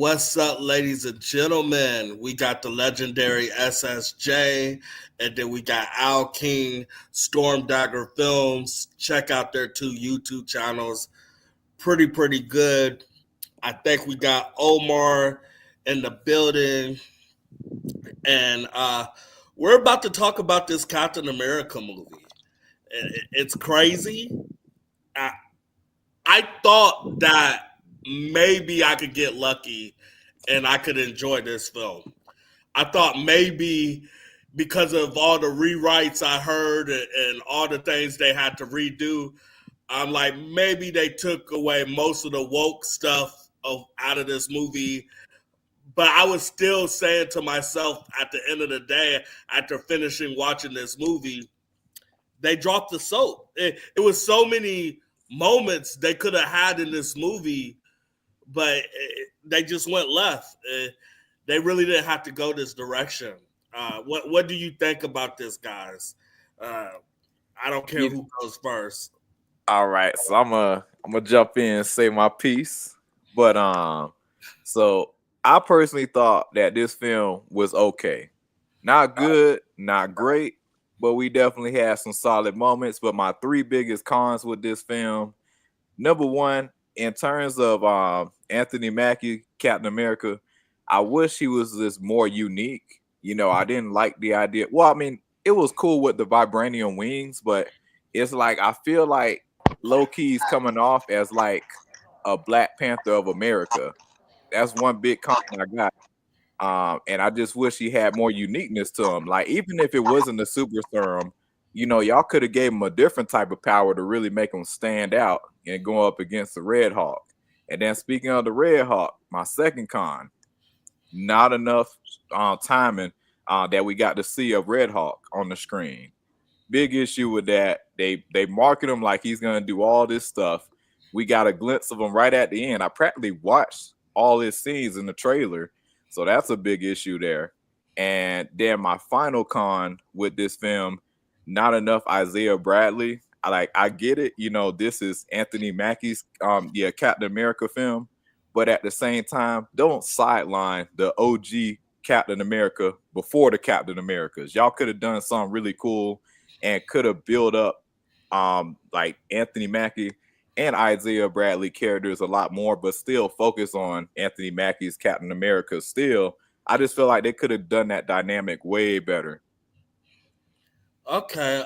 What's up, ladies and gentlemen? We got the legendary SSJ, and then we got Al King, Storm Dagger Films. Check out their 2 YouTube channels. Pretty good. I think we got Omar in the building, and we're about to talk about this Captain America movie. It's crazy. I, I thought that maybe I could get lucky and I could enjoy this film. I thought maybe because of all the rewrites I heard and all the things they had to redo, I'm like, maybe they took away most of the woke stuff out of this movie. But I was still saying to myself at the end of the day, after finishing watching this movie, they dropped the soap. It was so many moments they could have had in this movie, but they just went left. They really didn't have to go this direction. What do you think about this, guys? I don't care who goes first. All right, so I'm gonna jump in and say my piece, but so I personally thought that this film was okay, not good, not great, but we definitely had some solid moments. But my 3 biggest cons with this film: number one, in terms of Anthony Mackie, Captain America, I wish he was just more unique. I didn't like the idea. Well, I mean, it was cool with the vibranium wings, but it's like I feel like low-key's coming off as like a Black Panther of America. That's one big comment I got. And I just wish he had more uniqueness to him. Like, even if it wasn't the super serum, y'all could have gave him a different type of power to really make him stand out and go up against the Red Hawk. And then speaking of the Red Hawk, my second con, not enough timing that we got to see of Red Hawk on the screen. Big issue with that. They market him like he's gonna do all this stuff. We got a glimpse of him right at the end. I practically watched all his scenes in the trailer, so that's a big issue there. And then my final con with this film, not enough Isaiah Bradley. I get it. This is Anthony Mackie's Captain America film, but at the same time, don't sideline the OG Captain America before the Captain Americas. Y'all could have done something really cool and could have built up like Anthony Mackie and Isaiah Bradley characters a lot more, but still focus on Anthony Mackie's Captain America still. I just feel like they could have done that dynamic way better. Okay.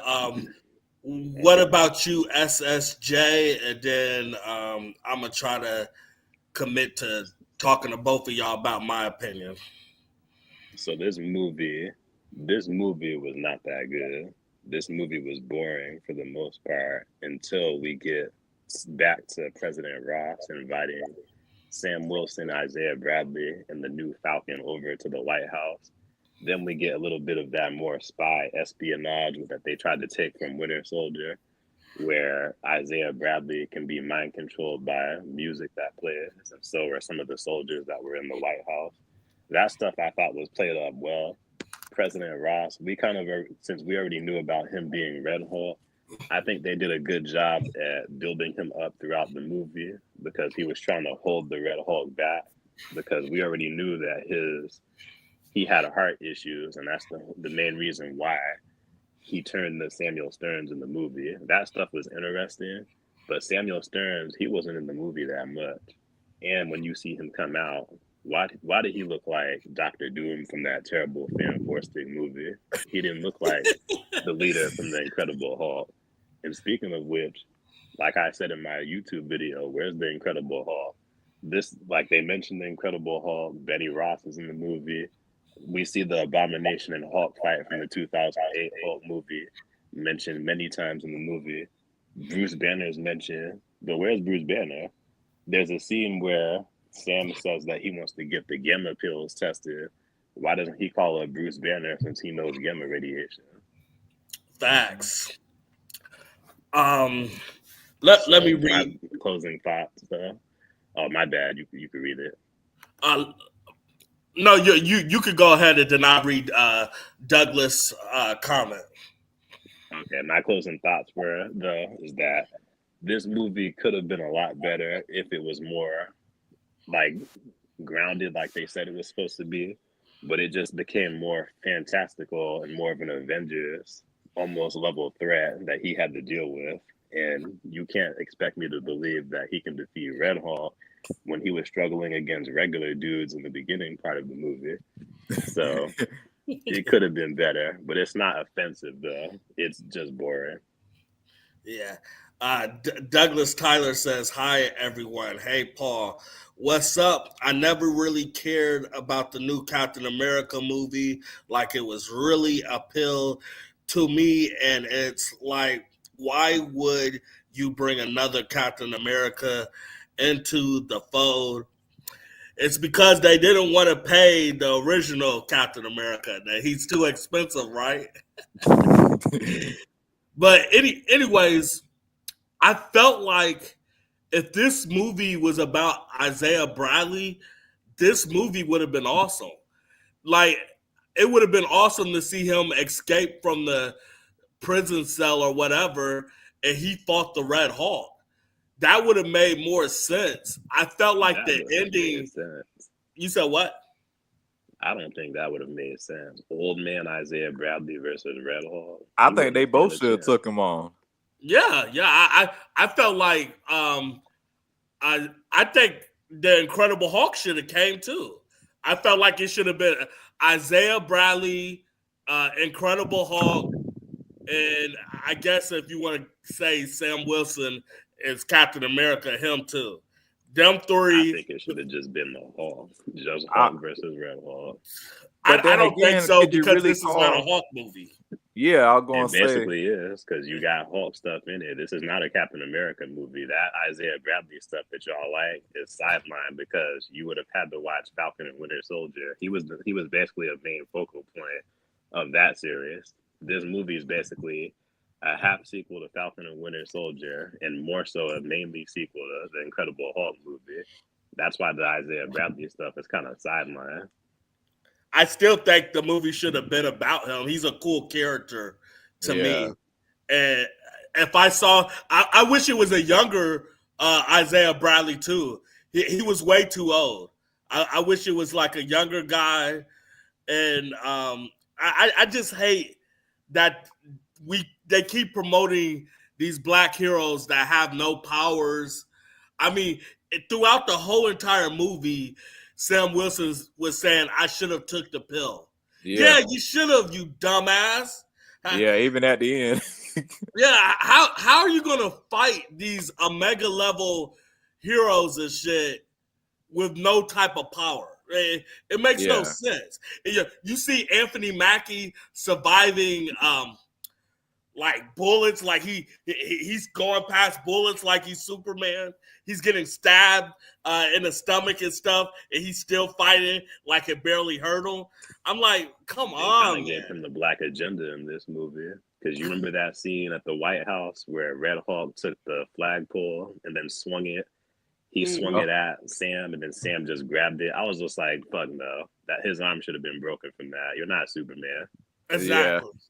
What about you, SSJ? And then I'm gonna try to commit to talking to both of y'all about my opinion. So this movie was not that good. This movie was boring for the most part until we get back to President Ross inviting Sam Wilson, Isaiah Bradley, and the new Falcon over to the White House. Then we get a little bit of that more spy espionage that they tried to take from Winter Soldier, where Isaiah Bradley can be mind controlled by music that plays, and so are some of the soldiers that were in the White House. That stuff I thought was played up well. President Ross, since we already knew about him being Red Hulk, I think they did a good job at building him up throughout the movie because he was trying to hold the Red Hulk back because we already knew that he had heart issues, and that's the main reason why he turned to Samuel Stearns in the movie. That stuff was interesting, but Samuel Stearns, he wasn't in the movie that much. And when you see him come out, why did he look like Dr. Doom from that terrible Fan Stick movie? He didn't look like the leader from the Incredible Hulk. And speaking of which, like I said in my YouTube video, where's the Incredible Hulk? They mentioned the Incredible Hulk. Betty Ross is in the movie. We see the Abomination and Hulk fight from the 2008 Hulk movie mentioned many times in the movie. Bruce Banner is mentioned, but where's Bruce Banner? There's a scene where Sam says that he wants to get the gamma pills tested. Why doesn't he call up Bruce Banner since he knows gamma radiation? Facts. Let me read my closing thoughts. Oh, my bad. You could read it. No, you could go ahead and then I'll read Douglas' comment. Okay, my closing thoughts is that this movie could have been a lot better if it was more like grounded like they said it was supposed to be, but it just became more fantastical and more of an Avengers almost level threat that he had to deal with. And you can't expect me to believe that he can defeat Red Hulk when he was struggling against regular dudes in the beginning part of the movie. So it could have been better, but it's not offensive though. It's just boring. Yeah. Douglas Tyler says, "Hi, everyone. Hey, Paul. What's up? I never really cared about the new Captain America movie. Like, it was really appeal to me. And it's like, why would you bring another Captain America into the fold? It's because they didn't want to pay the original Captain America. That he's too expensive, right?" But anyways, I felt like if this movie was about Isaiah Bradley, this movie would have been awesome. Like, it would have been awesome to see him escape from the prison cell or whatever, and he fought the Red Hulk. That would have made more sense. I felt like That the would have made ending. sense. You said what? I don't think that would have made sense. Old man Isaiah Bradley versus Red Hulk. I think they both should have took him on. Yeah. I felt like I think the Incredible Hulk should have came too. I felt like it should have been Isaiah Bradley, Incredible Hulk, and I guess if you want to say Sam Wilson is Captain America, him too. Them three. I think it should have just been the Hulk, just Hulk versus Red Hulk. I don't think so because this is not a Hulk movie. Yeah, I'll go and say. It basically is because you got Hulk stuff in it. This is not a Captain America movie. That Isaiah Bradley stuff that y'all like is sidelined because you would have had to watch Falcon and Winter Soldier. He was basically a main focal point of that series. This movie is basically a half sequel to Falcon and Winter Soldier, and more so a mainly sequel to the Incredible Hulk movie. That's why the Isaiah Bradley stuff is kind of sidelined. I still think the movie should have been about him. He's a cool character to me. And if I saw, I wish it was a younger Isaiah Bradley too. He was way too old. I wish it was like a younger guy. And I just hate that they keep promoting these black heroes that have no powers. I mean, throughout the whole entire movie, Sam Wilson was saying, "I should have took the pill." Yeah, you should have, you dumbass. Yeah, even at the end. Yeah, how are you gonna fight these Omega level heroes and shit with no type of power? It makes no sense. You see Anthony Mackie surviving like bullets, like he's going past bullets like he's Superman. He's getting stabbed in the stomach and stuff, and he's still fighting like it barely hurt him. I'm like, come on, man. They gave him the black agenda in this movie because you remember that scene at the White House where Red Hulk took the flagpole and then swung it. He swung it at Sam, and then Sam just grabbed it. I was just like, fuck no. That his arm should have been broken from that. You're not Superman. Exactly. Yeah.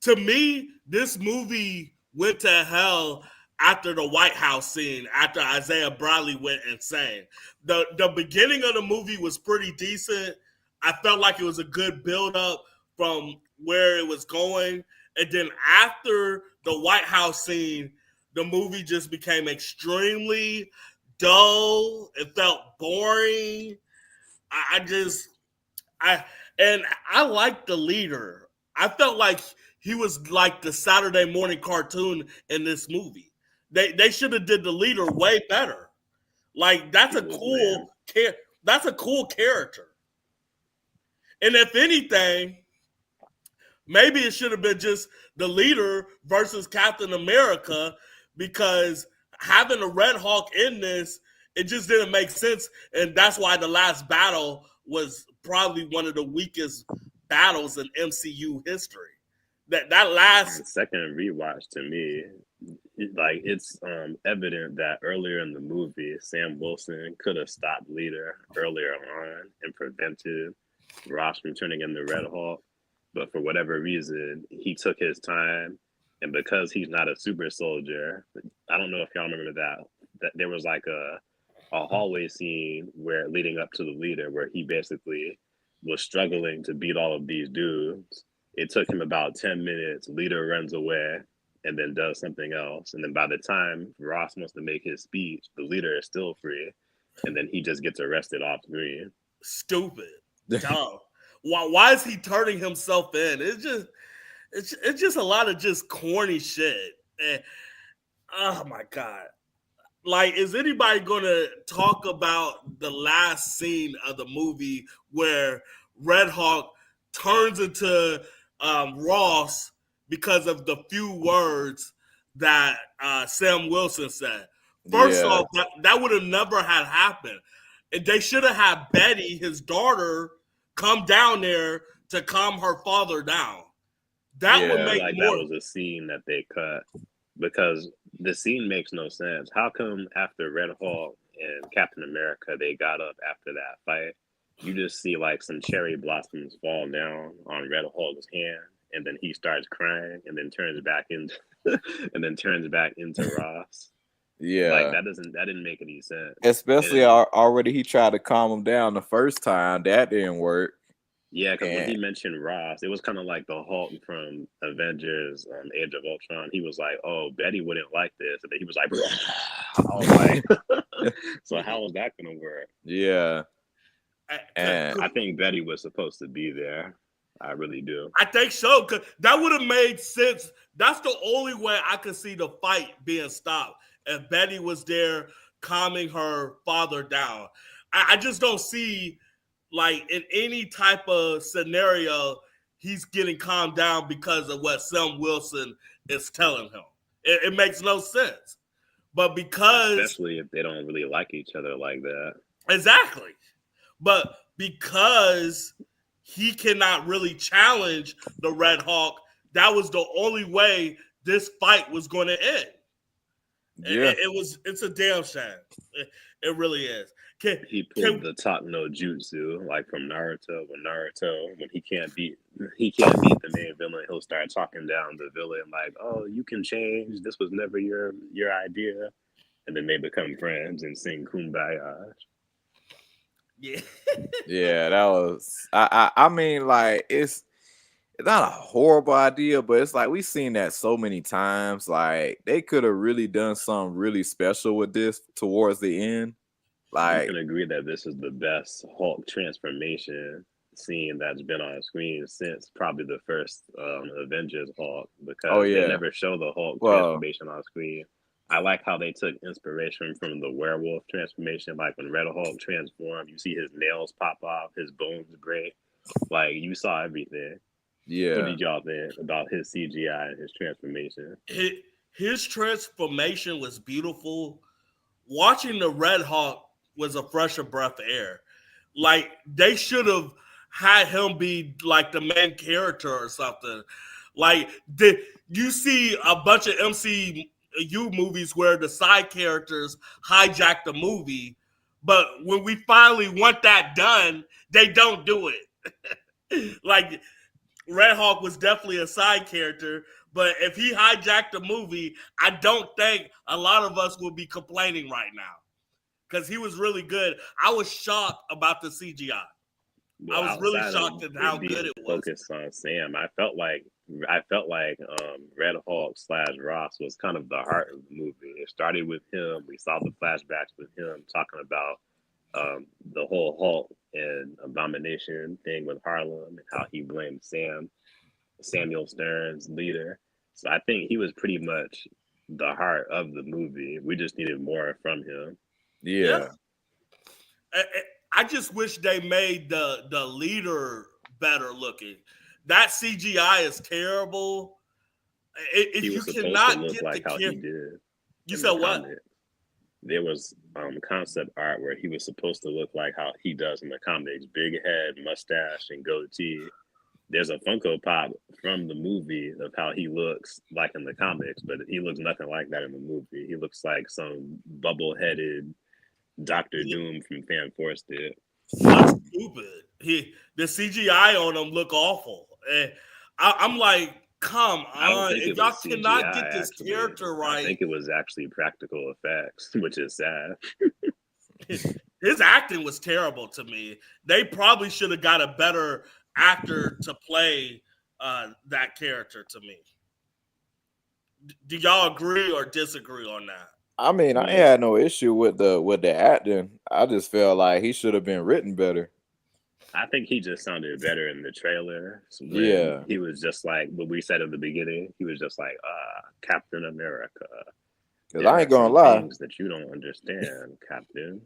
To me, this movie went to hell after the White House scene, after Isaiah Bradley went insane. The beginning of the movie was pretty decent. I felt like it was a good build-up from where it was going. And then after the White House scene, the movie just became extremely dull. It felt boring. I liked the leader. I felt like he was like the Saturday morning cartoon in this movie. They should have did the leader way better. Like that's a cool character. And if anything, maybe it should have been just the leader versus Captain America, because having a Red Hulk in this, it just didn't make sense. And that's why the last battle was probably one of the weakest battles in MCU history. That last second rewatch to me, it's evident that earlier in the movie, Sam Wilson could have stopped Leader earlier on and prevented Ross from turning into Red Hulk. But for whatever reason, he took his time. And because he's not a super soldier, I don't know if y'all remember that there was like a hallway scene where leading up to the leader, where he basically was struggling to beat all of these dudes. It took him about 10 minutes. Leader runs away and then does something else. And then by the time Ross wants to make his speech, the leader is still free. And then he just gets arrested off screen. Stupid. Dumb. Why is he turning himself in? It's just a lot of just corny shit. And, oh my God. Like, is anybody gonna talk about the last scene of the movie where Red Hawk turns into Ross because of the few words that Sam Wilson said? First off, that would have never had happened. And they should have had Betty, his daughter, come down there to calm her father down. That would make like more. That was a scene that they cut because the scene makes no sense. How come after Red Hawk and Captain America, they got up after that fight? You just see like some cherry blossoms fall down on Red Hawk's hand, and then he starts crying, and then turns back into Ross. Yeah, like that didn't make any sense. Especially already he tried to calm him down the first time. That didn't work. Yeah, because when he mentioned Ross, it was kind of like the Hulk from Avengers Age of Ultron. He was like, oh, Betty wouldn't like this. And then he was like, I was like, so how is that going to work? Yeah. And I think Betty was supposed to be there. I really do. I think so, because that would have made sense. That's the only way I could see the fight being stopped. If Betty was there calming her father down. I just don't see... like in any type of scenario, he's getting calmed down because of what Sam Wilson is telling him. It makes no sense. But because... especially if they don't really like each other like that. Exactly. But because he cannot really challenge the Red Hawk, that was the only way this fight was going to end. Yeah. It's a damn shame. It really is. He pulled the talk no jutsu, like from Naruto. When he can't beat the main villain, he'll start talking down the villain like, "Oh, you can change. This was never your idea," and then they become friends and sing "Kumbaya." Yeah, yeah, that was. I mean, like it's not a horrible idea, but it's like we've seen that so many times. Like they could have really done something really special with this towards the end. Like, you can agree that this is the best Hulk transformation scene that's been on screen since probably the first Avengers Hulk, because they never show the Hulk transformation on screen. I like how they took inspiration from the werewolf transformation. Like when Red Hulk transformed, you see his nails pop off, his bones break. Like you saw everything. Yeah. What did y'all think about his CGI and his transformation? His transformation was beautiful. Watching the Red Hawk was a fresher breath of air. Like they should have had him be like the main character or something. Like you see a bunch of MCU movies where the side characters hijack the movie, but when we finally want that done, they don't do it. Like Red Hawk was definitely a side character, but if he hijacked the movie, I don't think a lot of us will be complaining right now. Because he was really good. I was shocked about the CGI. Well, I was really shocked at how good it was. Focused on Sam. I felt like Red Hawk / Ross was kind of the heart of the movie. It started with him. We saw the flashbacks with him talking about the whole Hulk and Abomination thing with Harlem and how he blamed Samuel Stern's leader. So I think he was pretty much the heart of the movie. We just needed more from him. Yeah. I just wish they made the leader better looking. That CGI is terrible. If he was you supposed cannot to look get like the how he did. You said what? There was concept art where he was supposed to look like how he does in the comics. Big head, mustache, and goatee. There's a Funko Pop from the movie of how he looks like in the comics, but he looks nothing like that in the movie. He looks like some bubble-headed Dr. Doom from Fan Force did. That's stupid. The CGI on him look awful. And I'm like, come on. If y'all cannot get this character right. I think it was actually practical effects, which is sad. His acting was terrible to me. They probably should have got a better actor to play that character to me. Do y'all agree or disagree on that? I mean, I had no issue with the acting. I just felt like he should have been written better. I think he just sounded better in the trailer. Yeah. He was just like what we said at the beginning. He was just like, Captain America. Because I ain't gonna lie. Things that you don't understand, Captain.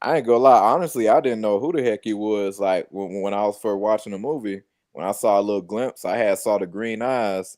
I ain't gonna lie. Honestly, I didn't know who the heck he was. Like when I was first watching the movie, when I saw a little glimpse, I saw the green eyes.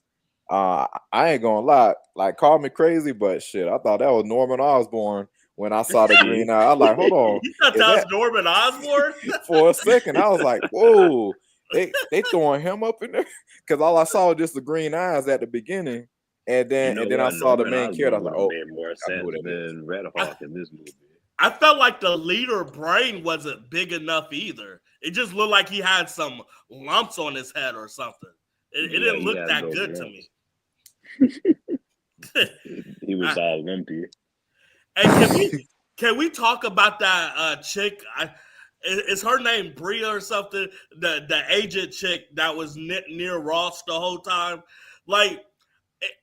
I ain't gonna lie. Like, call me crazy, but shit, I thought that was Norman Osborn. When I saw the green eye, I was like, hold on. You thought that was Norman Osborn? For a second, I was like, whoa, they throwing him up in there? Because all I saw was just the green eyes at the beginning. And then I saw the main character. I was like, oh, made more sense than Red Hawk in this movie. I felt like the leader brain wasn't big enough either. It just looked like he had some lumps on his head or something. It didn't look that good to me. He was all lumpy. And can we talk about that chick? Is her name Bria or something? The agent chick that was near Ross the whole time. Like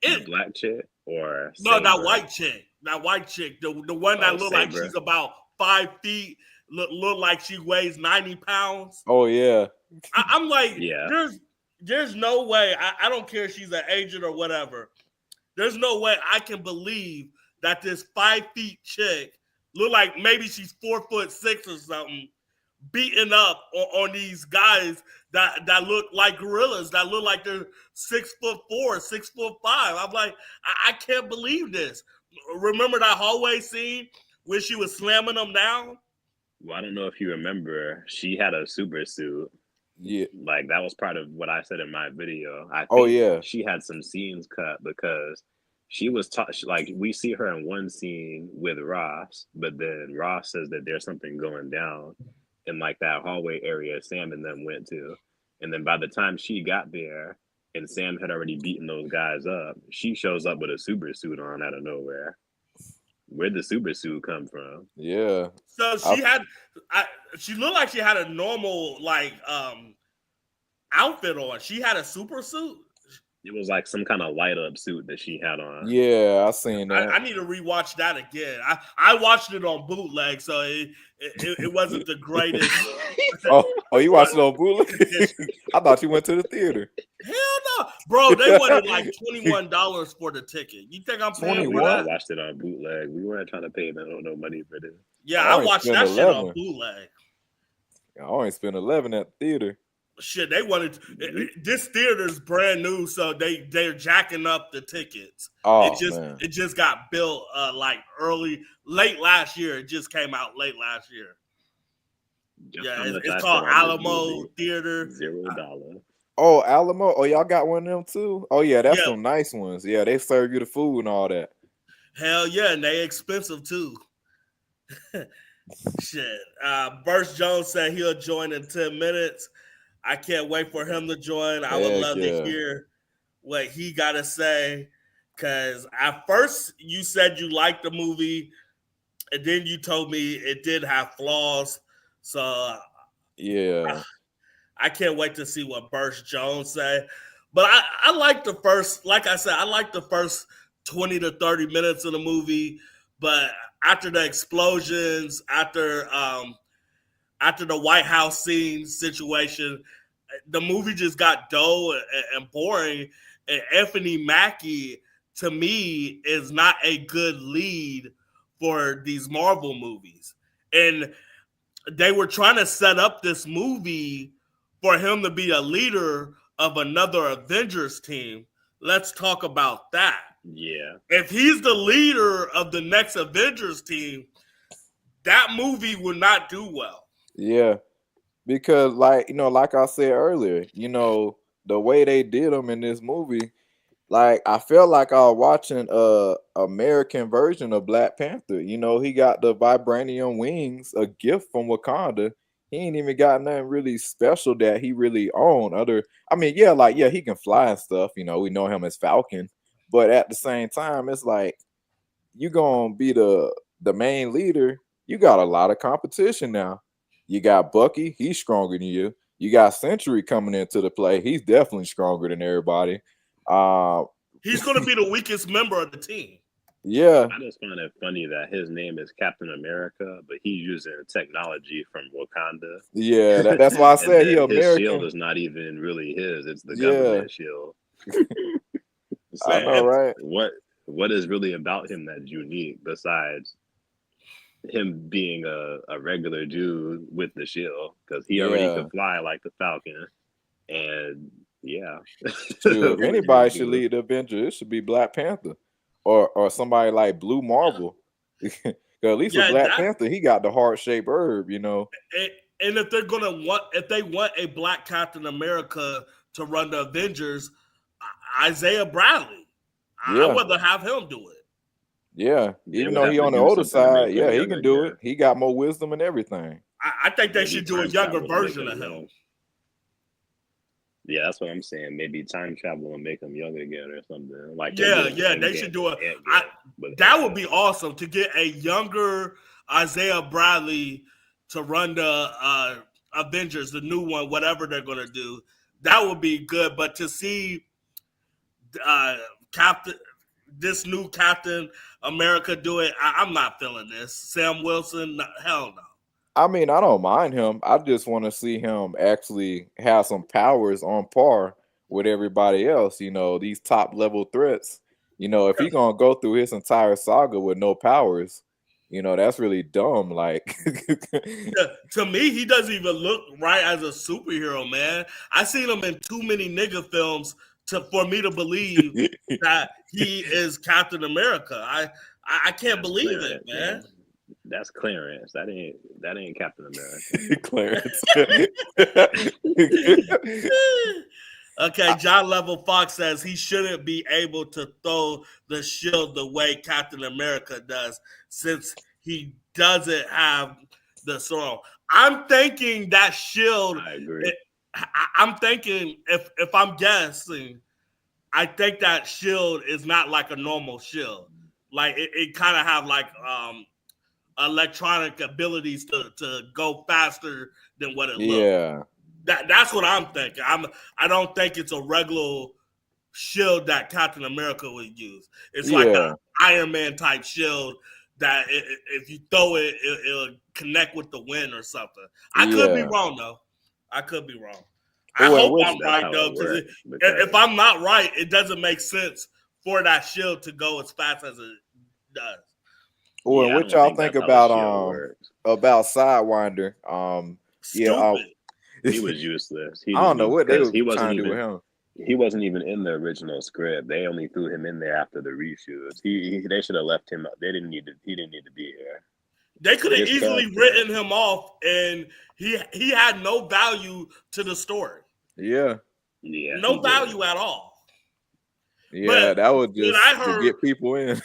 the black chick or no, that white chick. That white chick, the one that looked like she's about 5 feet, look like she weighs 90 pounds. Oh yeah. I'm like, there's no way. I don't care if she's an agent or whatever. There's no way I can believe that this 5 feet chick look like maybe she's 4'6" or something, beating up on these guys that look like gorillas, that look like they're 6'4", 6'5". I'm like, I can't believe this. Remember that hallway scene when she was slamming them down? Well, I don't know if you remember, she had a super suit. Yeah, like that was part of what I said in my video. I think she had some scenes cut because she was like, we see her in one scene with Ross, but then Ross says that there's something going down in like that hallway area Sam and them went to, and then by the time she got there and Sam had already beaten those guys up, she shows up with a super suit on out of nowhere. Where'd the super suit come from? Yeah. So she looked like she had a normal outfit on. She had a super suit. It was like some kind of light up suit that she had on. Yeah, I seen that. I need to rewatch that again. I watched it on bootleg, so it wasn't the greatest. oh, you watched it on bootleg? I thought you went to the theater. Hell no, bro! They wanted like $21 for the ticket. You think I'm paying for that? I watched it on bootleg. We weren't trying to pay no money for this. Yeah, I watched that shit on bootleg. I only spent $11 at the theater. Shit, they wanted this theater's brand new, so they're jacking up the tickets. Oh, it just got built like late last year. It just came out late last year. It's called Alamo Theater. $0. Oh, Alamo. Oh, y'all got one of them too? Oh yeah, that's some nice ones. Yeah, they serve you the food and all that. Hell yeah, and they expensive too. Shit. Burst Jones said he'll join in 10 minutes. I can't wait for him to join. I would love to hear what he got to say. Because at first you said you liked the movie, and then you told me it did have flaws. So yeah, I can't wait to see what Burst Jones say. But I like the first, like I said, I like the first 20 to 30 minutes of the movie. But after the explosions, after the White House scene situation, the movie just got dull and boring. And Anthony Mackie, to me, is not a good lead for these Marvel movies. And they were trying to set up this movie for him to be a leader of another Avengers team. Let's talk about that. Yeah. If he's the leader of the next Avengers team, that movie will not do well. Yeah, because like I said earlier, the way they did them in this movie, like I felt like I was watching a American version of Black Panther. He got the vibranium wings, a gift from Wakanda. He ain't even got nothing really special that he really owned. He can fly and stuff. We know him as Falcon, but at the same time, it's like you gonna be the main leader you got a lot of competition now. You got Bucky, he's stronger than you. You got Century coming into the play. He's definitely stronger than everybody. He's going to be the weakest member of the team. Yeah. I just find it funny that his name is Captain America, but he's using technology from Wakanda. Yeah, that's why I said he American. His shield is not even really his; it's the government shield. So I know, right? What is really about him that's unique besides him being a regular dude with the shield? Because he already could fly like the Falcon, and if anybody should lead the Avengers, it should be Black Panther. Or somebody like Blue Marvel. At least with Black Panther, he got the heart-shaped herb, you know. And if they want a Black Captain America to run the Avengers, Isaiah Bradley, I'd rather have him do it. Yeah, even though he on the older side, he can do it. He got more wisdom and everything. I think they should do a younger version of him. Yeah, that's what I'm saying. Maybe time travel and make him younger again or something. Like they should do it. That would be awesome to get a younger Isaiah Bradley to run the Avengers, the new one, whatever they're gonna do. That would be good. But to see this new Captain America do it, I'm not feeling this. Sam Wilson, hell no. I mean, I don't mind him. I just want to see him actually have some powers on par with everybody else. You know, these top level threats. You know, if he's gonna go through his entire saga with no powers, you know, that's really dumb. Like, to me, he doesn't even look right as a superhero, man. I seen him in too many nigga films for me to believe that he is Captain America. I can't believe it, man. That's Clarence. That ain't Captain America. Clarence. Okay, John Level Fox says he shouldn't be able to throw the shield the way Captain America does, since he doesn't have the sword. I'm thinking that shield. I agree. I'm thinking if I'm guessing, I think that shield is not like a normal shield. Like it kind of have like electronic abilities to go faster than what it looks. That's what I'm thinking. I don't think it's a regular shield that Captain America would use. It's like an Iron Man type shield that if you throw it, it'll connect with the wind or something. I could be wrong though. I could be wrong. I hope I'm right though, because if I'm not right, it doesn't make sense for that shield to go as fast as it does. Well, what y'all think about Sidewinder? He was useless. I don't know what they were trying to do with him. He wasn't even in the original script. They only threw him in there after the reshoots. They should have left him. He didn't need to be here. They could have easily written him off, and he had no value to the story. Yeah. No value at all. Yeah, but that was just to get people in.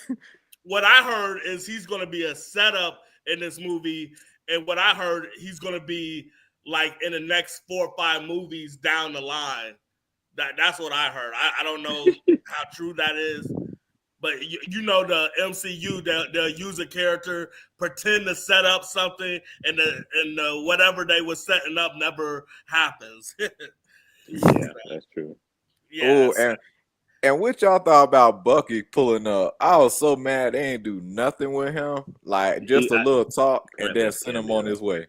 What I heard is he's going to be a setup in this movie, and what I heard, he's going to be like in the next 4 or 5 movies down the line. That's what I heard. I don't know how true that is, but you know the MCU, they'll use a character, pretend to set up something, and the whatever they were setting up never happens. Yeah, that's true. Yeah. Oh, and what y'all thought about Bucky pulling up? I was so mad they ain't do nothing with him. Like just a little talk and then send him on his way.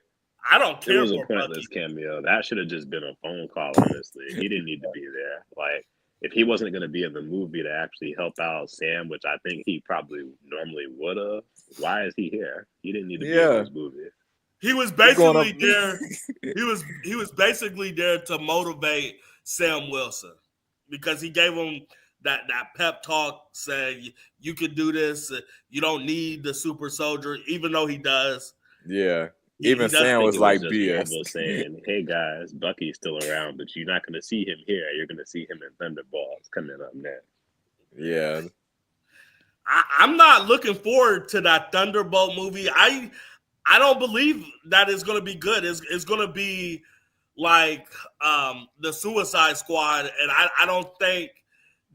I don't care. It was a pointless cameo. That should have just been a phone call, honestly. He didn't need to be there. Like, if he wasn't going to be in the movie to actually help out Sam, which I think he probably normally would have, why is he here? He didn't need to be in this movie. He was basically there. He was basically there to motivate Sam Wilson, because he gave him that pep talk saying you could do this. You don't need the super soldier, even though he does. Yeah. Even Sam was like BS. Saying, hey guys, Bucky's still around, but you're not going to see him here. You're going to see him in Thunderbolts coming up next. Yeah. I'm not looking forward to that Thunderbolt movie. I don't believe that it's going to be good. It's going to be like the Suicide Squad, and I don't think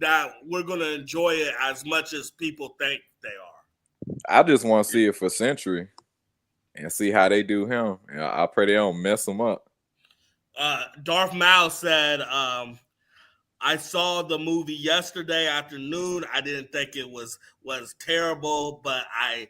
that we're going to enjoy it as much as people think they are. I just want to see it for Century. and see how they do him. I pray they don't mess him up. Darth Mal said, I saw the movie yesterday afternoon. I didn't think it was terrible, but I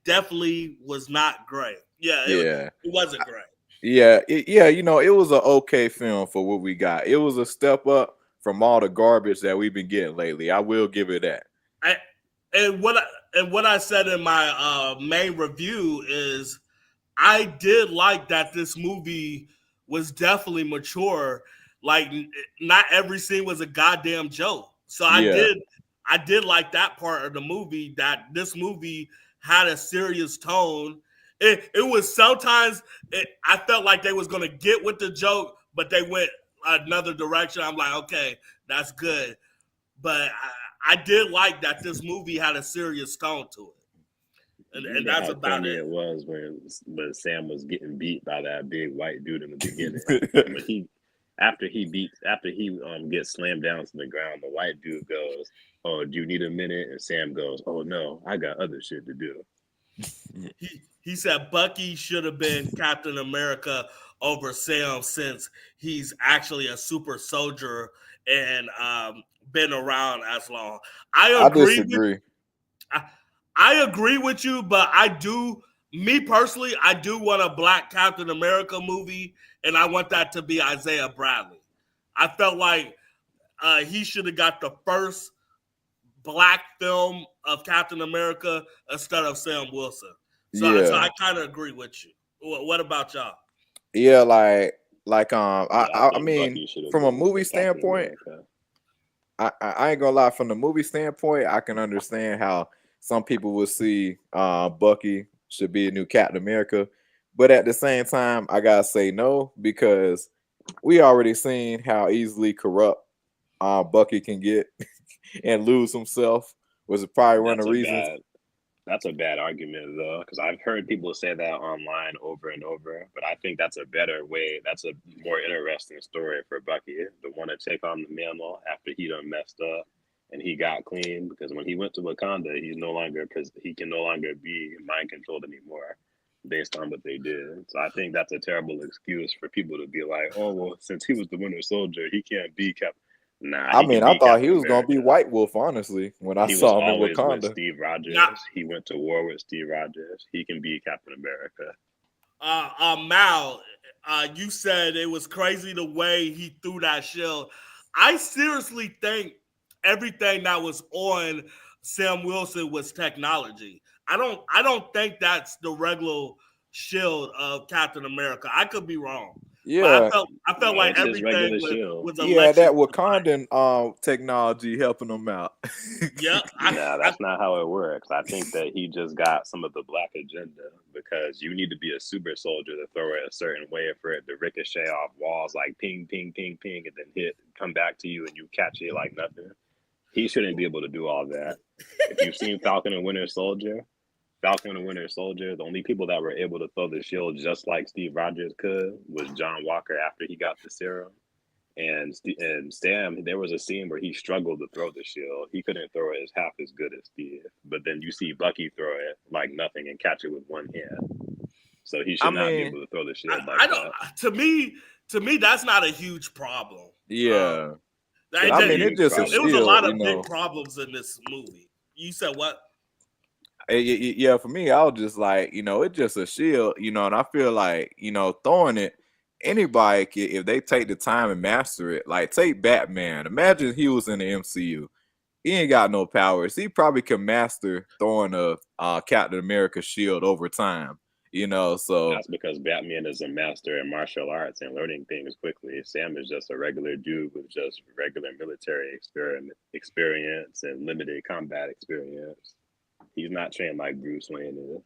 definitely was not great. Yeah, it wasn't great. Yeah, it was an okay film for what we got. It was a step up from all the garbage that we've been getting lately. I will give it that. And what I said in my main review is I did like that this movie was definitely mature. Like, not every scene was a goddamn joke. So I did like that part of the movie, that this movie had a serious tone. It was sometimes I felt like they was gonna get with the joke, but they went another direction. I'm like, okay, that's good. But I did like that this movie had a serious tone to it. And that's about it. It was when Sam was getting beat by that big white dude in the beginning. After he gets slammed down to the ground, the white dude goes, "Oh, do you need a minute?" And Sam goes, "Oh no, I got other shit to do." He said Bucky should have been Captain America over Sam, since he's actually a super soldier and been around as long. I disagree. I agree with you, but me personally, I do want a black Captain America movie, and I want that to be Isaiah Bradley. I felt like he should have got the first black film of Captain America instead of Sam Wilson. So I kind of agree with you. What about y'all? Yeah, I mean, from a movie standpoint, I ain't gonna lie. From the movie standpoint, I can understand how some people will see Bucky should be a new Captain America, but at the same time, I gotta say no, because we already seen how easily corrupt Bucky can get and lose himself. Was probably one of the reasons. That's a bad argument, though, because I've heard people say that online over and over. But I think that's a better way. That's a more interesting story for Bucky to want to take on the mantle after he done messed up and he got clean. Because when he went to Wakanda, he can no longer be mind controlled anymore, based on what they did. So I think that's a terrible excuse for people to be like, "Oh well, since he was the Winter Soldier, he can't be Captain." Nah, I mean, I thought he was gonna be White Wolf, honestly. When I saw him in Wakanda, with Steve Rogers. He went to war with Steve Rogers. He can be Captain America. Mal, you said it was crazy the way he threw that shield. I seriously think everything that was on Sam Wilson was technology. I don't think that's the regular shield of Captain America. I could be wrong. Yeah, but I felt like everything was that Wakandan technology helping him out. Yeah, that's not how it works. I think that he just got some of the black agenda, because you need to be a super soldier to throw it a certain way for it to ricochet off walls like ping, ping, ping, ping, and then come back to you and you catch it like nothing. He shouldn't be able to do all that. If you've seen Falcon and Winter Soldier, the only people that were able to throw the shield just like Steve Rogers could was John Walker after he got the serum. And Sam, there was a scene where he struggled to throw the shield. He couldn't throw it half as good as Steve. But then you see Bucky throw it like nothing and catch it with one hand. So he should not be able to throw the shield like that. To me, that's not a huge problem. Yeah. It was a lot of big problems in this movie. You said what? Yeah, for me, I was just like, it's just a shield, and I feel like, throwing it, anybody, if they take the time and master it, like take Batman. Imagine he was in the MCU. He ain't got no powers. He probably can master throwing a Captain America shield over time, so. That's because Batman is a master in martial arts and learning things quickly. Sam is just a regular dude with just regular military experience and limited combat experience. He's not trained like Bruce Wayne is.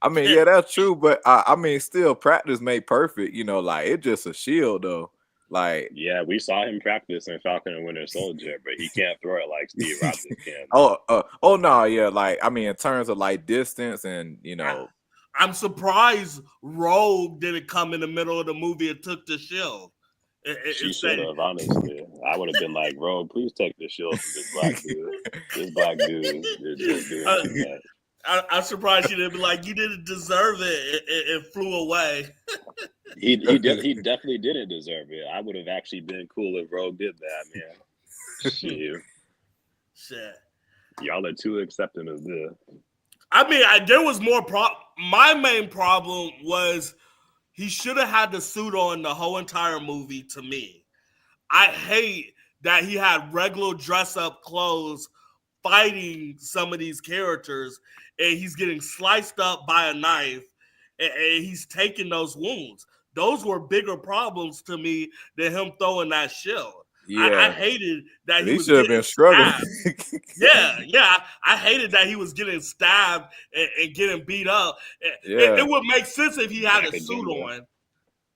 I mean, yeah, that's true, but I mean, still, practice made perfect. Like it's just a shield, though. Like, yeah, we saw him practice in Falcon and Winter Soldier, but he can't throw it like Steve Rogers can. Oh no, yeah, like I mean, in terms of like distance and I'm surprised Rogue didn't come in the middle of the movie and took the shield. She should have, honestly. I would have been like, Rogue, please take the shield from this black dude. This black dude is just doing that. I'm surprised you didn't be like, you didn't deserve it. It flew away. He definitely didn't deserve it. I would have actually been cool if Rogue did that, man. Shit. Y'all are too accepting of this. I mean, there was more my main problem was he should have had the suit on the whole entire movie to me. I hate that he had regular dress-up clothes fighting some of these characters, and he's getting sliced up by a knife, and he's taking those wounds. Those were bigger problems to me than him throwing that shield. I hated that he should have been struggling. Yeah. I hated that he was getting stabbed and getting beat up. It would make sense if he had a suit on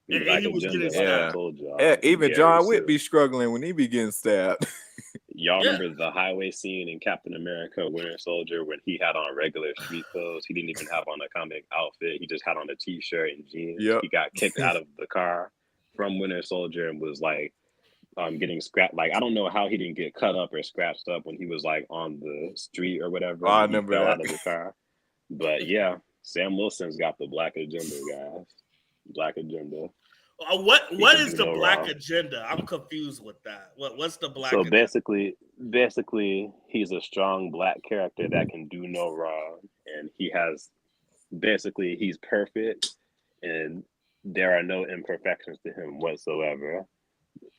and he was getting stabbed. Even John Wick be struggling when he be getting stabbed. Y'all remember the highway scene in Captain America Winter Soldier when he had on regular street clothes? He didn't even have on a comic outfit. He just had on a t-shirt and jeans. Yep. He got kicked out of the car from Winter Soldier and was like getting scratched. Like, I don't know how he didn't get cut up or scratched up when he was like on the street or whatever. I remember fell that. out of the car. But yeah, Sam Wilson's got the black agenda, guys. Black agenda. What is the black agenda? I'm confused with that. What's the black agenda? So basically, he's a strong black character that can do no wrong, and he's perfect, and there are no imperfections to him whatsoever.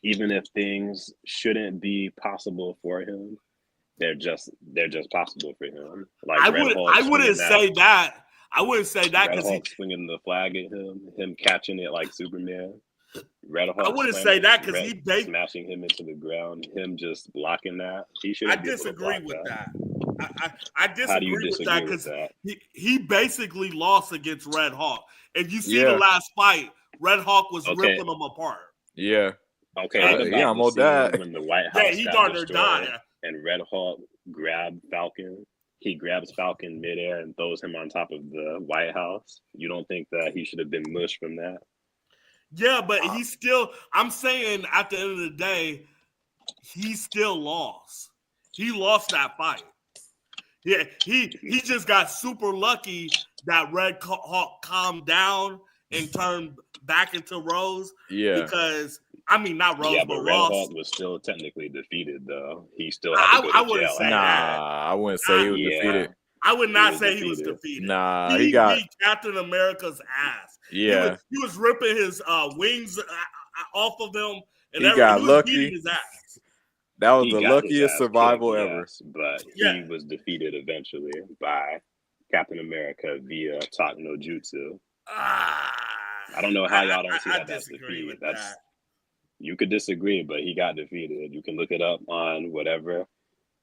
Even if things shouldn't be possible for him, they're just possible for him. Like I wouldn't say that. I wouldn't say that because he's swinging the flag at him catching it like Superman. Red Hawk. I wouldn't say that because he smashing him into the ground. Him just blocking that. He should. I disagree with that. I disagree with that because he basically lost against Red Hawk. If you see the last fight, Red Hawk was ripping them apart. Yeah. Okay. He almost died when the White House. Yeah, he darn near died. And Red Hawk grabbed Falcon. He grabs Falcon midair and throws him on top of the White House. You don't think that he should have been mushed from that? Yeah, but I'm saying at the end of the day, he still lost. He lost that fight. Yeah, he just got super lucky that Red Hawk calmed down and turned back into Rose. Yeah. Because, I mean, not Rose, but Red Ross. Hawk was still technically defeated, though. He still had to go to I wouldn't jail. say that. I wouldn't say he was defeated. I would not say he was defeated. Nah, he got beat Captain America's ass. Yeah. He was ripping his wings off of him. And he got lucky. Beating his ass. That was the luckiest survival ever. Yes, but he was defeated eventually by Captain America via Talk No Jutsu. I don't know how y'all don't see that's defeat. You could disagree, but he got defeated. You can look it up on whatever.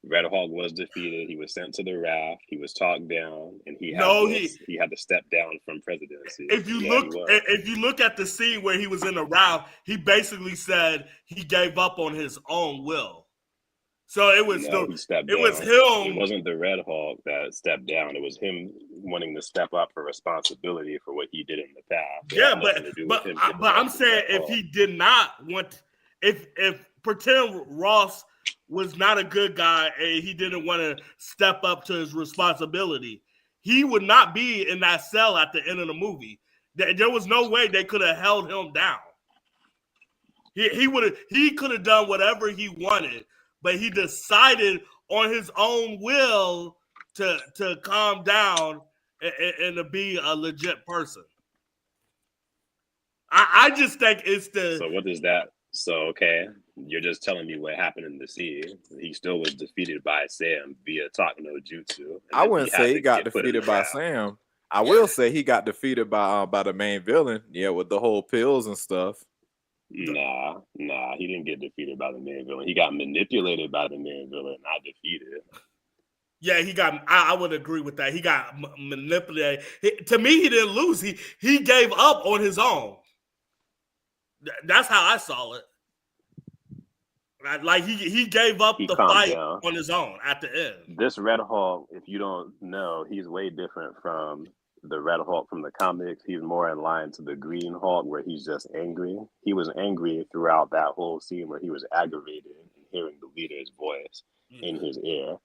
Red Hawk was defeated. He was sent to the raft. He was talked down, and he had to step down from presidency. If you look at the scene where he was in the raft, he basically said he gave up on his own will. So it was he stepped down. It was him. It wasn't the Red Hawk that stepped down. It was him wanting to step up for responsibility for what he did in the past. But I'm saying if he did not want, if pretend Ross was not a good guy and he didn't want to step up to his responsibility, he would not be in that cell at the end of the movie. There was no way they could have held him down. He could have done whatever he wanted, but he decided on his own will to calm down and to be a legit person. I just think it's the. So what is that? So, okay, you're just telling me what happened in the sea. He still was defeated by Sam via Talk No Jutsu. I wouldn't say he got defeated by Sam. I will say he got defeated by the main villain. Yeah, with the whole pills and stuff. Nah, he didn't get defeated by the main villain. He got manipulated by the main villain, not defeated. Yeah, he got. I would agree with that. He got manipulated. To me, he didn't lose. He gave up on his own. That's how I saw it. Like he gave up the fight on his own at the end. This Red Hawk, if you don't know, he's way different from the Red Hawk from the comics. He's more in line to the Green Hawk, where he's just angry. He was angry throughout that whole scene where he was aggravated and hearing the leader's voice in his ear.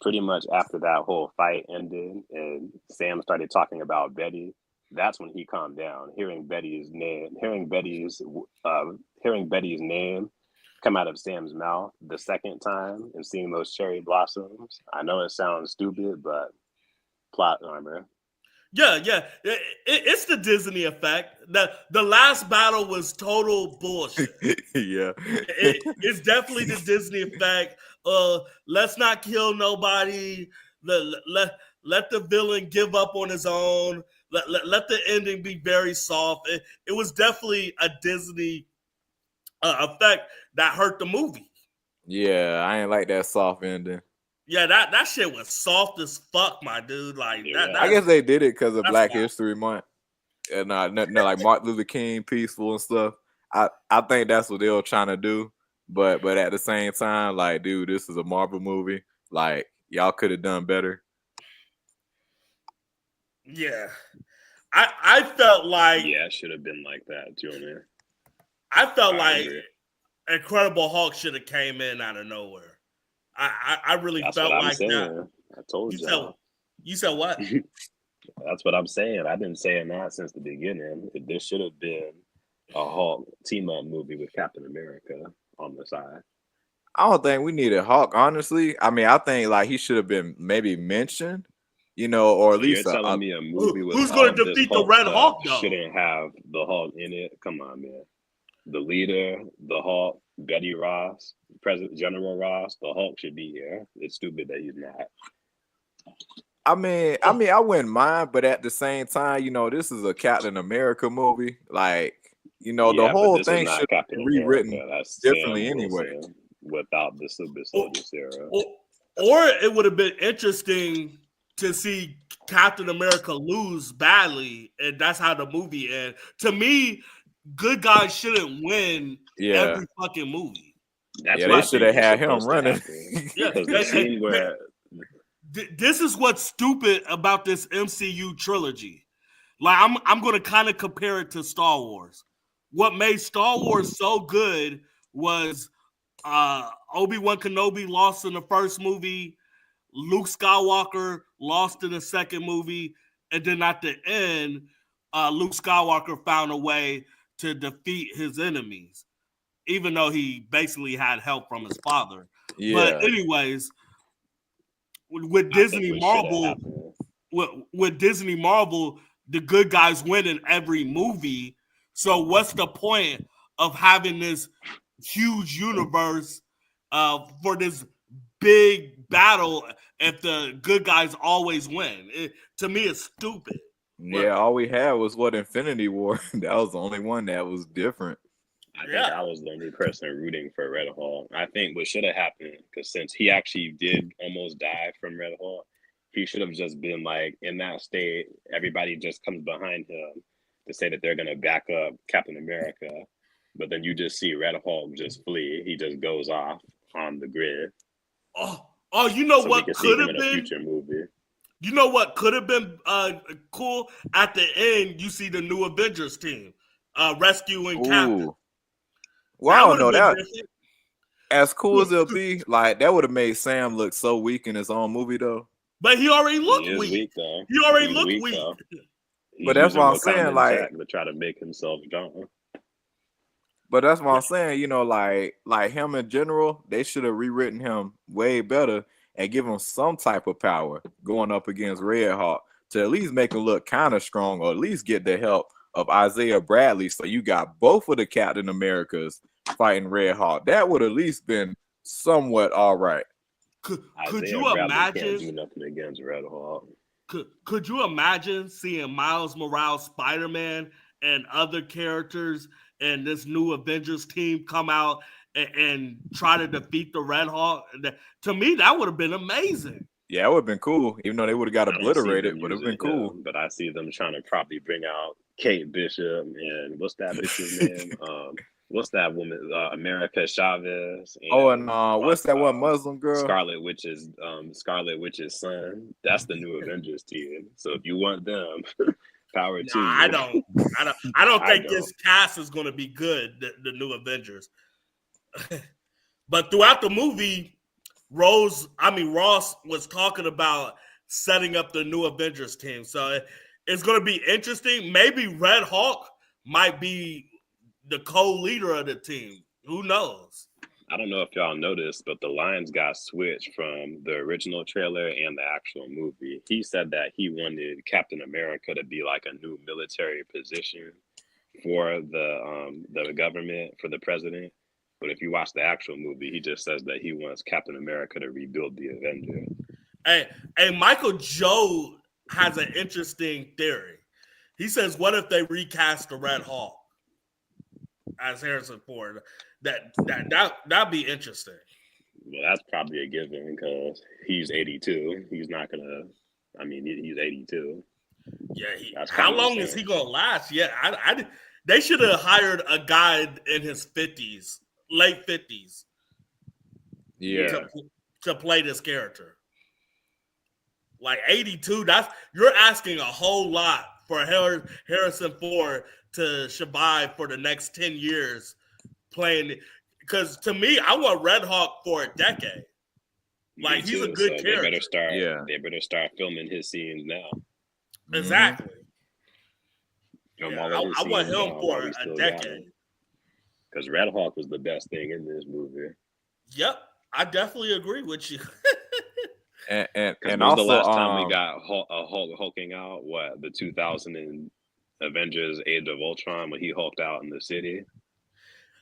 pretty much after that whole fight ended and Sam started talking about Betty, that's when he calmed down. Hearing Betty's name come out of Sam's mouth the second time and seeing those cherry blossoms. I know it sounds stupid, but plot armor. Yeah. It's the Disney effect. The last battle was total bullshit. Yeah. It's definitely the Disney effect. Let's not kill nobody. Let the villain give up on his own. Let the ending be very soft. It was definitely a Disney effect that hurt the movie. Yeah, I ain't like that soft ending. Yeah, that shit was soft as fuck, my dude. Like that. I guess they did it because of Black bad. History Month, and like Martin Luther King, peaceful and stuff. I think that's what they were trying to do, but at the same time, like, dude, this is a Marvel movie. Like, y'all could have done better. Yeah, I felt like it should have been like that, Junior. I felt like Incredible Hulk should have came in out of nowhere. I really felt like that. I told you. You said what? That's what I'm saying. I've been saying that since the beginning. There should have been a Hulk team-up movie with Captain America on the side. I don't think we needed Hulk, honestly. I mean, I think like he should have been maybe mentioned, or at least you're telling me a movie with who's going to defeat the Red Hulk though? Shouldn't have the Hulk in it. Come on, man. The leader, the Hulk, Betty Ross, President General Ross, the Hulk should be here. It's stupid that he's not. I mean, I wouldn't mind, but at the same time, this is a Captain America movie. Like, the whole thing should be rewritten differently anyway. Without the Super Soldier serum. Or it would have been interesting to see Captain America lose badly, and that's how the movie ends. To me, good guys shouldn't win every fucking movie. They should have had him running. This is what's stupid about this MCU trilogy. Like, I'm going to kind of compare it to Star Wars. What made Star Wars so good was Obi-Wan Kenobi lost in the first movie, Luke Skywalker lost in the second movie, and then at the end, Luke Skywalker found a way to defeat his enemies, even though he basically had help from his father. Yeah. But anyways, with Disney Marvel, with Disney Marvel, the good guys win in every movie. So what's the point of having this huge universe for this big battle if the good guys always win? To me, it's stupid. Yeah, all we had was Infinity War. That was the only one that was different. I think I was the only person rooting for Red Hulk. I think what should have happened, because since he actually did almost die from Red Hulk, he should have just been like in that state. Everybody just comes behind him to say that they're going to back up Captain America. But then you just see Red Hulk just flee. He just goes off on the grid. Oh, you know what could have been? Future movie. You know what could have been cool? At the end, you see the new Avengers team rescuing Captain. Well, I don't know that. As cool as it'll be, like, that would have made Sam look so weak in his own movie, though. But he already looked weak. He already looked weak. But that's what I'm saying, like, to try to make himself strong. But that's what I'm saying, like him in general, they should have rewritten him way better and give him some type of power going up against Red Hulk to at least make him look kind of strong, or at least get the help of Isaiah Bradley. So you got both of the Captain Americas fighting Red Hulk. That would at least been somewhat all right. Could you imagine? Can't do nothing against Red Hulk. Could you imagine seeing Miles Morales, Spider-Man, and other characters and this new Avengers team come out and try to defeat the Red Hulk? To me, that would have been amazing. Yeah, it would have been cool, even though they would have got obliterated. Would have been cool. But I see them trying to probably bring out Kate Bishop and what's that bitch's name? What's that woman? America Chavez. And, what's that one Muslim girl? Scarlet Witch's son. That's the new Avengers team. So if you want them, power to you. I don't think this cast is going to be good. The new Avengers. But throughout the movie, Ross was talking about setting up the new Avengers team. So it's going to be interesting. Maybe Red Hulk might be the co-leader of the team. Who knows? I don't know if y'all noticed, but the lines got switched from the original trailer and the actual movie. He said that he wanted Captain America to be like a new military position for the government, for the president. But if you watch the actual movie, he just says that he wants Captain America to rebuild the Avengers. Hey, Michael Joe has an interesting theory. He says, what if they recast the Red Hulk as Harrison Ford? That'd be interesting. Well, that's probably a given because he's 82. He's not gonna. I mean, he's 82. Yeah. How long is he gonna last? Yeah, they should have hired a guy in his 50s, late 50s. Yeah. To play this character. Like 82, you're asking a whole lot for Harrison Ford to survive for the next 10 years playing. Because to me, I want Red Hawk for a decade. Like, he's a good character. They better start filming his scenes now. Exactly. Mm-hmm. I want him for a decade. Because Red Hawk was the best thing in this movie. Yep, I definitely agree with you. And also, the last time we got hulking out, what, the 2000 Avengers Age of Ultron, when he hulked out in the city?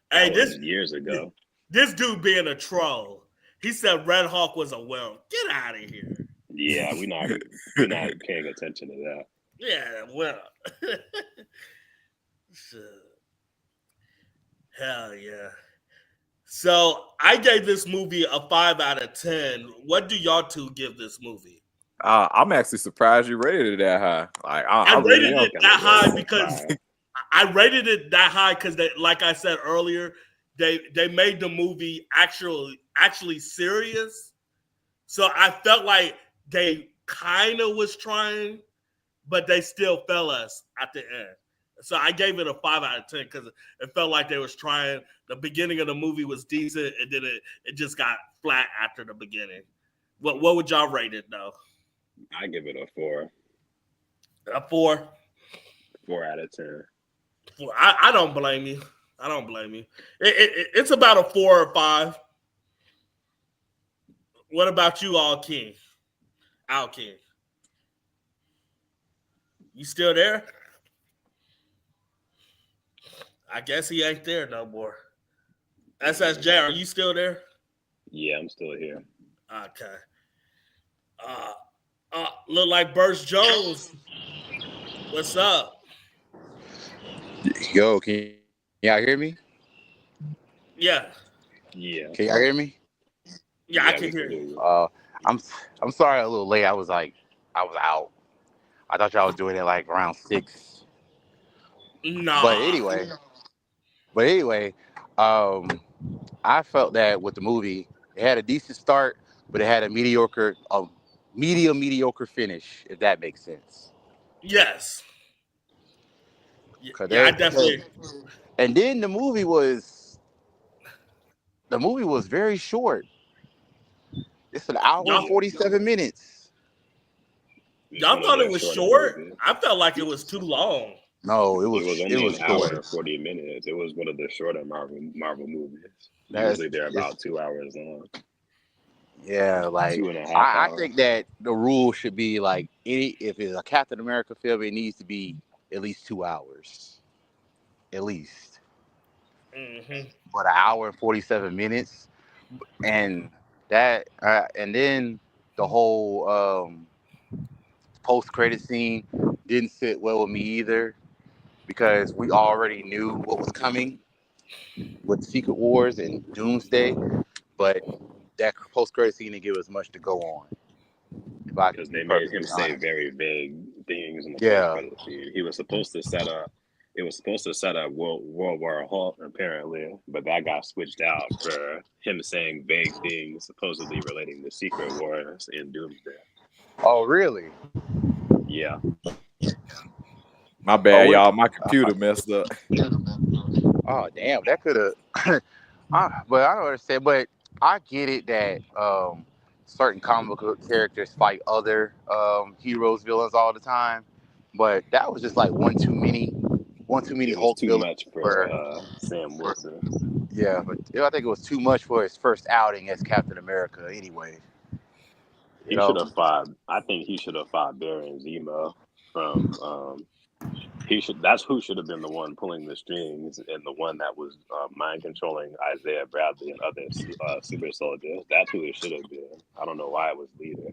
Hey, this years ago. This dude being a troll. He said Red Hawk was a werewolf. Get out of here. Yeah, we're not paying attention to that. Yeah, well. Hell yeah. So I gave this movie a 5 out of 10. What do y'all two give this movie? I'm actually surprised you rated it that high. Like I rated it that high because I rated it that high because, like I said earlier, they made the movie actually serious. So I felt like they kind of was trying, but they still fell us at the end. So I gave it a 5 out of 10 because it felt like they was trying. The beginning of the movie was decent, and then it just got flat after the beginning. What would y'all rate it though? I give it a 4. A 4? 4 out of 10. I don't blame you. I don't blame you. It's about a 4 or 5. What about you, Al King? You still there? I guess he ain't there no more. SSJ, are you still there? Yeah, I'm still here. Okay. Look like Burst Jones. What's up? Yo, can y'all hear me? Yeah. Yeah. Can y'all hear me? Yeah, I can hear you. I'm sorry a little late. I was out. I thought y'all was doing it like around 6. Nah. But anyway, I felt that with the movie, it had a decent start, but it had a mediocre finish, if that makes sense. Yes. Yeah, I definitely. And then the movie was very short. It's an hour and 47 minutes. Y'all thought it was short? I felt like it was too long. No, it was only an hour short. and 40 minutes. It was one of the shorter Marvel movies. Usually they're about 2 hours long. Yeah, like 2.5 I hours. think that the rule should be like if it's a Captain America film, it needs to be at least 2 hours, at least. Mm-hmm. But an hour and 47 minutes, and that, and then the whole post-credit scene didn't sit well with me either, because we already knew what was coming with Secret Wars and Doomsday, but that post-credit scene didn't give us much to go on. Because they made him say very vague things in the post-credit scene. He was supposed to set up. It was supposed to set up World War Hulk, apparently, but that got switched out for him saying vague things, supposedly relating to Secret Wars and Doomsday. Oh, really? Yeah. My bad, y'all. My computer messed up. Oh, damn. That could have... but I don't understand. But I get it that certain comic book characters fight other heroes, villains all the time, but that was just like one too many It was Hulk too villains much for. for Sam Wilson. Yeah, but I think it was too much for his first outing as Captain America. Anyway, you He should know, have fought. I think he should have fought Baron Zemo from. He should. That's who should have been the one pulling the strings and the one that was mind controlling Isaiah Bradley and other super soldiers. That's who it should have been. I don't know why it was Leader.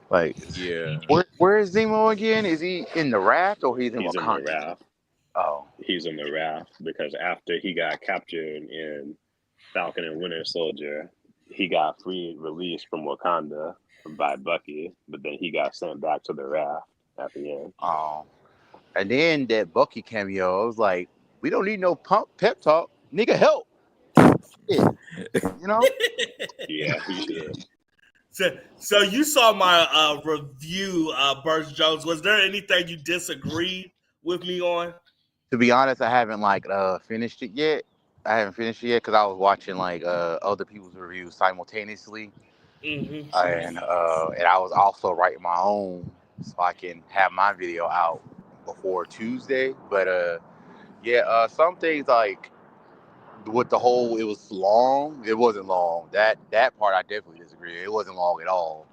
like Yeah. where is Zemo again? Is he in the raft or he's in He's in the Wakanda? raft. Oh, He's in the raft because after he got captured in Falcon and Winter Soldier, he got released from Wakanda by Bucky, but then he got sent back to the raft at the end. oh. And then that Bucky cameo, I was like, we don't need no pep talk, nigga, help. Yeah. You know? Yeah, he should. So you saw my review, Burst Jones. Was there anything you disagreed with me on? To be honest, I haven't finished it yet. I haven't finished it yet because I was watching other people's reviews simultaneously, Mm-hmm. and I was also writing my own so I can have my video out before Tuesday. But some things like with the whole it was long. It wasn't long. That part I definitely disagree. It wasn't long at all.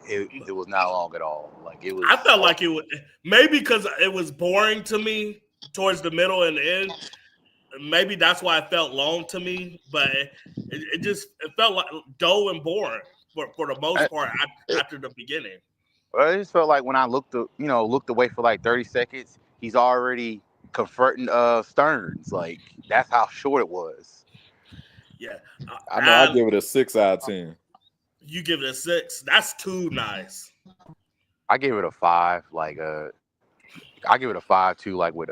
It was not long at all. Like it was. I felt like it was maybe because it was boring to me towards the middle and the end. Maybe that's why it felt long to me, but it felt like dull and boring for the most part after the beginning. Well, I just felt like when I looked away for like 30 seconds, he's already confronting Stearns. Like that's how short it was. Yeah, I know. I give it a 6 out of 10. You give it a 6. That's too nice. I give it a 5. I give it a 5 too. Like with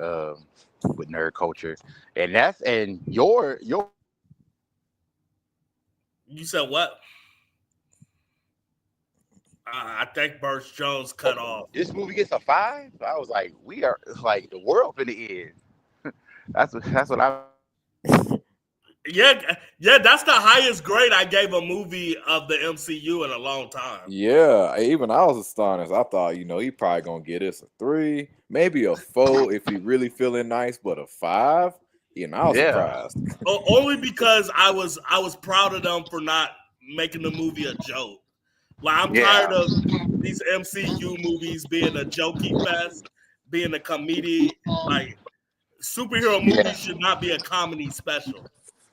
nerd culture, and your. You said what? I think Burst Jones cut off. This movie gets a 5. I was like, we are like the world in the end. That's what I. Yeah, that's the highest grade I gave a movie of the MCU in a long time. Yeah, even I was astonished. I thought, he probably gonna get us a 3, maybe a 4 if he really feeling nice, but a 5. I was surprised. Only because I was proud of them for not making the movie a joke. Like I'm tired of these MCU movies being a jokey fest, being a comedy. Like superhero movies should not be a comedy special.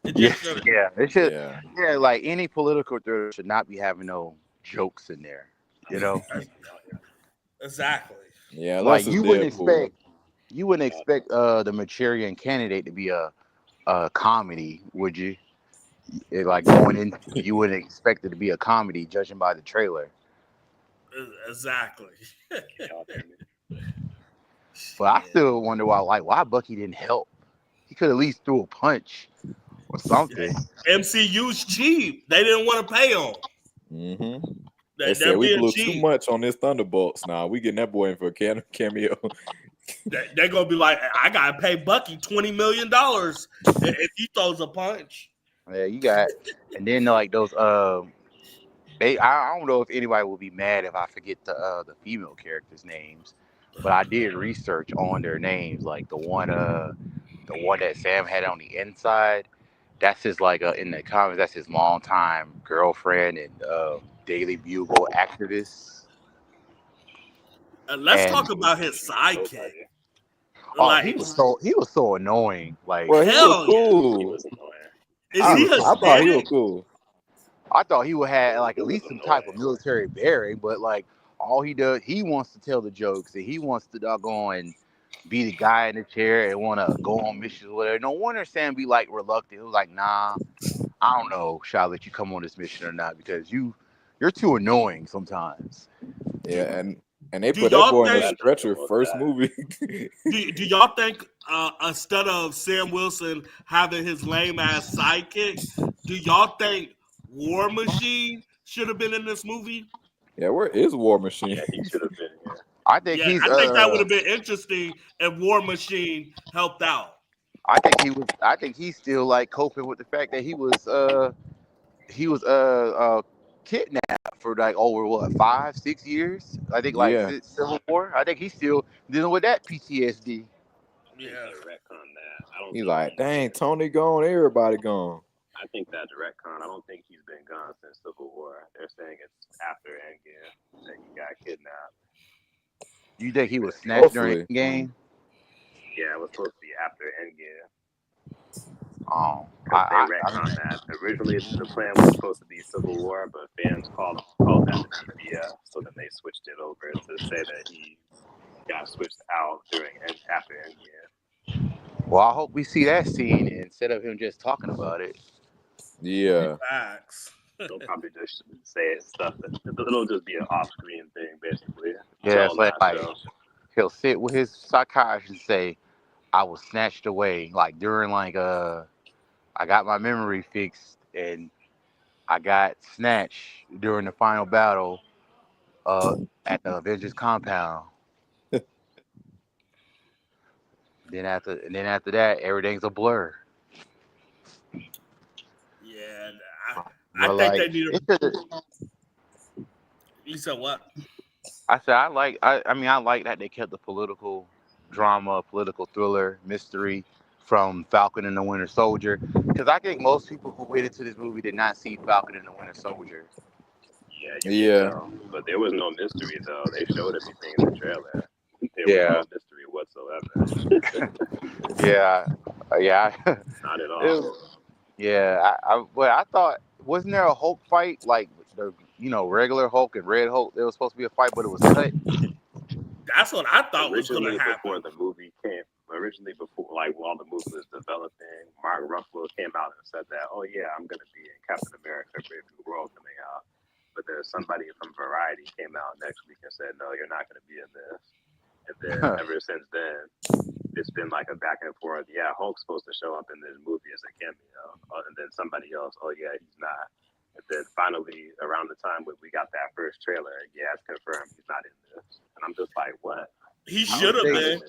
It should. Yeah, like any political thriller should not be having no jokes in there. Exactly. Yeah, like you wouldn't expect the Manchurian Candidate to be a comedy, would you? Like going in, you wouldn't expect it to be a comedy, judging by the trailer. Exactly. But I still wonder why Bucky didn't help. He could at least threw a punch or something. MCU's cheap. They didn't want to pay him. Mm-hmm. They said we blew too much on this Thunderbolts. Now we getting that boy in for a cameo. They're gonna be like, I gotta pay Bucky $20 million if he throws a punch. Yeah, you got, and then like those I don't know if anybody will be mad if I forget the female characters' names, but I did research on their names. Like the one that Sam had on the inside, that's his in the comics, that's his longtime girlfriend and Daily Bugle activist. Let's talk about his sidekick. He was so annoying. Like, well, he was cool. He was annoying. I thought he was cool. I thought he would have at least some type of military bearing, but all he does, he wants to tell the jokes and he wants to go and be the guy in the chair and want to go on missions or whatever. No wonder Sam be reluctant. It was like, nah, I don't know, shall I let you come on this mission or not, because you're too annoying sometimes. Yeah, and they put that boy in a stretcher first movie. do y'all think instead of Sam Wilson having his lame ass sidekick, do y'all think War Machine should have been in this movie? Yeah, where is War Machine? Yeah, he should have been here. I think that would have been interesting if War Machine helped out. I think he's still coping with the fact that he was kidnapped for like over what 5-6 years. I think like Yeah. since Civil War. I think he's still dealing with that PTSD. I think Yeah. they retcon that. I don't He's think like, he's dang, been, Tony gone, everybody gone. I think that's retcon. I don't think he's been gone since Civil War. They're saying it's after Endgame that he got kidnapped. You think he was But snatched during Hopefully. game? yeah, it was supposed to be after Endgame. I, Because they I, retconned that. Originally, the plan was supposed to be Civil War, but fans called that to be BS. So then they switched it over to say that he got switched out after Endgame. well, I hope we see that scene instead of him just talking about it. Yeah. Facts. They'll probably just say stuff that it'll just be an off-screen thing, basically. Yeah, Until it's like, that show. he'll sit with his psychiatrist and say, "I was snatched away." Like during I got my memory fixed and I got snatched during the final battle at the Avengers compound. Then after that, everything's a blur. Yeah, I But think like, they need it to. should've- You said what? I said I mean I like that they kept the political drama, political thriller, mystery from Falcon and the Winter Soldier, because I think most people who went into this movie did not see Falcon and the Winter Soldier. Yeah, you can Yeah. tell. But there was no mystery, though. They showed everything in the trailer. There was Yeah. no mystery whatsoever. Yeah. Not at It all. was- yeah, but I thought wasn't there a Hulk fight like the regular Hulk and Red Hulk? There was supposed to be a fight, but it was cut. That's what I thought was going to Originally, happen. before the movie came, while the movie was developing, Mark Ruffalo came out and said that, oh yeah, I'm going to be in Captain America: Brave New World coming out. But then somebody from Variety came out next week and said, no, you're not going to be in this. And then ever since then, it's been like a back and forth. Yeah, Hulk's supposed to show up in this movie as a cameo, and then somebody else, oh yeah, he's not. And then finally, around the time when we got that first trailer, yeah, it's confirmed he's not in this. And I'm just like, what? He should have been.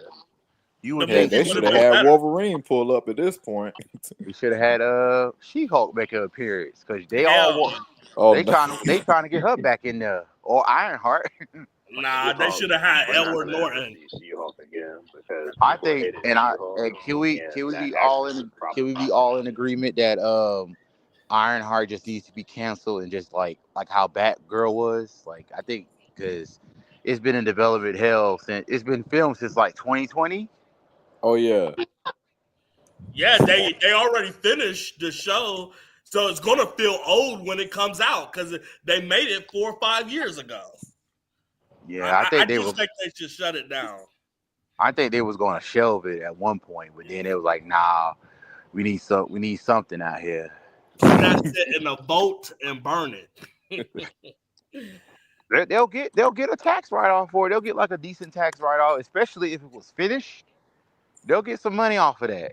You The would Yeah, movie they would've should been have had better. Wolverine pull up at this point. We should have had She-Hulk make an appearance because they Hell all no. Oh they no. trying to get her back in there or Ironheart. Nah, they should have had We're not Edward gonna ever Norton. see She-Hulk again because I people think, hated and She-Hulk, can we that be all actress is in can we be problematic. all in agreement that Ironheart just needs to be canceled and just like how Batgirl was? Like I think because it's been in development hell since it's been filmed since like 2020. Oh yeah. Yeah, they already finished the show, so it's gonna feel old when it comes out because they made it 4 or 5 years ago. Yeah, I just think they should shut it down. I think they was going to shelve it at one point, but then it was like, nah, we need something out here. That's it in a boat and burn it. They'll get a tax write off for it. They'll get like a decent tax write off, especially if it was finished. They'll get some money off of that.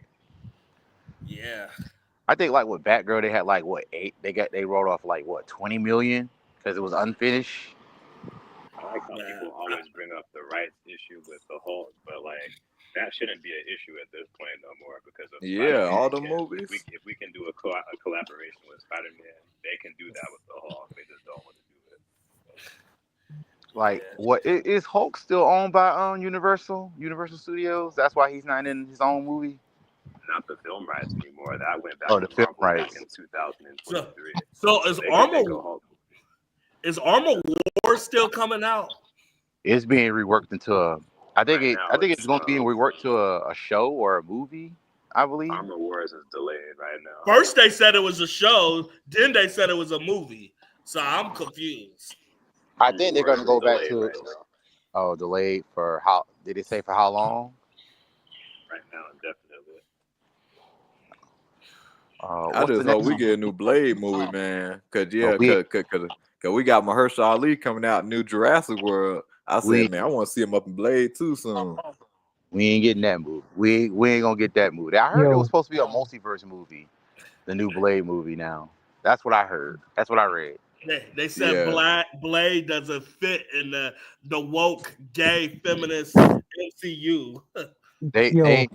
Yeah. I think like with Batgirl, they had like what 8? They wrote off like what 20 million because it was unfinished. I like how people always bring up the rights issue with the Hulk, but like that shouldn't be an issue at this point no more because of Yeah, Spider-Man. all the movies. If we can do a collaboration with Spider-Man, they can do that with the Hulk. They just don't want to do it. Like, what is Hulk still owned by Universal Studios? That's why he's not in his own movie. Not the film rights anymore. That went back The to film Marvel rights back in 2023. So is Armor Wars still coming out? It's being reworked into a. I think it's going to be it's reworked to a show or a movie. I believe. Armor Wars is delayed right now. First they said it was a show, then they said it was a movie. So I'm confused. I think they're going to go back to right it. now. Oh, delayed for how? Did it say for how long? Right now, indefinitely. I just hope we get a new Blade movie, man. Cause we got Mahershala Ali coming out in New Jurassic World. I said, man, I want to see him up in Blade too soon. We ain't getting that movie. We ain't gonna get that movie. I heard it was supposed to be a multiverse movie, the new Blade movie. Now that's what I heard. That's what I read. They said Blade doesn't fit in the woke, gay, feminist MCU. They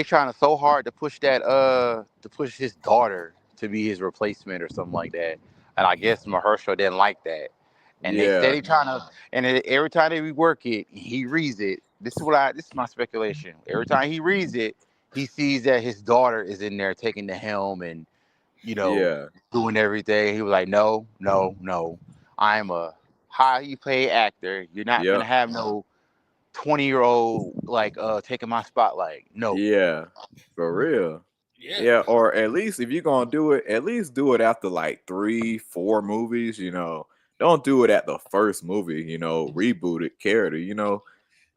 trying so hard to push that to push his daughter to be his replacement or something like that. and I guess Mahershala didn't like that. And they Yeah. steady trying to, and every time they rework it, he reads it. This is my speculation. Every time he reads it, he sees that his daughter is in there taking the helm and, Yeah. doing everything. He was like, no, no, no. I'm a highly paid actor. You're not gonna Yep. have no 20-year-old taking my spotlight. No. Yeah. For real. Yeah, or at least if you're gonna do it, at least do it after like 3-4 movies, Don't do it at the first movie, reboot it character,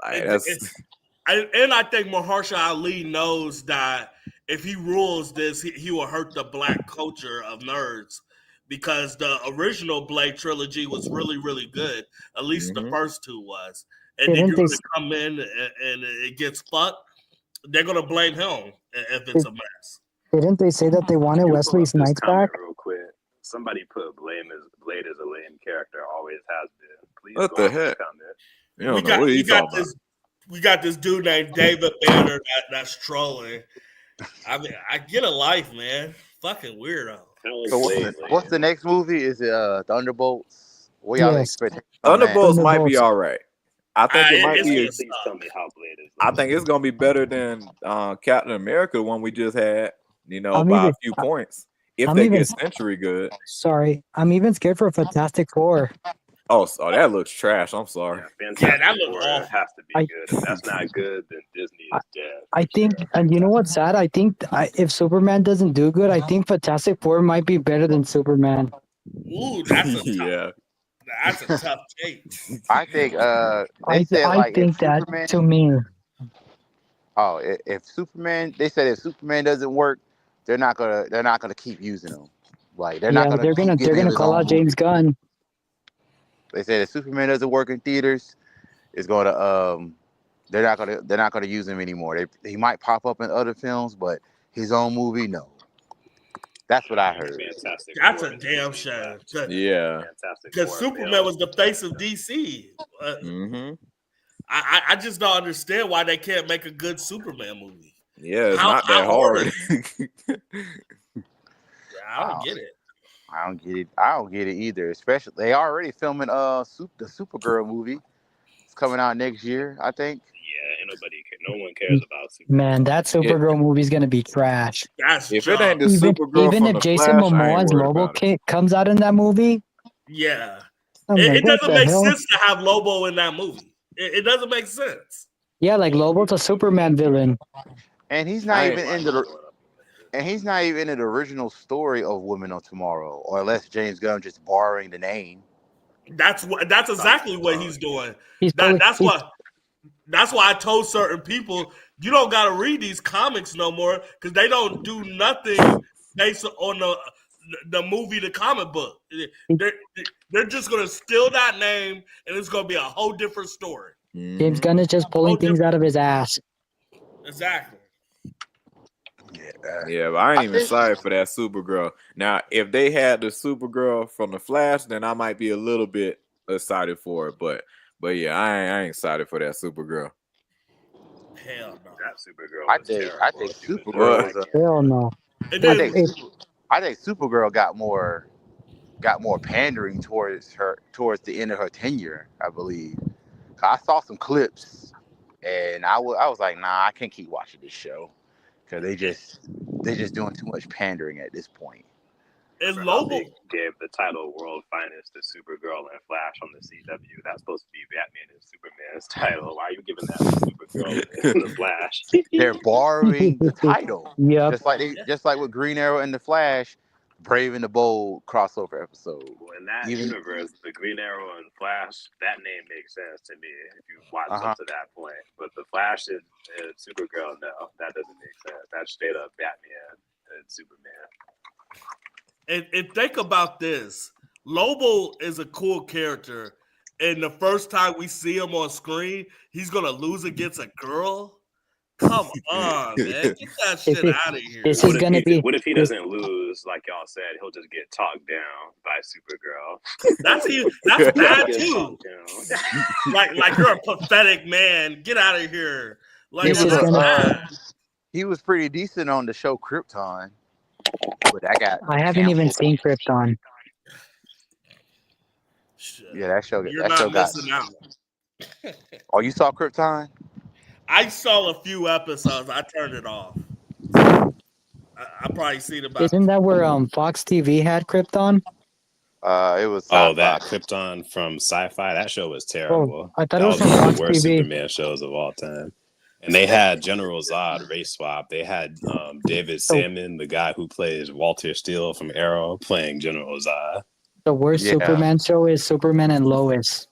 Like that's I think Mahershala Ali knows that if he rules this, he will hurt the black culture of nerds, because the original Blade trilogy was really, really good. At least the first two was. And then you're going to come in and it gets fucked. They're going to blame him if it's a mess. Didn't they say that they wanted Wesley Snipes back? Real quick. Somebody put Blade as a lame character. Always has been. Please what go the on this heck? comment. You don't know what are you talking about? We got this dude named David Banner that's trolling. I mean, I get a life, man. Fucking weirdo. So what's the next movie? Is it Thunderbolts? What y'all expecting? Thunderbolts might be all right. I think it might be. Please tell me how Blade is. I think it's gonna be better than Captain America, the one we just had. By a few points. If they get Century good. Sorry, I'm even scared for Fantastic Four. Oh, that looks trash. I'm sorry. Yeah, that looks awful. It has to be good. If that's not good, then Disney is dead. I think, and you know what's sad? I think if Superman doesn't do good, I think Fantastic Four might be better than Superman. Ooh, that's a tough, that's a tough take. I think I think that Superman, to me. Oh, if Superman, they said if Superman doesn't work, they're not gonna keep using him. Like they're gonna call out James Gunn. They said if Superman doesn't work in theaters, it's gonna they're not gonna use him anymore. He might pop up in other films, but his own movie, no. That's what I heard. Fantastic. That's a damn shame. Yeah. Because Superman was the face of DC. I just don't understand why they can't make a good Superman movie. Yeah, it's not that hard. I don't get it. I don't get it either. Especially they already filming the Supergirl movie. It's coming out next year, I think. Yeah, no one cares about Supergirl. Man, that Supergirl movie is gonna be trash. If it ain't the Supergirl, even if Jason Momoa's Lobo comes out in that movie, it doesn't make sense to have Lobo in that movie. It doesn't make sense. Yeah, like Lobo's a Superman villain, and he's not even into the. And he's not even in the original story of Women of Tomorrow, or unless James Gunn just borrowing the name. That's exactly what he's doing. That's why I told certain people you don't got to read these comics no more, because they don't do nothing based on the movie, the comic book. They're just gonna steal that name, and it's gonna be a whole different story. James Gunn is just pulling things out of his ass. Exactly. Yeah, but I ain't even excited for that Supergirl. Now, if they had the Supergirl from the Flash, then I might be a little bit excited for it. But yeah, I ain't excited for that Supergirl. Hell no. That Supergirl. I think Supergirl was hell no. I think Supergirl got more pandering towards the end of her tenure, I believe. I saw some clips, and I was like, nah, I can't keep watching this show. Because they just doing too much pandering at this point. And Lobo gave the title World Finest to Supergirl and Flash on the CW. That's supposed to be Batman and Superman's title. Why are you giving that to Supergirl and the Flash? They're borrowing the title. Yeah. Just like with Green Arrow and the Flash, Brave and the Bold crossover episode. Well, in that universe, the Green Arrow and Flash, that name makes sense to me if you watch up to that point. But the Flash and Supergirl, no, that doesn't make sense. That's straight up Batman and Superman. And think about this. Lobo is a cool character, and the first time we see him on screen, he's gonna lose against a girl. Come on, man. Get that shit out of here. What if he doesn't lose, like y'all said, he'll just get talked down by Supergirl? That's bad too. like you're a pathetic man. Get out of here. Like he was pretty decent on the show Krypton. But I haven't even seen Krypton. Shit. Yeah, that show. You're That show not got. missing out. Oh, you saw Krypton? I saw a few episodes. I turned it off. I probably seen about. Isn't that where Fox TV had Krypton? It was Oh, sci-fi. that Krypton from Sci-Fi. That show was Oh, terrible. I thought That it was was from one of Fox the worst TV. Superman shows of all time. And they had General Zod race swap. They had David Salmon, the guy who plays Walter Steele from Arrow, playing General Zod. The worst Yeah. Superman show is Superman and Lois.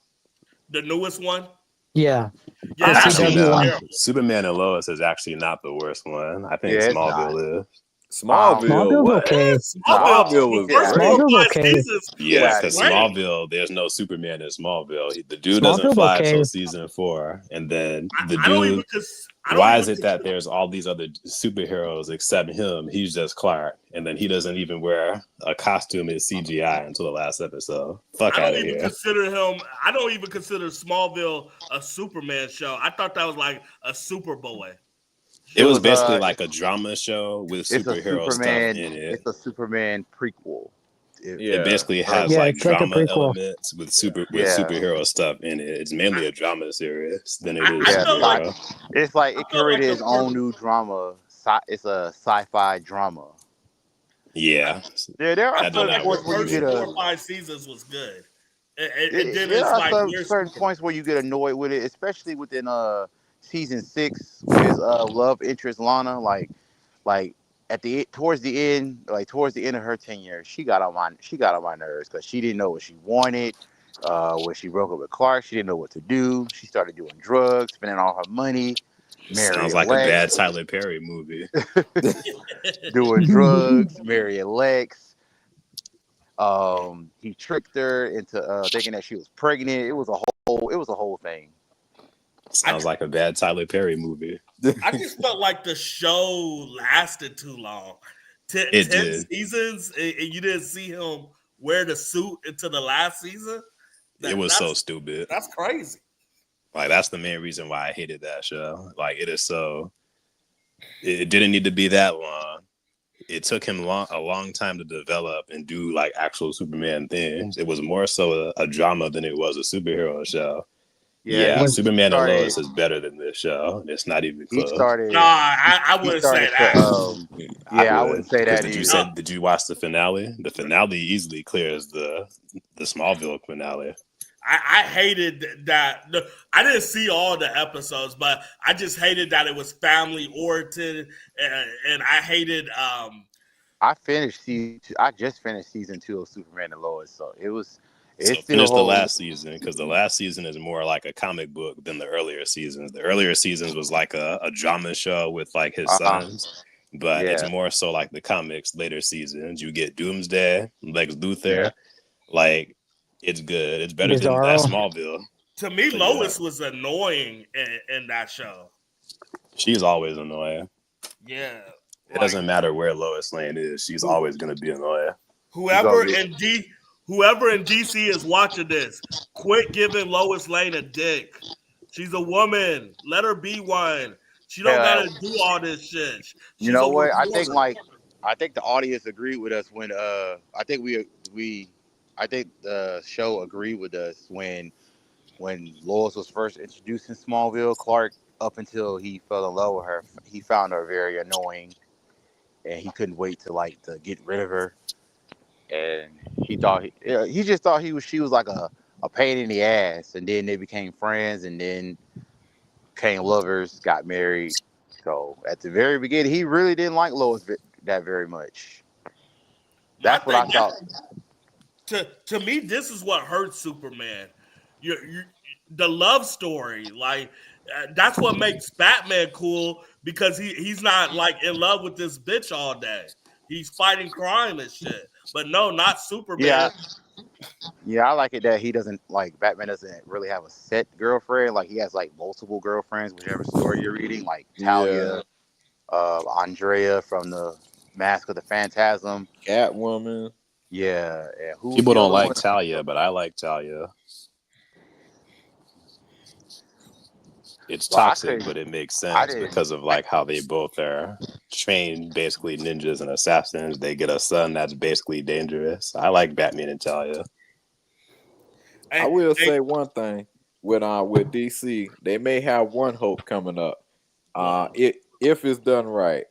The newest one? Yeah. Yeah, The Actually, CW no. one. terrible. Superman and Lois is actually not the worst one. I think Yeah, it's not. Smallville is. Smallville. Smallville's What? okay. Smallville was The first great. 4 or Smallville's 5 okay. seasons. Yeah, Yeah, because great. Smallville, there's no Superman in Smallville. The dude doesn't Smallville's fly okay. until season 4, and then the I don't even. dude. I don't Why even is it that there's all these other superheroes except him? He's just Clark, and then he doesn't even wear a costume in CGI until the last episode. Fuck I out don't of even here. consider him. I don't even consider Smallville a Superman show. I thought that was like a Superboy. It was was, basically like a drama show with It's a superhero stuff Superman. in it. It's a Superman prequel. It basically has Yeah, like it's like a drama prequel. elements with Yeah. superhero stuff in it. It's mainly a drama series than it is I Yeah, feel like superhero. It's like I it feel like created the its own first- new drama. It's a sci-fi drama. Yeah, There are That did certain not points work. where you first get 4 a. or 5 seasons was good. And then There it's are like certain where's points where you get annoyed with it, especially within season 6 with his love interest Lana. Like towards the end of her tenure, she got on my nerves because she didn't know what she wanted. When she broke up with Clark, she didn't know what to do. She started doing drugs, spending all her money. sounds like a bad Tyler Perry movie. Doing drugs, marrying Lex. He tricked her into thinking that she was pregnant. It was a whole thing. Sounds like a bad Tyler Perry movie. I just felt like the show lasted too long. 10 did. seasons, and you didn't see him wear the suit into the last season. It was so stupid. That's crazy. Like that's the main reason why I hated that show. Like it is so. It didn't need to be that long. It took him a long time to develop and do like actual Superman things. It was more so a drama than it was a superhero show. Yeah, Superman and Lois is better than this show. It's not even close. No, I wouldn't say that. I wouldn't say that either. Did you watch the finale? The finale easily clears the Smallville finale. I hated that. I didn't see all the episodes, but I just hated that it was family oriented, and I hated. I just finished season 2 of Superman and Lois, so it was. So finish the last season because the last season is more like a comic book than the earlier seasons. The earlier seasons was like a drama show with like his sons, but it's more so like the comics. Later seasons, you get Doomsday, Lex Luthor, like it's good. It's better than that Smallville. To me, Lois was annoying in that show. She's always annoying. Yeah, it doesn't matter where Lois Lane is; she's always going to be annoying. Whoever in DC is watching this, quit giving Lois Lane a dick. She's a woman. Let her be one. She don't gotta do all this shit. You know what? I think the audience agreed with us when I think the show agreed with us when Lois was first introduced in Smallville. Clark, up until he fell in love with her, he found her very annoying, and he couldn't wait to get rid of her. And he just thought she was like a pain in the ass, and then they became friends, and then became lovers, got married. So at the very beginning, he really didn't like Lois that very much. That's what I thought. To me, this is what hurts Superman. The love story, like that's what makes Batman cool because he's not like in love with this bitch all day. He's fighting crime and shit. But no, not Superman. Yeah, I like it that he doesn't Batman doesn't really have a set girlfriend. Like he has multiple girlfriends, whichever story you're reading. Like Talia, Andrea from the Mask of the Phantasm, Catwoman. Yeah. People don't like Talia, but I like Talia. It's toxic, but it makes sense because of how they both are trained, basically ninjas and assassins. They get a son that's basically dangerous. I like Batman and Talia. I Hey, will hey, say one thing with DC, they may have one hope coming up. If it's done right.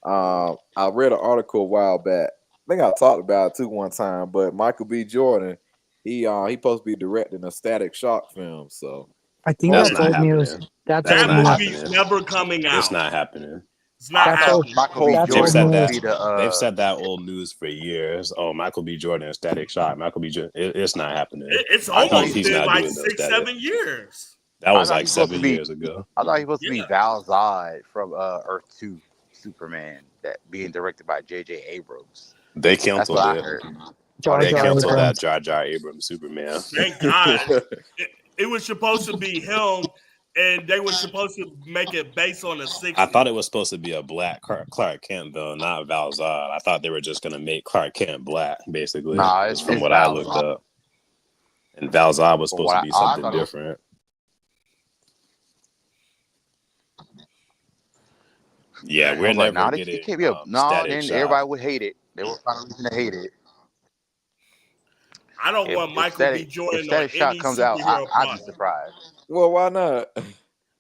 I read an article a while back. I think I talked about it too one time, but Michael B. Jordan, he supposed to be directing a Static Shock film. So I think That's that's not old news. happening. That's That's old that not news. movie's happening. never coming It's out. not happening. It's not That's old. happening. Michael B. That's They've old Jordan said will news. be that. They've the said that old news for years. Oh, Michael B. Jordan, Static Shock. Michael B. Jordan. It's not happening. It's I thought almost He's been not like doing no six, static. 7 years. That I was thought like he was supposed 7 to be years ago. I thought he was supposed to be Yeah. Val Zod from Earth 2 Superman that being directed by J.J. Abrams. They That's canceled what I it. heard. Jar They Jar canceled that Abrams. Jar Jar Abrams Superman. Thank God. It was supposed to be him, and they were supposed to make it based on the 60s. I thought it was supposed to be a black Clark Kent, though, not Val Zod. I thought they were just going to make Clark Kent black, basically, Nah, is from it's what I Val looked Zod. up. And Val Zod was From supposed what to be I something thought it was, different. Yeah, I we're was like, never nah, it getting can't be a Static then Shock. everybody would hate it. They would find a reason to hate it. I don't want Michael B. If Jordan on Static Shock any comes out, superhero I'd be project. surprised. well, why not?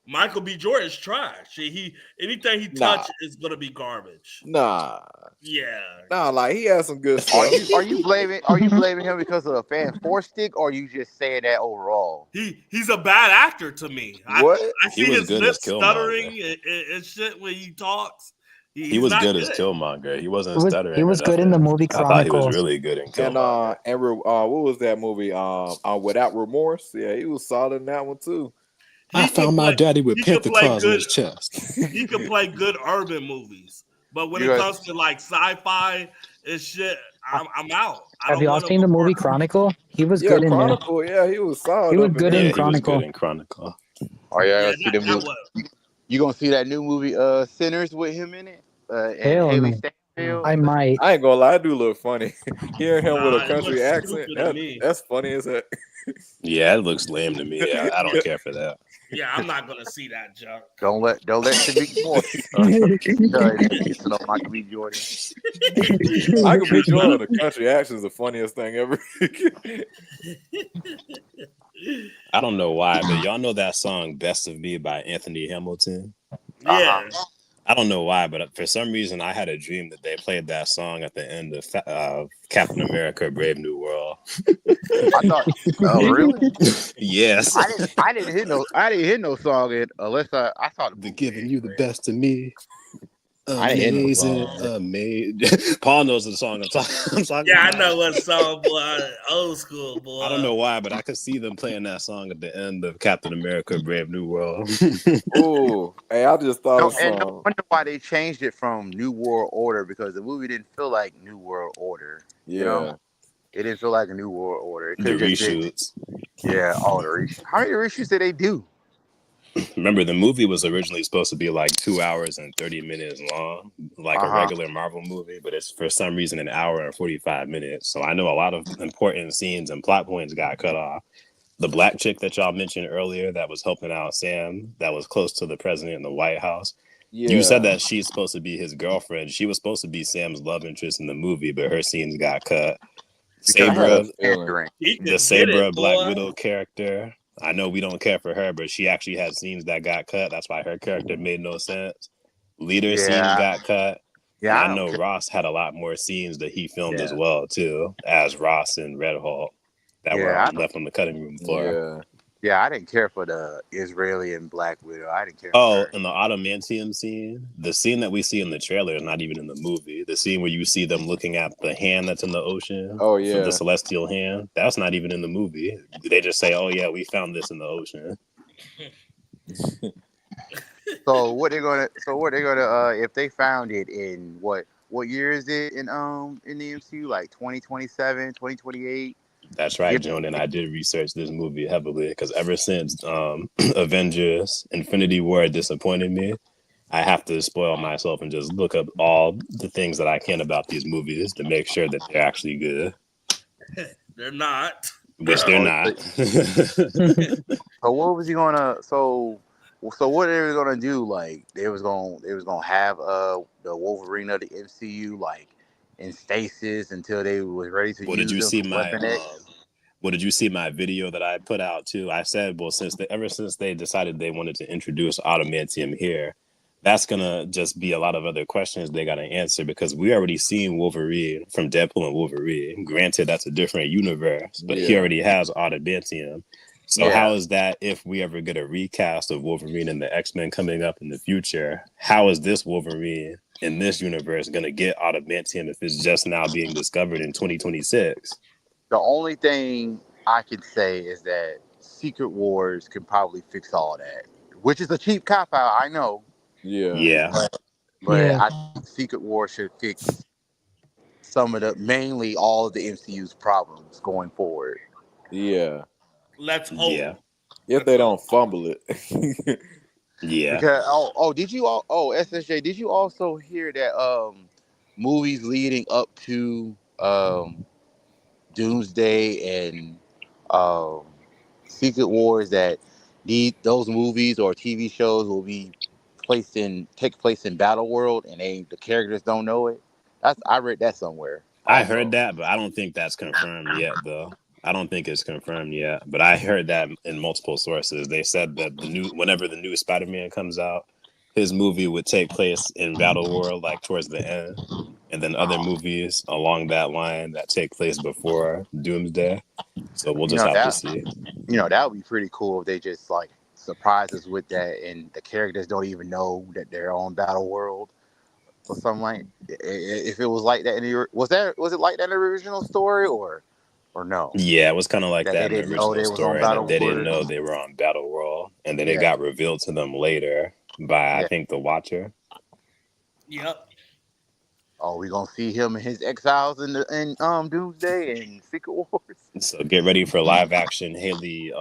Michael B. Jordan's trash. Anything he Nah. touches is gonna be garbage. Nah, Yeah. like he has some good stuff. Are you blaming him because of a fan force stick, or are you just saying that overall? He's a bad actor to me. What? I He see was his good lips as Killmonger. stuttering and shit when he talks. He He's was not good as Killmonger. He wasn't stuttering. He was or good in the nothing. movie I thought he was Chronicles. really good in And Killmonger. what was that movie? Without Remorse. Yeah, he was solid in that one too. I found my daddy with he could panther play claws on good. his chest. He can play good urban movies, but when You it guys- comes to like sci-fi and shit, I'm out. I Have don't you all want him seen the to movie work. Chronicle? He was Yeah, good in there. Chronicle. Yeah, he was solid. He was up in good there. in Yeah, he was Chronicle. good in Chronicle. Oh yeah, Yeah, see the that movie. was. You gonna see that new movie, Sinners, with him in it? And Hell Haley no. Stanfield. I might. I ain't gonna lie, I do look funny. Hearing him with a Nah, it country looks accent, stupid to me. that's funny as heck. Yeah, it looks lame to me. I don't care for that. Yeah, I'm not gonna see that junk. Don't let Shamik Moore no Michael B. Jordan. I could be Jordan. The country accent is the funniest thing ever. I don't know why, but y'all know that song "Best of Me" by Anthony Hamilton. Yeah. I don't know why, but for some reason, I had a dream that they played that song at the end of Captain America: Brave New World. I thought, oh really? Yes, I didn't hear no song unless I saw the they're movie. giving you the best of me. I didn't hear no Amazing, song. amazing. Paul knows the song I'm talking Yeah, about. I know what song, boy. Old school, boy. I don't know why, but I could see them playing that song at the end of Captain America: Brave New World. Oh, hey, I just thought of And no some. wonder why they changed it from New World Order, because the movie didn't feel like New World Order. Yeah, You know? It didn't feel like a New World Order. It The could've just been- reshoots. yeah, all the reshoots. How many reshoots did they do? Remember, the movie was originally supposed to be like 2 hours and 30 minutes long, like a regular Marvel movie, but it's for some reason an hour and 45 minutes. So I know a lot of important scenes and plot points got cut off. The black chick that y'all mentioned earlier that was helping out Sam, that was close to the president in the White House. yeah. You said that she's supposed to be his girlfriend. She was supposed to be Sam's love interest in the movie, but her scenes got cut. Sabra, He could the get Sabra it, Black boy. Widow character. I know we don't care for her, but she actually had scenes that got cut. That's why her character made no sense. Leader scenes got cut. Yeah, And I know Ross had a lot more scenes that he filmed as well too, as Ross and Red Hulk that were left on the cutting room floor. Yeah, I didn't care for the Israeli and Black Widow. I didn't care. Oh, and the adamantium scene, the scene that we see in the trailer is not even in the movie. The scene where you see them looking at the hand that's in the ocean. Oh yeah, the celestial hand. That's not even in the movie. They just say, "Oh yeah, we found this in the ocean." So what they're gonna if they found it in what year is it in the MCU, like 2027, 2028? That's right, Joan, and I did research this movie heavily because ever since Avengers Infinity War disappointed me, I have to spoil myself and just look up all the things that I can about these movies to make sure that they're actually good. They're not. Which they're not. So what was he gonna so what they were gonna do? Like they was gonna have the Wolverine of the MCU like in stasis until they was ready to use Did you see my Well, did you see my video that I put out too? I said, well, ever since they decided they wanted to introduce adamantium here, that's gonna just be a lot of other questions they gotta answer because we already seen Wolverine from Deadpool and Wolverine. Granted, that's a different universe, but he already has adamantium. So how is that if we ever get a recast of Wolverine and the X-Men coming up in the future? How is this Wolverine in this universe gonna get adamantium if it's just now being discovered in 2026? The only thing I can say is that Secret Wars can probably fix all that, which is a cheap cop out, I know. Yeah. But I think Secret Wars should fix some of mainly all of the MCU's problems going forward. Yeah. Let's hope. Yeah. If they don't fumble it. Yeah. Because did you SSJ, did you also hear that movies leading up to Doomsday and Secret Wars that those movies or TV shows will be take place in Battle World and the characters don't know it? I read that somewhere. Also. I heard that, but I don't think that's confirmed yet, though. I don't think it's confirmed yet, but I heard that in multiple sources. They said that whenever the new Spider-Man comes out, his movie would take place in Battle World, like towards the end, and then other movies along that line that take place before Doomsday. So we'll just have to see. That would be pretty cool if they just like surprise us with that, and the characters don't even know that they're on Battle World or something like. If it was like that, was it like that in the original story or no? Yeah, it was kind of like that in the original story. That they didn't know they were on Battle World, and then it got revealed to them later by I think the Watcher. Yep. Oh, we gonna see him and his exiles in Doomsday and Secret Wars. So get ready for live action Haley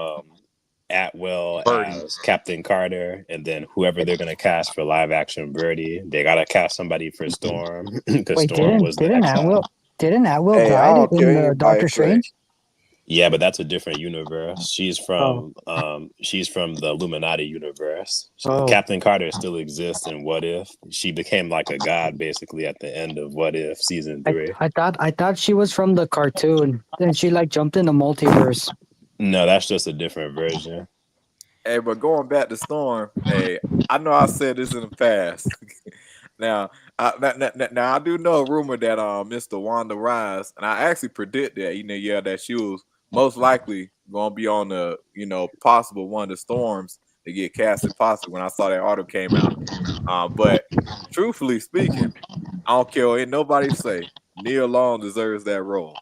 Atwell as Captain Carter, and then whoever they're gonna cast for live action Birdie, they gotta cast somebody for Storm because Storm was the exile. Didn't Atwell die in Doctor Strange? Yeah, but that's a different universe. She's from the Illuminati universe. So Captain Carter still exists in What If. She became like a god basically at the end of What If season 3. I thought she was from the cartoon. Then she like jumped in the multiverse. No, that's just a different version. Hey, but going back to Storm, hey, I know I said this in the past. Now I do know a rumor that Mr. Wanda Rise, and I actually predict that, that she was most likely gonna be on the possible one of the Storms to get casted possibly when I saw that article came out. But truthfully speaking, I don't care what nobody say. Nia Long deserves that role.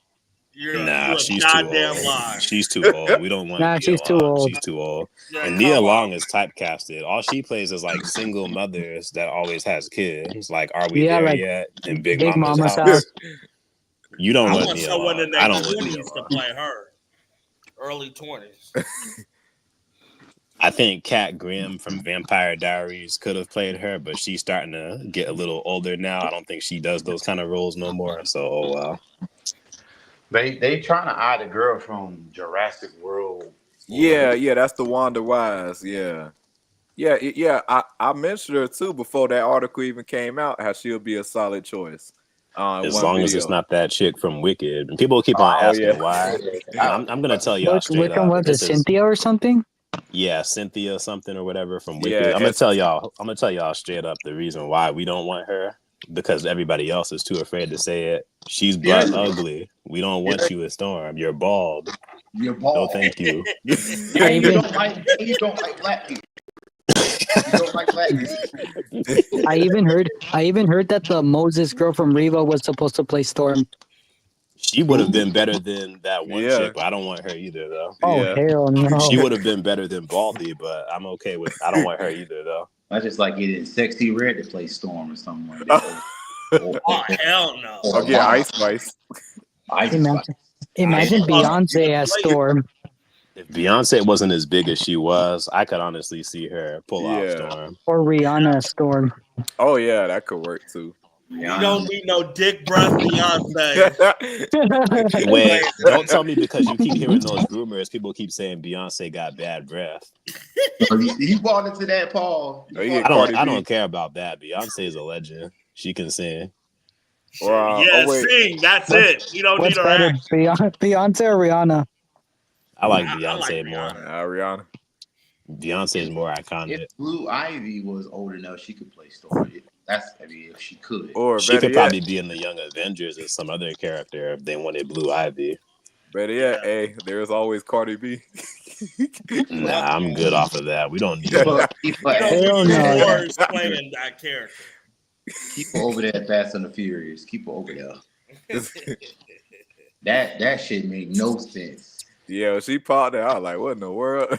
She's too old. She's too old. We don't want. She's too old. She's too old. And Nia Long is typecasted. All she plays is like single mothers that always has kids. Like, are we there yet? And Big Mama's house. You don't want Nia Long. I don't want Nia Long to play her. Early 20s. I think Kat Grimm from Vampire Diaries could have played her, but she's starting to get a little older now. I don't think she does those kind of roles no more. So, oh well. They trying to eye the girl from Jurassic World. Yeah, that's the Wanda Wise. Yeah. I mentioned her too before that article even came out. How she'll be a solid choice. As long as it's not that chick from Wicked. And people keep on asking why. I'm gonna tell y'all straight up. Was it Cynthia or something? Yeah, Cynthia something or whatever from Wicked. I'm gonna tell y'all straight up the reason why we don't want her. Because everybody else is too afraid to say it. She's blood ugly. We don't want you as Storm. You're bald. You're bald. No, thank you. You don't like black people. You don't like black people. I even heard that the Moses girl from Reva was supposed to play Storm. She would have been better than that one chick, but I don't want her either, though. Hell no. She would have been better than Baldy, but I'm okay with. I don't want her either, though. I just like getting Sexy Red to play Storm or something like that. Oh hell no! Okay, Ice Spice. Imagine Beyonce as Storm. If Beyonce wasn't as big as she was, I could honestly see her pull off Storm. Or Rihanna as Storm. Oh yeah, that could work too. You don't need no dick breath Beyonce. Wait, don't tell me because you keep hearing those rumors. People keep saying Beyonce got bad breath. You bought into that, Paul. I don't care about that. Beyonce is a legend. She can sing. Sing. That's it. You don't need her act. Beyonce or Rihanna? I like I Beyonce like more. Rihanna. Rihanna. Beyonce is more iconic. If Blue Ivy was old enough, she could play story. If she could. Or She better could yet, probably be in the Young Avengers as some other character if they wanted Blue Ivy. better yet, hey, there's always Cardi B. Nah, I'm good off of that. We don't need Keep her We don't Hell need no. wars playing that character. over there at Fast and the Furious. Keep her over there. That shit made no sense. Yeah, she popped out like, what in the world?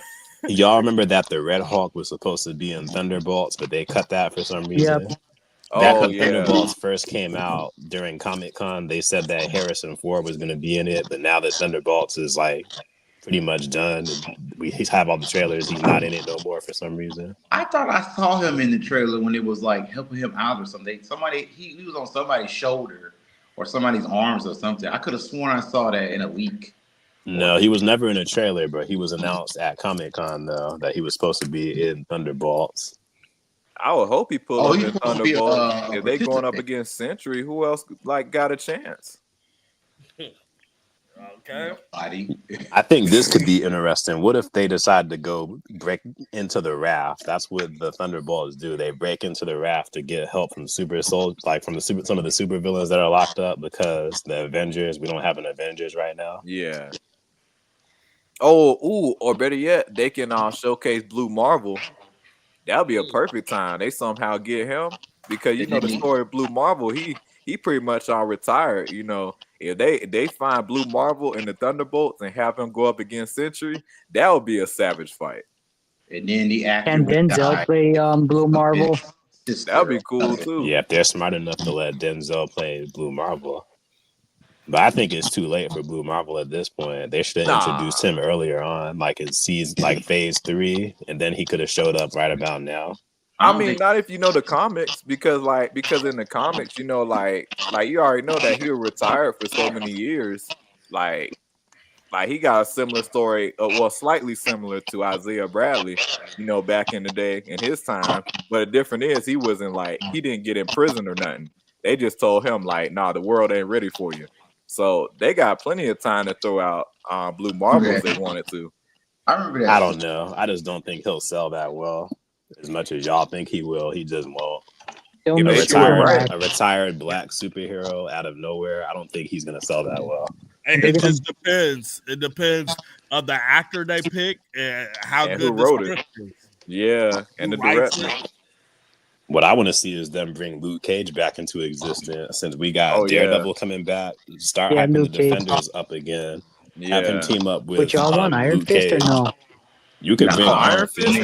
Y'all remember that the Red Hawk was supposed to be in Thunderbolts, but they cut that for some reason. Yep. Back Oh when yeah, Thunderbolts first came out during Comic-Con, they said that Harrison Ford was going to be in it, but now that Thunderbolts is like pretty much done, we have all the trailers. He's not in it no more for some reason. I thought I saw him in the trailer when it was like helping him out or something. He was on somebody's shoulder or somebody's arms or something. I could have sworn I saw that in a leak. No, he was never in a trailer, but he was announced at Comic-Con though that he was supposed to be in Thunderbolts. I would hope he pulled up he's in supposed to be, Thunderbolts. If they going up participant. against Sentry, who else like got a chance? Okay. Body. I think this could be interesting. What if they decide to go break into the raft? That's what the Thunderbolts do. They break into the raft to get help from some of the super villains that are locked up because the Avengers. We don't have an Avengers right now. Yeah. Or better yet, they can showcase Blue Marvel. That'll be a perfect time. They somehow get him because you know the story of Blue Marvel. He pretty much retired. You know, if they find Blue Marvel in the Thunderbolts and have him go up against Sentry, that would be a savage fight. And then the actor And Denzel play Blue Marvel. That'd be cool too. Yeah, if they're smart enough to let Denzel play Blue Marvel. But I think it's too late for Blue Marvel at this point. They should have introduced him earlier on, like in phase 3, and then he could have showed up right about now. I mean, not if you know the comics, because in the comics, you know, like you already know that he was retired for so many years. Like he got a similar story, slightly similar to Isaiah Bradley, you know, back in the day in his time. But the difference is he didn't get in prison or nothing. They just told him like, nah, the world ain't ready for you. So they got plenty of time to throw out Blue Marvel if they wanted to. I remember that. I don't know. I just don't think he'll sell that well. As much as y'all think he will, he just won't. They'll A make sure retired black superhero out of nowhere, I don't think he's going to sell that well. It just depends. It depends on the actor they pick and how And good who the wrote script is. Yeah, and the Who writes director. What I want to see is them bring Luke Cage back into existence. Since we got Daredevil coming back, start hyping the Luke Cage. Defenders up again. Yeah. Have him team up with But y'all want Iron Luke Fist Cage. or no? You can bring Iron Fist.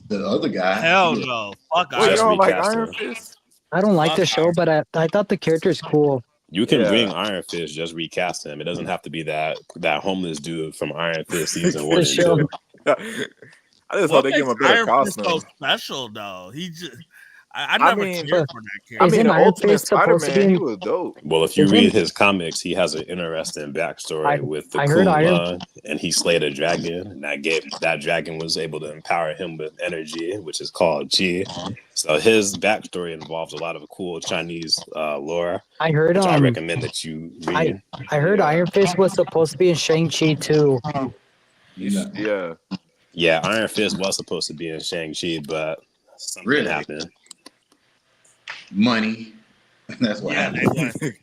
The other guy. Hell no. Fuck Well, you Iron don't like recast Iron him. Fist? I don't like the show, but I thought the character's cool. You can bring Iron Fist, just recast him. It doesn't have to be that homeless dude from Iron Fist season 1 and 2. I just hope they give him a better Iron Fist costume. so special though. He just I never cared for that character. I mean, Isn't the Iron Ultimate Fist supposed to Spider-Man, be- he was dope. Well, if you read his comics, he has an interesting backstory with the I heard Iron- Kulon, and he slayed a dragon, and that dragon was able to empower him with energy, which is called Qi. So his backstory involves a lot of cool Chinese lore. I heard which I recommend that you read. I heard Iron Fist was supposed to be in Shang-Chi too. Yeah. Yeah, Iron Fist was supposed to be in Shang-Chi, but something happened. Money. That's what happened.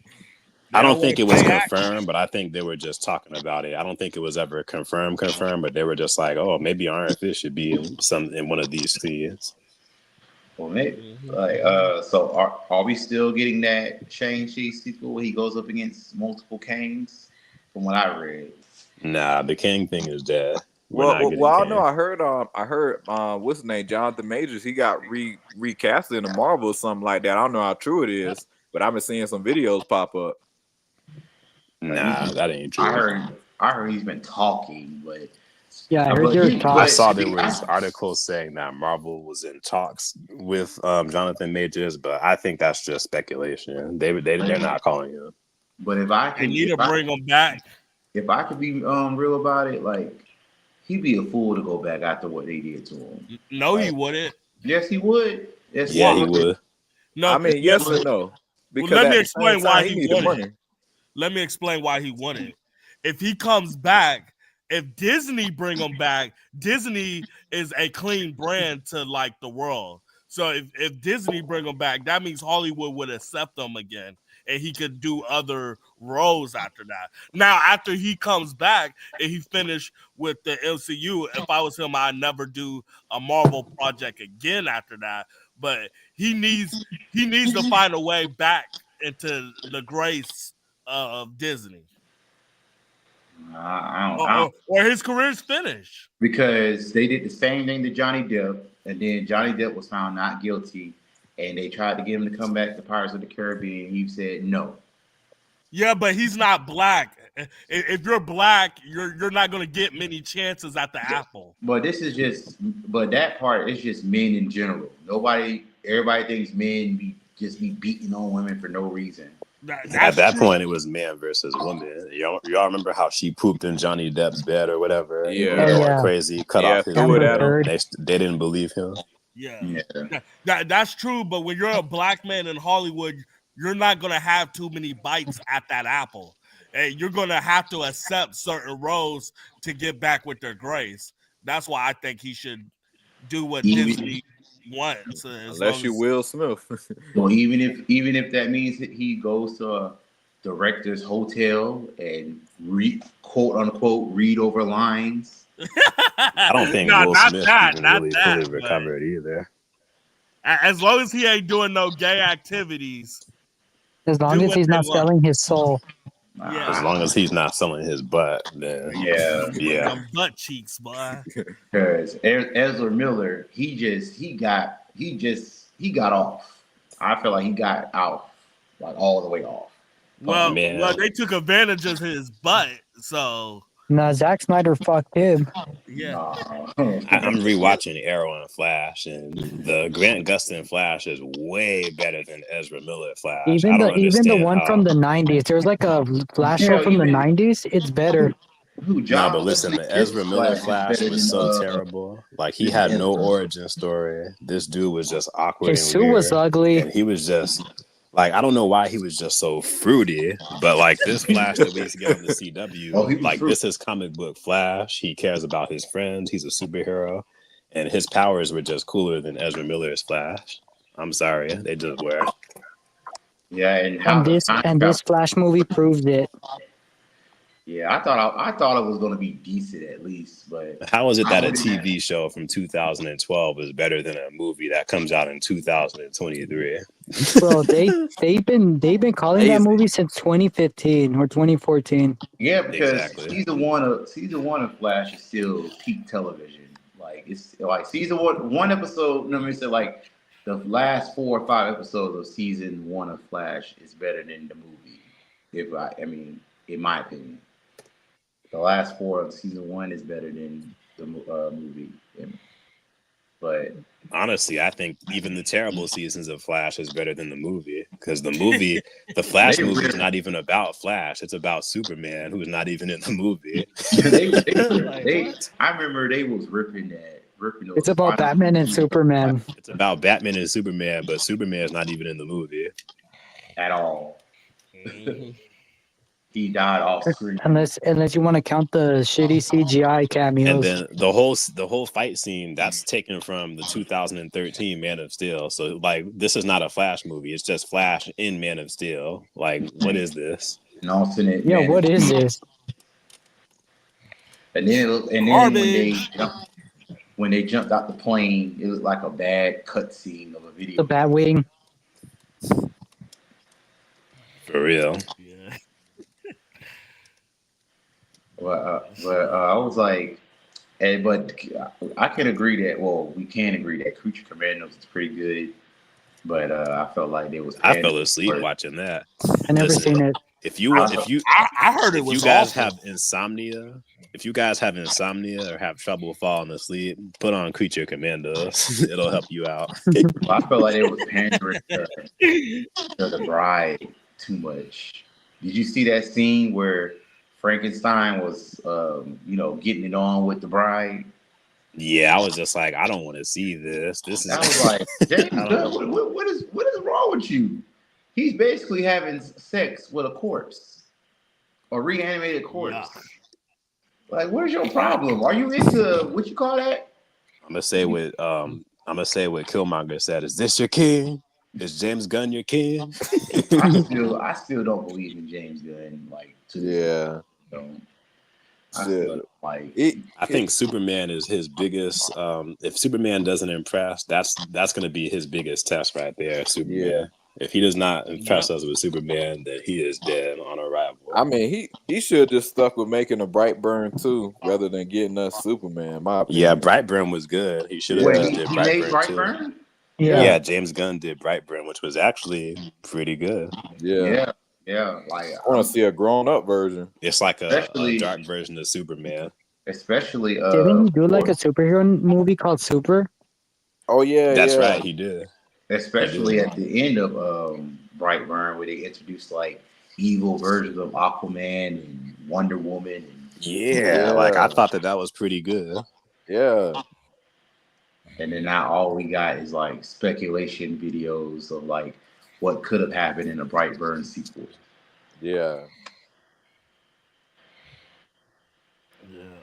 I don't think it was confirmed, but I think they were just talking about it. I don't think it was ever confirmed, but they were just like, oh, maybe Iron Fist should be in one of these scenes. Well, maybe. So are we still getting that Shang-Chi sequel where he goes up against multiple Kangs? From what I read. Nah, the King thing is dead. Well, I know. I heard. What's his name? Jonathan Majors. He got recast in the Marvel or something like that. I don't know how true it is, but I've been seeing some videos pop up. Nah, that ain't true. I heard he's been talking, but yeah, I heard there were talks. I saw there was articles saying that Marvel was in talks with Jonathan Majors, but I think that's just speculation. They're not calling him. But if I could, they need to bring him back. If I could be real about it, like he'd be a fool to go back after what they did to him. No, he wouldn't. Yes, he would. Yes, yeah, he would. No, I mean, yes or no. Because let me explain why he wouldn't. Let me explain why he wouldn't. If he comes back, if Disney bring him back, Disney is a clean brand to like the world. So if Disney bring him back, that means Hollywood would accept him again, and he could do other roles after that. Now, after he comes back and he finished with the MCU, if I was him, I'd never do a Marvel project again after that. But he needs to find a way back into the grace of Disney. I don't, Or his career's finished. because they did the same thing to Johnny Depp, and then Johnny Depp was found not guilty, and they tried to get him to come back to Pirates of the Caribbean. He said no. Yeah, but he's not black. If you're black, you're not gonna get many chances at the Apple. But that part is just men in general. Everybody thinks men be beating on women for no reason. At that point, it was man versus woman. Y'all remember how she pooped in Johnny Depp's bed or whatever? Yeah. Going crazy, cut off his threw it at him. They didn't believe him. Yeah. That's true. But when you're a black man in Hollywood, you're not gonna have too many bites at that apple. And you're gonna have to accept certain roles to get back with their grace. That's why I think he should do what Disney wants. Unless you Will Smith. Well, even if that means that he goes to a director's hotel and quote unquote read over lines. I don't think Will Smith even really fully recovered either. As long as he ain't doing no gay activities. As long as he's not selling his soul. Yeah. As long as he's not selling his butt, then yeah. Some butt cheeks, boy. Because Ezra Miller, he got off. I feel like he got out, like all the way off. Well, they took advantage of his butt, so. No, Zack Snyder fucked him. Yeah. I'm rewatching Arrow and Flash, and the Grant Gustin Flash is way better than Ezra Miller Flash. Even the one from the 90s. There's like a Flash show from the 90s. It's better. No, but listen, the Ezra Miller Flash was so terrible. Like, he had no origin story. This dude was just awkward. His suit was ugly. And he was just like, I don't know why he was just so fruity, but like this Flash that we used to get on the CW, this is comic book Flash. He cares about his friends. He's a superhero, and his powers were just cooler than Ezra Miller's Flash. I'm sorry, they just were. Yeah, and this Flash movie proved it. Yeah, I thought it was going to be decent at least, but how is it that a TV show from 2012 is better than a movie that comes out in 2023? Bro, they've been calling that movie since 2015 or 2014. Yeah, because season one of Flash is still peak television. Like it's like season one episode. Let me say like the last 4 or 5 episodes of season 1 of Flash is better than the movie. In my opinion. The last 4 of season 1 is better than the movie. But honestly, I think even the terrible seasons of Flash is better than the movie, because the movie, the Flash movie, is not even about Flash. It's about Superman, who's not even in the movie. I remember they was ripping those. It's about Batman and Superman. It's about Batman and Superman, but Superman is not even in the movie at all. He died off screen. Unless you want to count the shitty CGI cameos. And then the whole fight scene, that's taken from the 2013 Man of Steel. So like, this is not a Flash movie. It's just Flash in Man of Steel. Like, what is this? An alternate. Yeah, what is this? And then when they jumped out the plane, it was like a bad cutscene of a video. The Batwing. For real. But I was like, but I can agree that. Well, we can agree that Creature Commandos is pretty good. But I felt like there was. I fell asleep watching that. I never seen it. I heard it was. If you guys have insomnia, or have trouble falling asleep, put on Creature Commandos. It'll help you out. I felt like it was pandering to the bride too much. Did you see that scene where Frankenstein was, getting it on with the bride? Yeah, I was just like, I don't want to see this. I was like, what is wrong with you? He's basically having sex with a corpse, a reanimated corpse. Like, where's your problem? Are you into what you call that? I'm gonna say what Killmonger said. Is this your king? Is James Gunn your king? I still don't believe in James Gunn. Like, to this day, I still like. I think Superman is his biggest. If Superman doesn't impress, that's gonna be his biggest test right there. Superman. Yeah. If he does not impress us with Superman, then he is dead on arrival. I mean, he should have just stuck with making a Brightburn too, rather than getting us Superman. My opinion. Yeah, Brightburn was good. He should have just did Brightburn too. Yeah, James Gunn did Brightburn, which was actually pretty good. Yeah. Like, I want to see a grown-up version. It's like a dark version of Superman. Especially, didn't he do like a superhero movie called Super? Oh yeah, that's right, he did. Especially at the end of Brightburn, where they introduced like evil versions of Aquaman and Wonder Woman. And, like I thought that was pretty good. Yeah. And then now all we got is like speculation videos of like what could have happened in a Brightburn sequel. Yeah.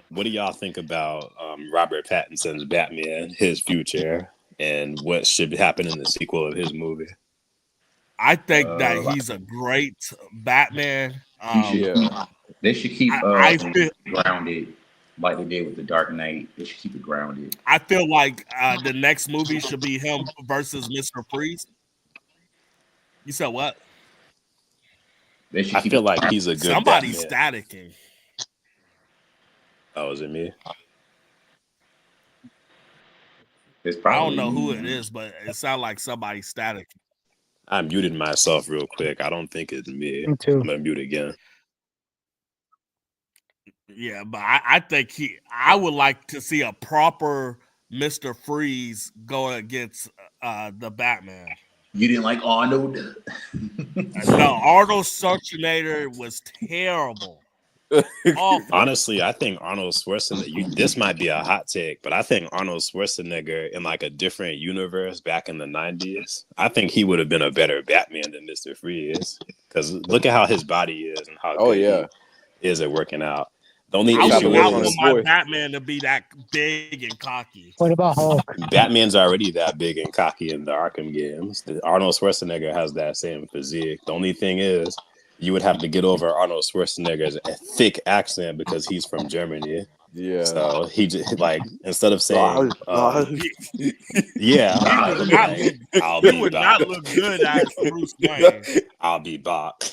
What do y'all think about Robert Pattinson's Batman, his future, and what should happen in the sequel of his movie? I think that he's a great Batman. They should keep grounded, like they did with the Dark Knight. They should keep it grounded. I feel like the next movie should be him versus Mr. Freeze. You said what? I feel like he's a good somebody's Batman. staticking. Oh, is it me? I don't know who it is, but it sounds like somebody's static. I muted myself real quick. I don't think it's me. Me too. I'm gonna mute again. Yeah, but I think I would like to see a proper Mr. Freeze go against the Batman. You didn't like Arnold? No, Arnold Schwarzenegger was terrible. Honestly, I think Arnold Schwarzenegger, this might be a hot take, but I think Arnold Schwarzenegger in like a different universe back in the 90s, I think he would have been a better Batman than Mr. Freeze. Because look at how his body is and how good he is at working out. The only issue is my Batman to be that big and cocky. What about Hulk? Batman's already that big and cocky in the Arkham games. Arnold Schwarzenegger has that same physique. The only thing is, you would have to get over Arnold Schwarzenegger's thick accent because he's from Germany. Yeah. So he just like instead of saying, "Yeah," I'll be would Bach. not look good as Bruce Wayne. I'll be Bach.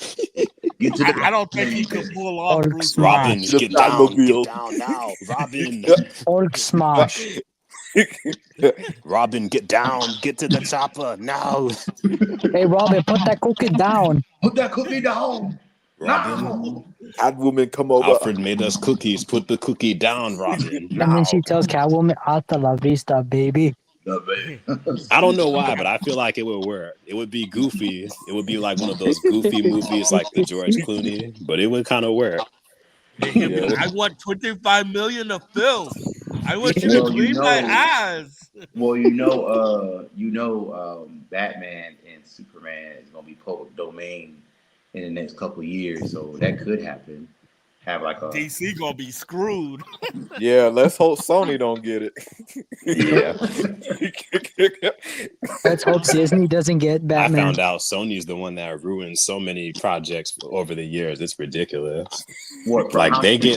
I don't think he could pull off Bruce Wayne. Robin, get down now, Robin. Hulk smash. Robin, get down, get to the chopper now. Hey, Robin, put that cookie down. Put that cookie down. Robin. Catwoman, come over. Alfred made us cookies. Put the cookie down, Robin. And then she tells Catwoman, "Hasta la vista, baby." I don't know why, but I feel like it would work. It would be goofy. It would be like one of those goofy movies like the George Clooney, but it would kind of work. I want $25 million to film. I want you to clean my eyes. Well, Batman and Superman is gonna be public domain in the next couple of years, so that could happen. Have like a DC gonna be screwed. Yeah, let's hope Sony don't get it. Yeah. Let's hope Disney doesn't get Batman. I found out Sony's the one that ruined so many projects over the years. It's ridiculous. Like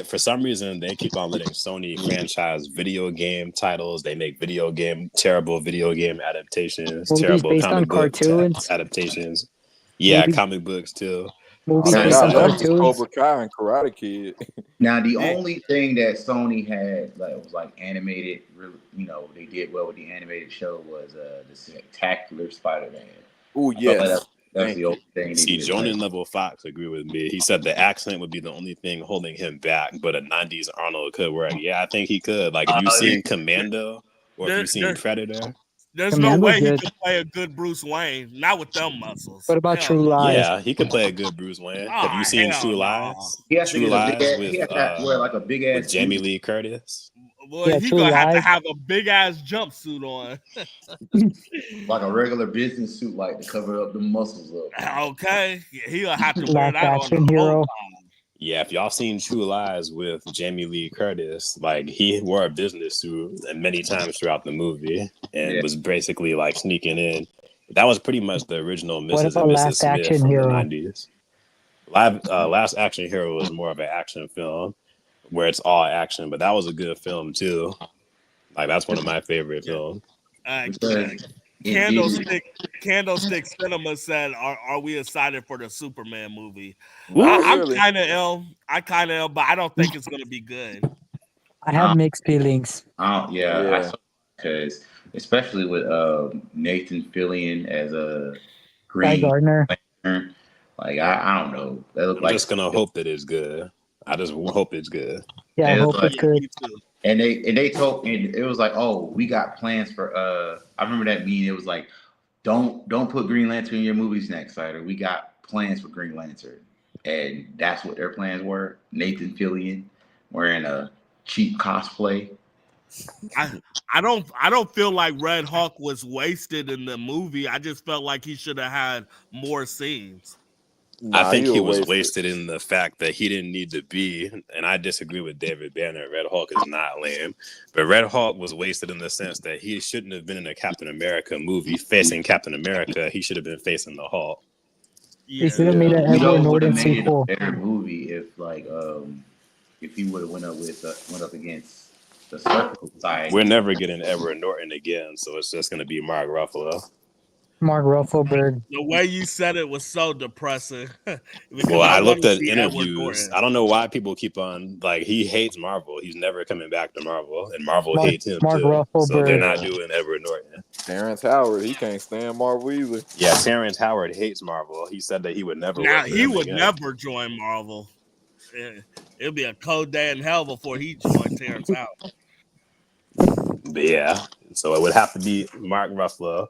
for some reason, they keep on letting Sony franchise video game titles. They make terrible video game adaptations, movies terrible based comic on book cartoons. adaptations. Yeah, comic books too. Movies Oh my based on God, that was cartoons. Cobra Kai and Karate Kid. Now, the only thing that Sony had that was like animated, they did well with the animated show was the Spectacular Spider-Man. Oh yes. That's the only thing. See, Jonan Level Fox agree with me. He said the accent would be the only thing holding him back, but a 90s Arnold could work. Yeah, I think he could. Like, if you've seen Commando or if you've seen Predator. There's no way he could play a good Bruce Wayne, not with them muscles. What about True Lies? Yeah, he could play a good Bruce Wayne. Have you seen True Lies? He has True Lies to wear like a big ass with Jamie Lee Curtis. Boy, he's gonna have a big ass jumpsuit on. Like a regular business suit, like to cover up the muscles up. Okay, he'll have to wear that action on the hero. Yeah, if y'all seen True Lies with Jamie Lee Curtis, like he wore a business suit many times throughout the movie and was basically like sneaking in. That was pretty much the original What Mrs. and about Mrs. Last Smith Action from the Hero? 90s. Last Action Hero was more of an action film where it's all action, but that was a good film too. Like that's one of my favorite films. Candlestick Cinema said, "Are we excited for the Superman movie?" What, I'm really? kind of ill. But I don't think it's gonna be good. I have mixed feelings. Yeah. Because especially with Nathan Fillion as a Guy Green Gardner. Lantern, like I don't know. That look I'm like just gonna hope that it's good. I just hope it's good. Yeah, I hope it's good. Me too. And they told me it was like, oh, we got plans for I remember that meeting. It was like, don't put Green Lantern in your movies next, Cider. We got plans for Green Lantern. And that's what their plans were. Nathan Fillion wearing a cheap cosplay. I don't feel like Red Hawk was wasted in the movie. I just felt like he should have had more scenes. I think he was wasted in the fact that he didn't need to be, and I disagree with David Banner. Red Hawk is not lame, but Red Hawk was wasted in the sense that he shouldn't have been in a Captain America movie facing Captain America. He should have been facing the Hulk. He should have made an Edward Norton sequel. Better movie if like if he would have went up against the Circle side. We're never getting Edward Norton again, so it's just going to be Mark Ruffalo. Mark Ruffalo. The way you said it was so depressing. Well, I looked at interviews. I don't know why people keep on like he hates Marvel. He's never coming back to Marvel, and Marvel hates him too. So they're not doing Edward Norton. Terrence Howard, he can't stand Marvel either. Yeah, Terrence Howard hates Marvel. He said that he would never. Now he would never join Marvel. It'll be a cold day in hell before he joined Terrence Howard. But yeah, so it would have to be Mark Ruffalo.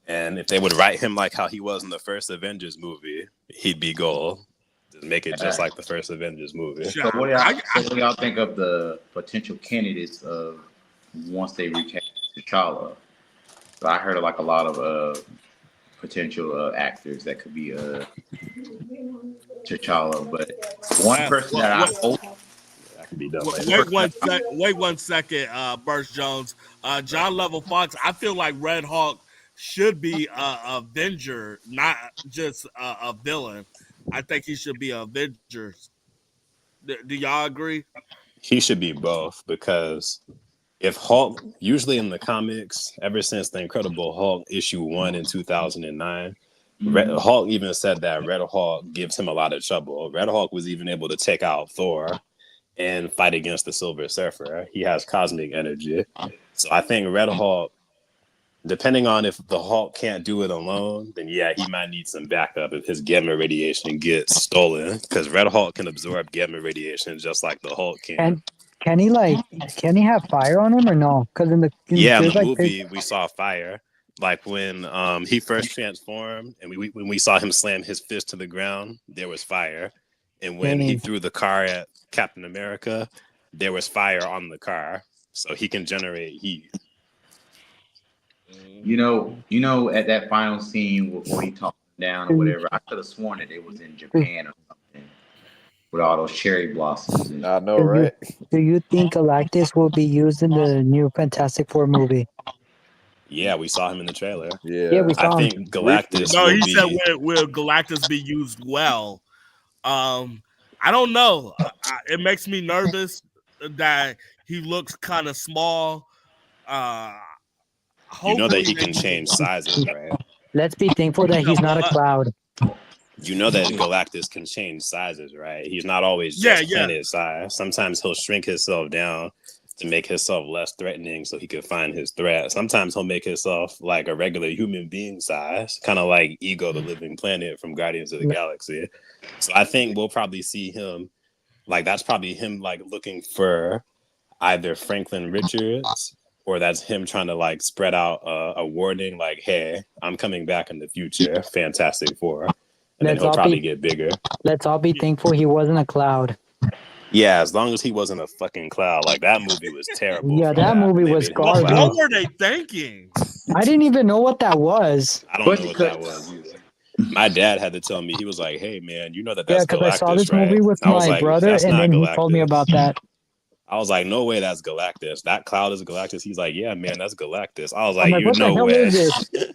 And if they would write him like how he was in the first Avengers movie, he'd be gold. Just make it just like the first Avengers movie. So what do y'all think of the potential candidates of once they recast T'Challa? So I heard like a lot of potential actors that could be T'Challa, but one person that I hope that could be done. Wait one second, Burst Jones. John Level Fox. I feel like Red Hawk should be a Avenger, not just a villain. I think he should be a Avenger. Do y'all agree? He should be both, because if Hulk, usually in the comics, ever since the Incredible Hulk issue 1 in 2009, Hulk even said that Red Hawk gives him a lot of trouble. Red Hawk was even able to take out Thor and fight against the Silver Surfer. He has cosmic energy. So I think Red Hawk, depending on if the Hulk can't do it alone, then yeah, he might need some backup if his gamma radiation gets stolen, because Red Hulk can absorb gamma radiation just like the Hulk can. And can he have fire on him or no? Because in the movie we saw fire, like when he first transformed, and when we saw him slam his fist to the ground, there was fire, and when he threw the car at Captain America, there was fire on the car, so he can generate heat. You know, at that final scene before he talked down or whatever, I could have sworn that it was in Japan or something with all those cherry blossoms. I know, right? Do you think Galactus will be used in the new Fantastic Four movie? Yeah, we saw him in the trailer. Yeah, we saw him. I think Galactus. No, he said, "Will Galactus be used well?" I don't know. It makes me nervous that he looks kind of small. You know that he can change sizes, right? Let's be thankful that he's not a cloud. You know that Galactus can change sizes, right? He's not always just planet size. Sometimes he'll shrink himself down to make himself less threatening so he can find his threat. Sometimes he'll make himself like a regular human being size, kind of like Ego, the Living Planet from Guardians of the Galaxy. So I think we'll probably see him, like that's probably him like looking for either Franklin Richards, or that's him trying to like spread out a warning, like, "Hey, I'm coming back in the future, Fantastic Four," and then he'll probably get bigger. Let's all be thankful he wasn't a cloud. Yeah, as long as he wasn't a fucking cloud. Like that movie was terrible. Yeah, that movie was garbage. What were they thinking? I didn't even know what that was. I don't know what that was either. My dad had to tell me. He was like, "Hey, man, you know Yeah, that's because I saw Galactus, this right?" movie with I was my like, brother, "That's and not then he told me about Galactus." that. I was like, "No way, that's Galactus. That cloud is Galactus." He's like, "Yeah, man, that's Galactus." I was I'm like, like, "You what the know hell way." is this?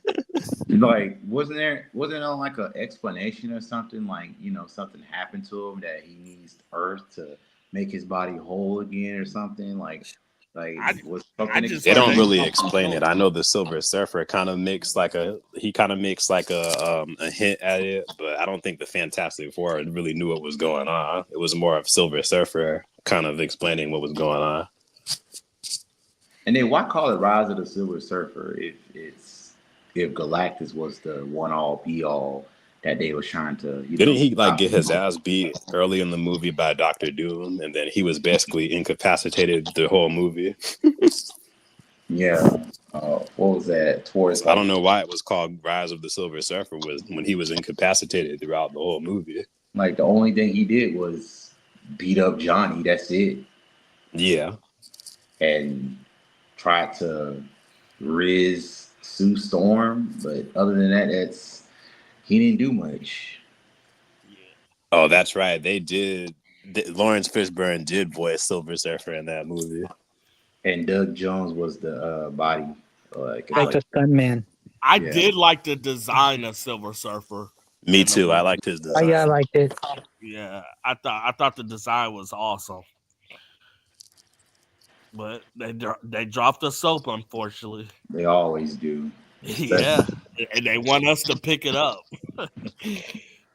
Like, wasn't there like an explanation or something? Like, something happened to him that he needs Earth to make his body whole again or something. I Was I something just They heard don't that. really explain it. I know the Silver Surfer kind of makes like a hint at it, but I don't think the Fantastic Four really knew what was going on. It was more of Silver Surfer kind of explaining what was going on. And then why call it Rise of the Silver Surfer if Galactus was the one all be all that they was trying to Didn't he like stop? get his ass beat early in the movie by Doctor Doom, and then he was basically incapacitated the whole movie? Yeah. What was that? Towards So I don't know why it was called Rise of the Silver Surfer was when he was incapacitated throughout the whole movie. like the only thing he did was beat up Johnny. That's it. Yeah. And tried to Riz Sue Storm, but other than that, he didn't do much. Oh, that's right. They did. Lawrence Fishburne did voice Silver Surfer in that movie. And Doug Jones was the body, Like the stuntman. I did like the design of Silver Surfer. Me too. I liked his design. I liked it. Yeah, I thought the design was awesome. But they dropped the soap, unfortunately. They always do. Yeah, and they want us to pick it up.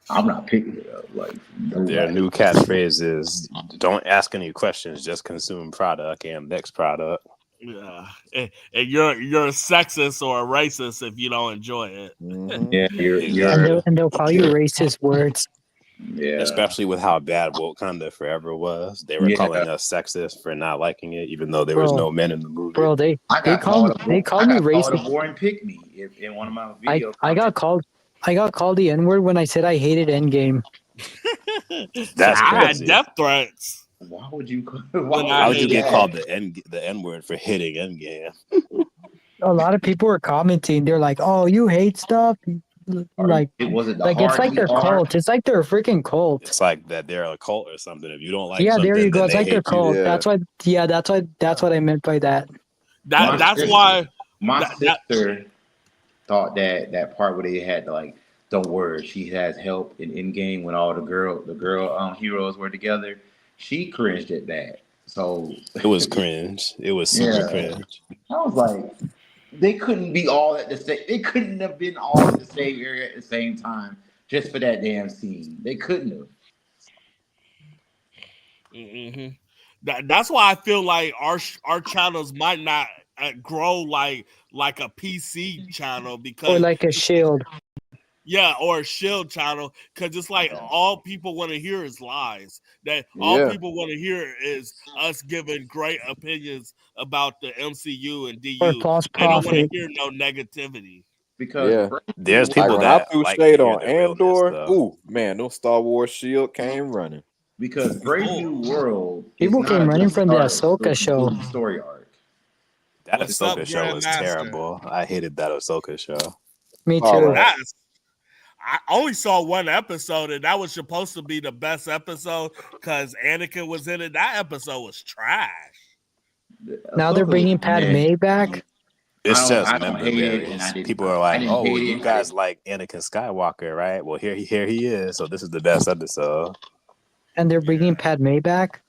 I'm not picking it up. Like their new catchphrase is "Don't ask any questions, just consume product and next product." Yeah, and you're a sexist or a racist if you don't enjoy it. Mm-hmm. Yeah, you're and they'll call you racist words. Yeah, especially with how bad Wakanda Forever was. They were calling us sexist for not liking it, even though there was no men in the movie. Bro, they called me racist. A boring pick me in one of my videos. I got called the N-word when I said I hated Endgame. That's crazy. I had death threats. Why would you? Why would you get called the N-word for hitting Endgame? A lot of people were commenting. They're like, "Oh, you hate stuff." Like it wasn't it's like their cult. It's like they're a freaking cult. It's like that they're a cult or something. If you don't like, yeah, there you go. It's like their cult. Yeah. That's what I meant by that. That's why my sister thought that part where they had to like, don't worry, she has help in Endgame when all the girl heroes were together. She cringed at that. So it was cringe. It was super cringe. I was like, they couldn't be all at the same. They couldn't have been all at the same area at the same time just for that damn scene. They couldn't have. Mm-hmm. That's why I feel like our channels might not grow like a PC channel because or like a Shield. Yeah, or a Shield channel because it's like all people want to hear is lies. That all people want to hear is us giving great opinions about the MCU and DU. Or false they don't want to prophet. hear no negativity. Because there's people like, that I threw shade on Andor. Ooh, man, those Star Wars Shield came running. Because Brave New World, people came running from the Ahsoka show. Story arc. That Ahsoka show was terrible. I hated that Ahsoka show. Me too. I only saw one episode, and that was supposed to be the best episode because Anakin was in it. That episode was trash. Now they're bringing Padme back. It's just memorabilia. People are like, "Oh, well, you guys like Anakin Skywalker, right? Well, here he is. So this is the best episode." And they're bringing Padme back.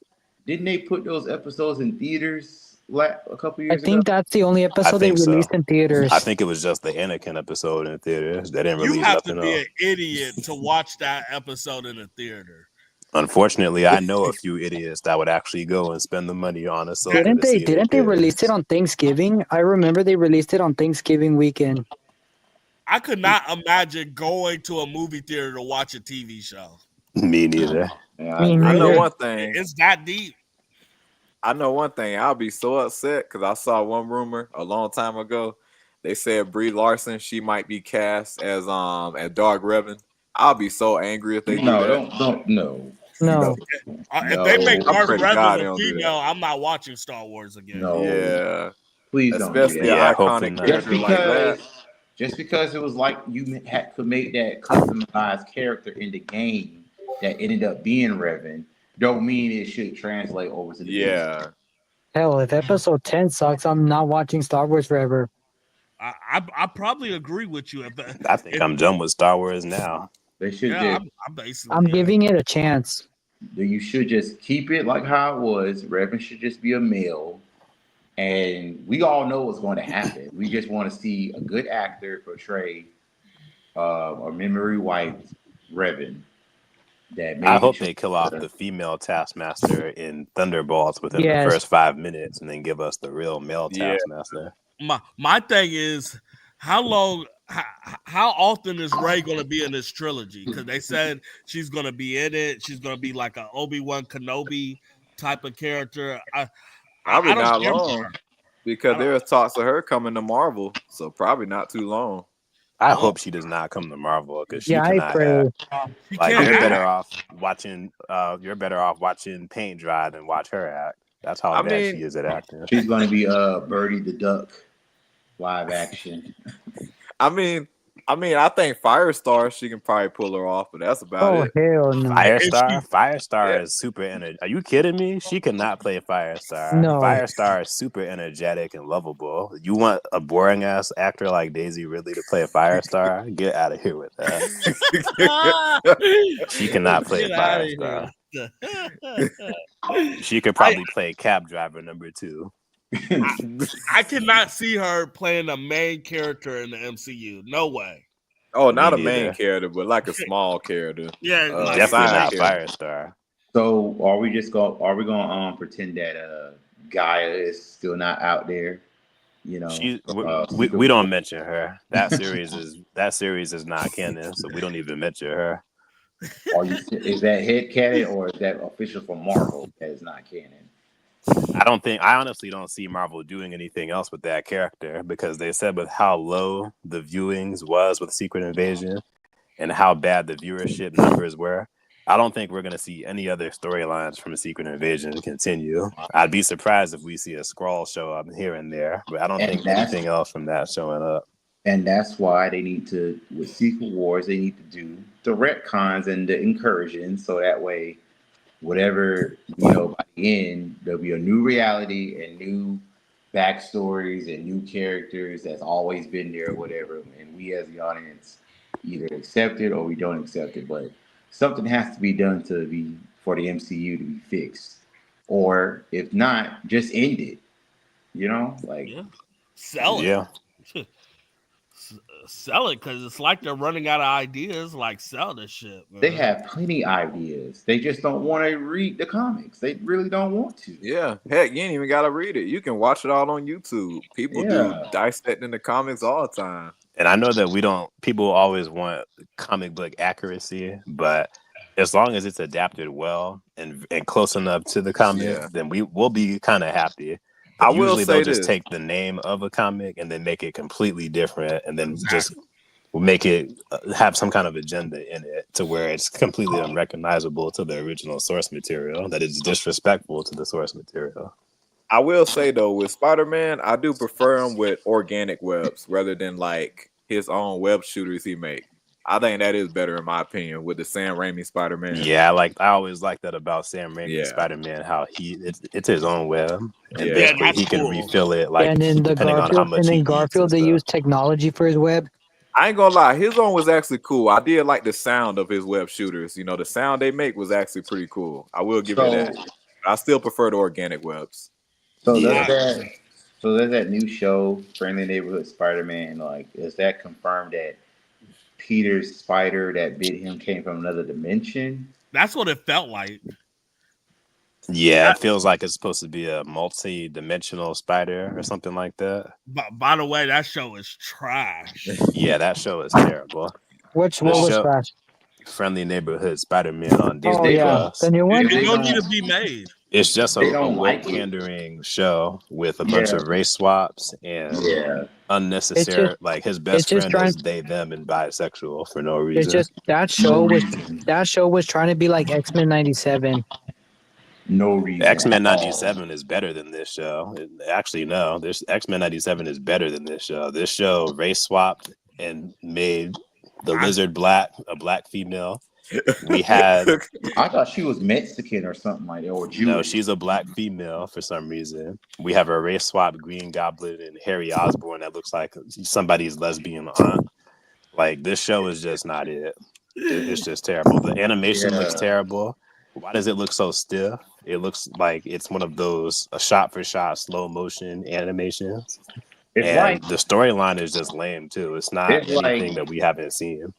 Didn't they put those episodes in theaters a couple years ago? I think that's the only episode they released in theaters. I think it was just the Anakin episode in theaters. They didn't release nothing else. You have to be an idiot to watch that episode in a theater. Unfortunately, I know a few idiots that would actually go and spend the money on it. So didn't they release it on Thanksgiving? I remember they released it on Thanksgiving weekend. I could not imagine going to a movie theater to watch a TV show. Me neither. I know one thing. It's that deep. I know one thing. I'll be so upset because I saw one rumor a long time ago. They said Brie Larson, she might be cast as Dog Revan. I'll be so angry if they do that. No. If they make Darth Revan a female, I'm not watching Star Wars again. No. Yeah. Please especially don't. an iconic character like that. Just because it was like could make that customized character in the game that ended up being Revan, don't mean it should translate over to the big screen. Yeah. Hell, if episode 10 sucks, I'm not watching Star Wars forever. I probably agree with you. I think I'm done with Star Wars now. They should Yeah, just, I'm basically. I'm giving it a chance. you should just keep it like how it was. Revan should just be a male. And we all know what's going to happen. We just want to see a good actor portray a memory wiped Revan. I hope they kill off the female Taskmaster in Thunderbolts within the first 5 minutes, and then give us the real male Taskmaster. My thing is, how often is Rey going to be in this trilogy? Because they said she's going to be in it. She's going to be like an Obi-Wan Kenobi type of character. Probably not long, because there's talks of her coming to Marvel, so probably not too long. I hope she does not come to Marvel, because she I cannot pray. act. Like, you're better off watching paint dry than watch her act. That's how bad she is at acting. She's going to be Birdie the Duck live action. I think Firestar, she can probably pull her off, but that's about it. Hell no. Firestar is super energetic. Are you kidding me? She cannot play Firestar. No. Firestar is super energetic and lovable. You want a boring ass actor like Daisy Ridley to play Firestar? Get out of here with that. She cannot play Firestar. She could probably play Cab Driver number 2. I cannot see her playing a main character in the MCU. No way. Oh, not a main character, but like a small character. Yeah, definitely not Firestar. So are we going to pretend that Gaia is still not out there? You know, we don't mention her. That series is not canon, so we don't even mention her. Is that head canon, or is that official for Marvel that is not canon? I honestly don't see Marvel doing anything else with that character, because they said with how low the viewings was with Secret Invasion and how bad the viewership numbers were, I don't think we're going to see any other storylines from Secret Invasion continue. I'd be surprised if we see a Skrull show up here and there, but I don't think anything else from that showing up. And that's why they need to, with Secret Wars, they need to do the retcons and the incursions, so that way, whatever, by the end, there'll be a new reality and new backstories and new characters that's always been there or whatever. And we as the audience either accept it or we don't accept it. But something has to be done for the MCU to be fixed. Or if not, just end it. Sell it. Yeah. Sell it, because it's like they're running out of ideas. Like, sell this shit, man. They have plenty ideas. They just don't want to read the comics. They really don't want to. Yeah. Heck, you ain't even got to read it. You can watch it all on YouTube. People do dissecting the comics all the time. And I know that people always want comic book accuracy, but as long as it's adapted well and close enough to the comic, then we'll be kind of happy. I will usually say they'll just this. take the name of a comic and then make it completely different, and then just make it have some kind of agenda in it to where it's completely unrecognizable to the original source material, that is disrespectful to the source material. I will say though, with Spider-Man, I do prefer him with organic webs rather than like his own web shooters he make. I think that is better in my opinion with the Sam Raimi Spider-Man. Yeah, I always like that about Sam Raimi Spider-Man, how it's his own web, and basically he can refill it depending on how much. And then Garfield, they use technology for his web. I ain't gonna lie, his own was actually cool. I did like the sound of his web shooters. The sound they make was actually pretty cool. I will give you that. I still prefer the organic webs. So there's that new show, Friendly Neighborhood Spider-Man. Is that confirmed that Peter's spider that bit him came from another dimension? That's what it felt like. Yeah, it feels like it's supposed to be a multi-dimensional spider or something like that. By the way, that show is trash. Yeah, that show is terrible. What was trash? Friendly Neighborhood Spider-Man on Disney+. Oh yeah, the new one. It don't need to be made. It's just a pandering show with a bunch of race swaps and unnecessary. His best friend is they, them, and bisexual for no reason. It's just that show was trying to be like X-Men '97. No reason. X-Men '97 is better than this show. Actually, no. X-Men '97 is better than this show. This show race swapped and made the lizard black, a black female. We had I thought she was Mexican or something like that, or Jewish. no, she's a black female for some reason. We have a race swap Green Goblin and Harry Osborn that looks like somebody's lesbian aunt. Like this show is just not it. It's just terrible. The animation looks terrible. Why does it look so stiff? It looks like it's one of those shot for shot slow motion animations. It's and like the storyline is just lame too. It's not anything that we haven't seen.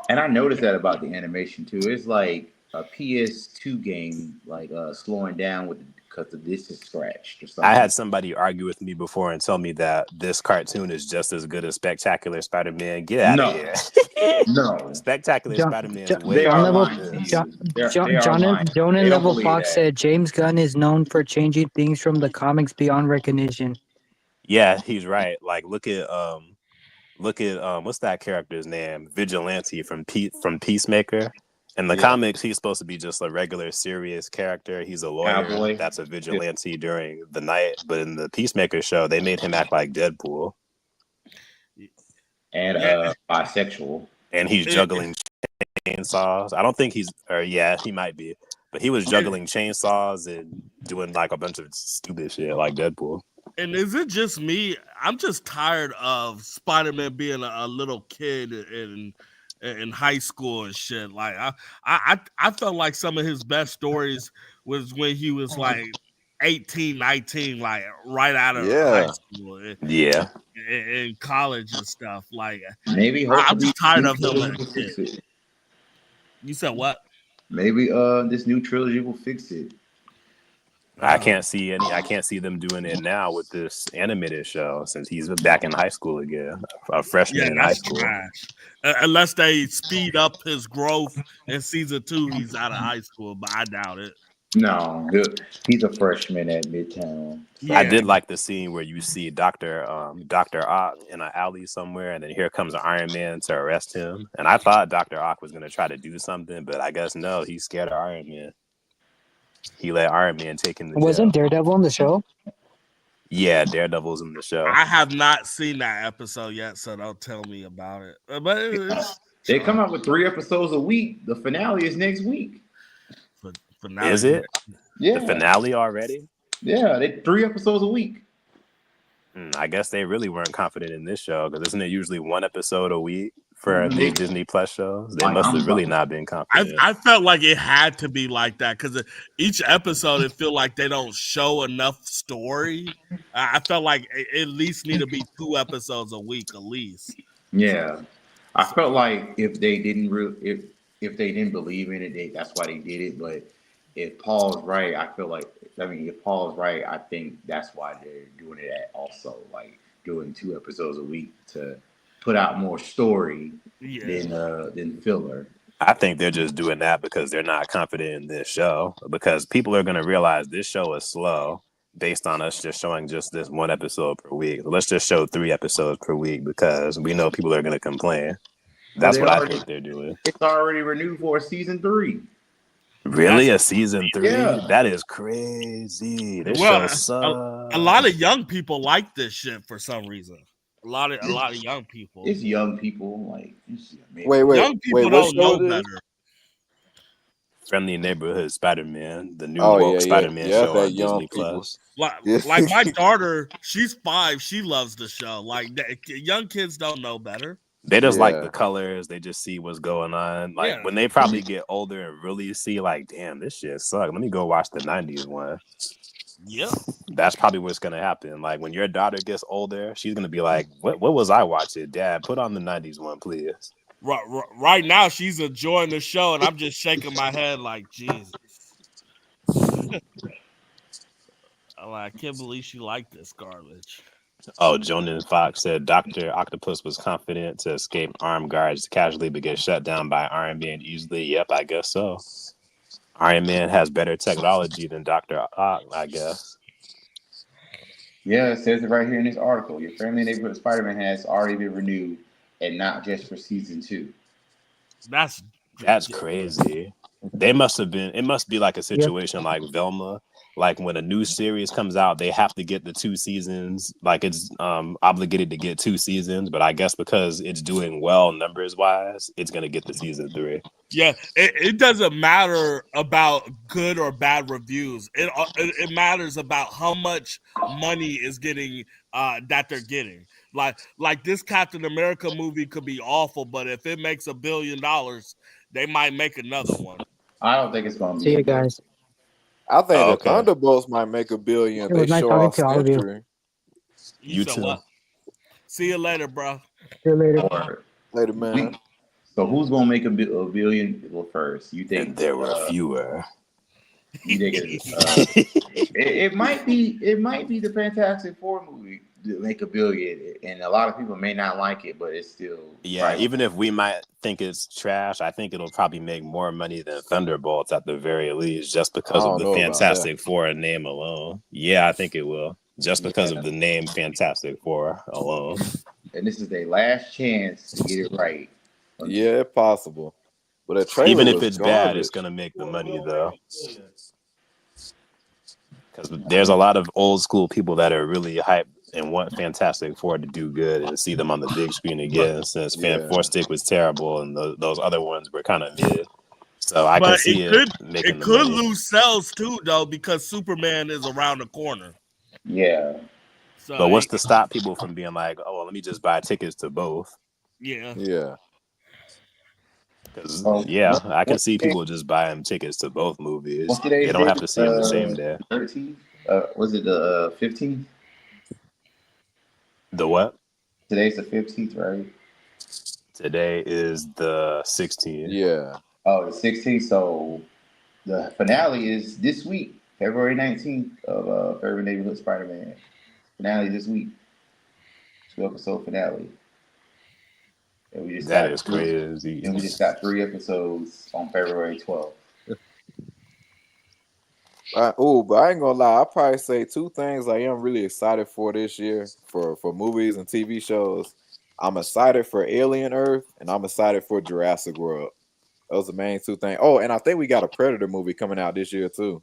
And I noticed that about the animation too. It's like a PS2 game, like slowing down with because the disc is scratched or something. I had somebody argue with me before and tell me that this cartoon is just as good as Spectacular Spider-Man. Get out of here. No. Spectacular Spider-Man is way John and Level Fox said James Gunn is known for changing things from the comics beyond recognition. Yeah, he's right. Like look at what's that character's name? Vigilante from Peacemaker. In the comics, he's supposed to be just a regular serious character. He's a lawyer that's a vigilante during the night. But in the Peacemaker show, they made him act like Deadpool. And bisexual. And he's juggling chainsaws. I don't think he might be. But he was juggling chainsaws and doing like a bunch of stupid shit like Deadpool. And is it just me? I'm just tired of Spider-Man being a little kid in high school and shit. Like I felt like some of his best stories was when he was like 18, 19, like right out of high school. In college and stuff. Like maybe I'm just tired of him. You said what? Maybe this new trilogy will fix it. I can't see them doing it now with this animated show since he's back in high school again, a freshman in high school. Unless they speed up his growth in season 2, he's out of high school, but I doubt it. No, he's a freshman at Midtown. I did like the scene where you see Dr. Ock in an alley somewhere, and then here comes Iron Man to arrest him. And I thought Dr. Ock was going to try to do something, but I guess no, he's scared of Iron Man. He let Iron Man take him to Wasn't Daredevil in the show? Yeah, Daredevil's in the show. I have not seen that episode yet, so don't tell me about it. But they come out with 3 episodes a week. The finale is next week. Finale. Is it? Yeah. The finale already? Yeah, 3 episodes a week. I guess they really weren't confident in this show because isn't it usually 1 episode a week for these Disney Plus shows? They must have really not been confident. I felt like it had to be like that because each episode it feel like they don't show enough story. I felt like it at least need to be 2 episodes a week at least. Yeah, I felt like if they didn't if they didn't believe in it, that's why they did it. But if Paul's right, if Paul's right, I think that's why they're doing it also, like doing 2 episodes a week to put out more story than filler. I think they're just doing that because they're not confident in this show, because people are going to realize this show is slow based on us just showing just this 1 episode per week. Let's just show 3 episodes per week because we know people are going to complain. That's what I think they're doing. It's already renewed for season 3. Really? A season 3? Yeah. That is crazy. This show sucks. A lot of young people like this shit for some reason. A lot of young people. It's young people. Like young people don't know better. Friendly Neighborhood Spider-Man, the new woke Spider-Man show on Disney Plus. Like my daughter, she's 5. She loves the show. Like young kids don't know better. They just like the colors. They just see what's going on. Like when they probably get older and really see, like, damn, this shit sucks. Let me go watch the 90s one. Yeah. That's probably what's going to happen. Like when your daughter gets older, she's going to be like, what was I watching? Dad, put on the 90s one, please. Right now, she's enjoying the show, and I'm just shaking my head like, Jesus. I can't believe she liked this garbage. Oh, Jonan Fox said Dr. Octopus was confident to escape armed guards casually but get shut down by Iron Man easily. Yep, I guess so. Iron Man has better technology than Dr. Ock, I guess. Yeah, it says it right here in this article. Your Friendly Neighborhood Spider-Man has already been renewed, and not just for season 2. That's crazy. They must have been. It must be like a situation like Velma, like when a new series comes out, they have to get the 2 seasons. Like it's obligated to get 2 seasons, but I guess because it's doing well numbers wise, it's gonna get the season 3. Yeah, it doesn't matter about good or bad reviews. It matters about how much money is getting that they're getting. Like this Captain America movie could be awful, but if it makes $1 billion, they might make another one. I don't think it's gonna See be. you guys. I think Oh, the okay. Thunderbolts might make $1 billion if It they was nice show talking off to all of you. Sentry. You said too. what? See you later, bro. See you later. Or, Later, man. so who's gonna make a billion first? You think? And there were fewer. You think it might be the Fantastic Four movie to make $1 billion, and a lot of people may not like it, but it's still Even if we might think it's trash, I think it'll probably make more money than Thunderbolts at the very least, just because of the Fantastic Four name alone. Yeah, I think it will, just because of the name Fantastic Four alone. And this is their last chance to get it right. Yeah, possible. But a trailer even if was it's garbage. bad, it's gonna make the money though. Because there's a lot of old school people that are really hyped and want Fantastic Four to do good and see them on the big screen again. Since Fan Four Stick was terrible and those other ones were kind of mid, so I can see it making the money. It could lose sales too, though, because Superman is around the corner. Yeah. So, but what's to stop people from being like, oh, well, let me just buy tickets to both? Yeah. Yeah. Because I can see people just buying tickets to both movies. They don't have to see them the same day. 13th? Was it the 15th? The what? Today's the 15th, right? Today is the 16th. Yeah. Oh, the 16th. So the finale is this week, February 19th of Favorite Neighborhood Spider-Man. Finale this week. 2-episode finale. And we just That is crazy. And we just got 3 episodes on February 12th. But I ain't gonna lie. I'll probably say 2 things I am really excited for this year for movies and TV shows. I'm excited for Alien Earth, and I'm excited for Jurassic World. Those are the main 2 things. Oh, and I think we got a Predator movie coming out this year too.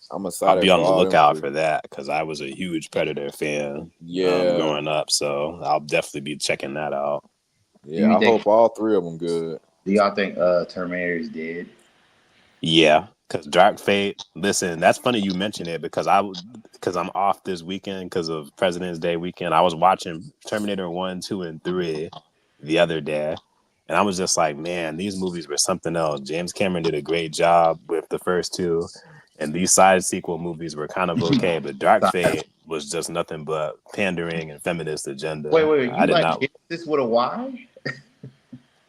I'm excited. I'll be on the lookout for that because I was a huge Predator fan growing up, so I'll definitely be checking that out. Yeah, I hope all 3 of them good. Do y'all think Terminator is dead? Yeah, because Dark Fate. Listen, that's funny you mention it because I'm off this weekend because of President's Day weekend. I was watching Terminator 1, 2, and 3 the other day, and I was just like, man, these movies were something else. James Cameron did a great job with the first 2, and these side sequel movies were kind of okay, but Dark Fate was just nothing but pandering and feminist agenda. Wait, I did not. Genesis with a Y?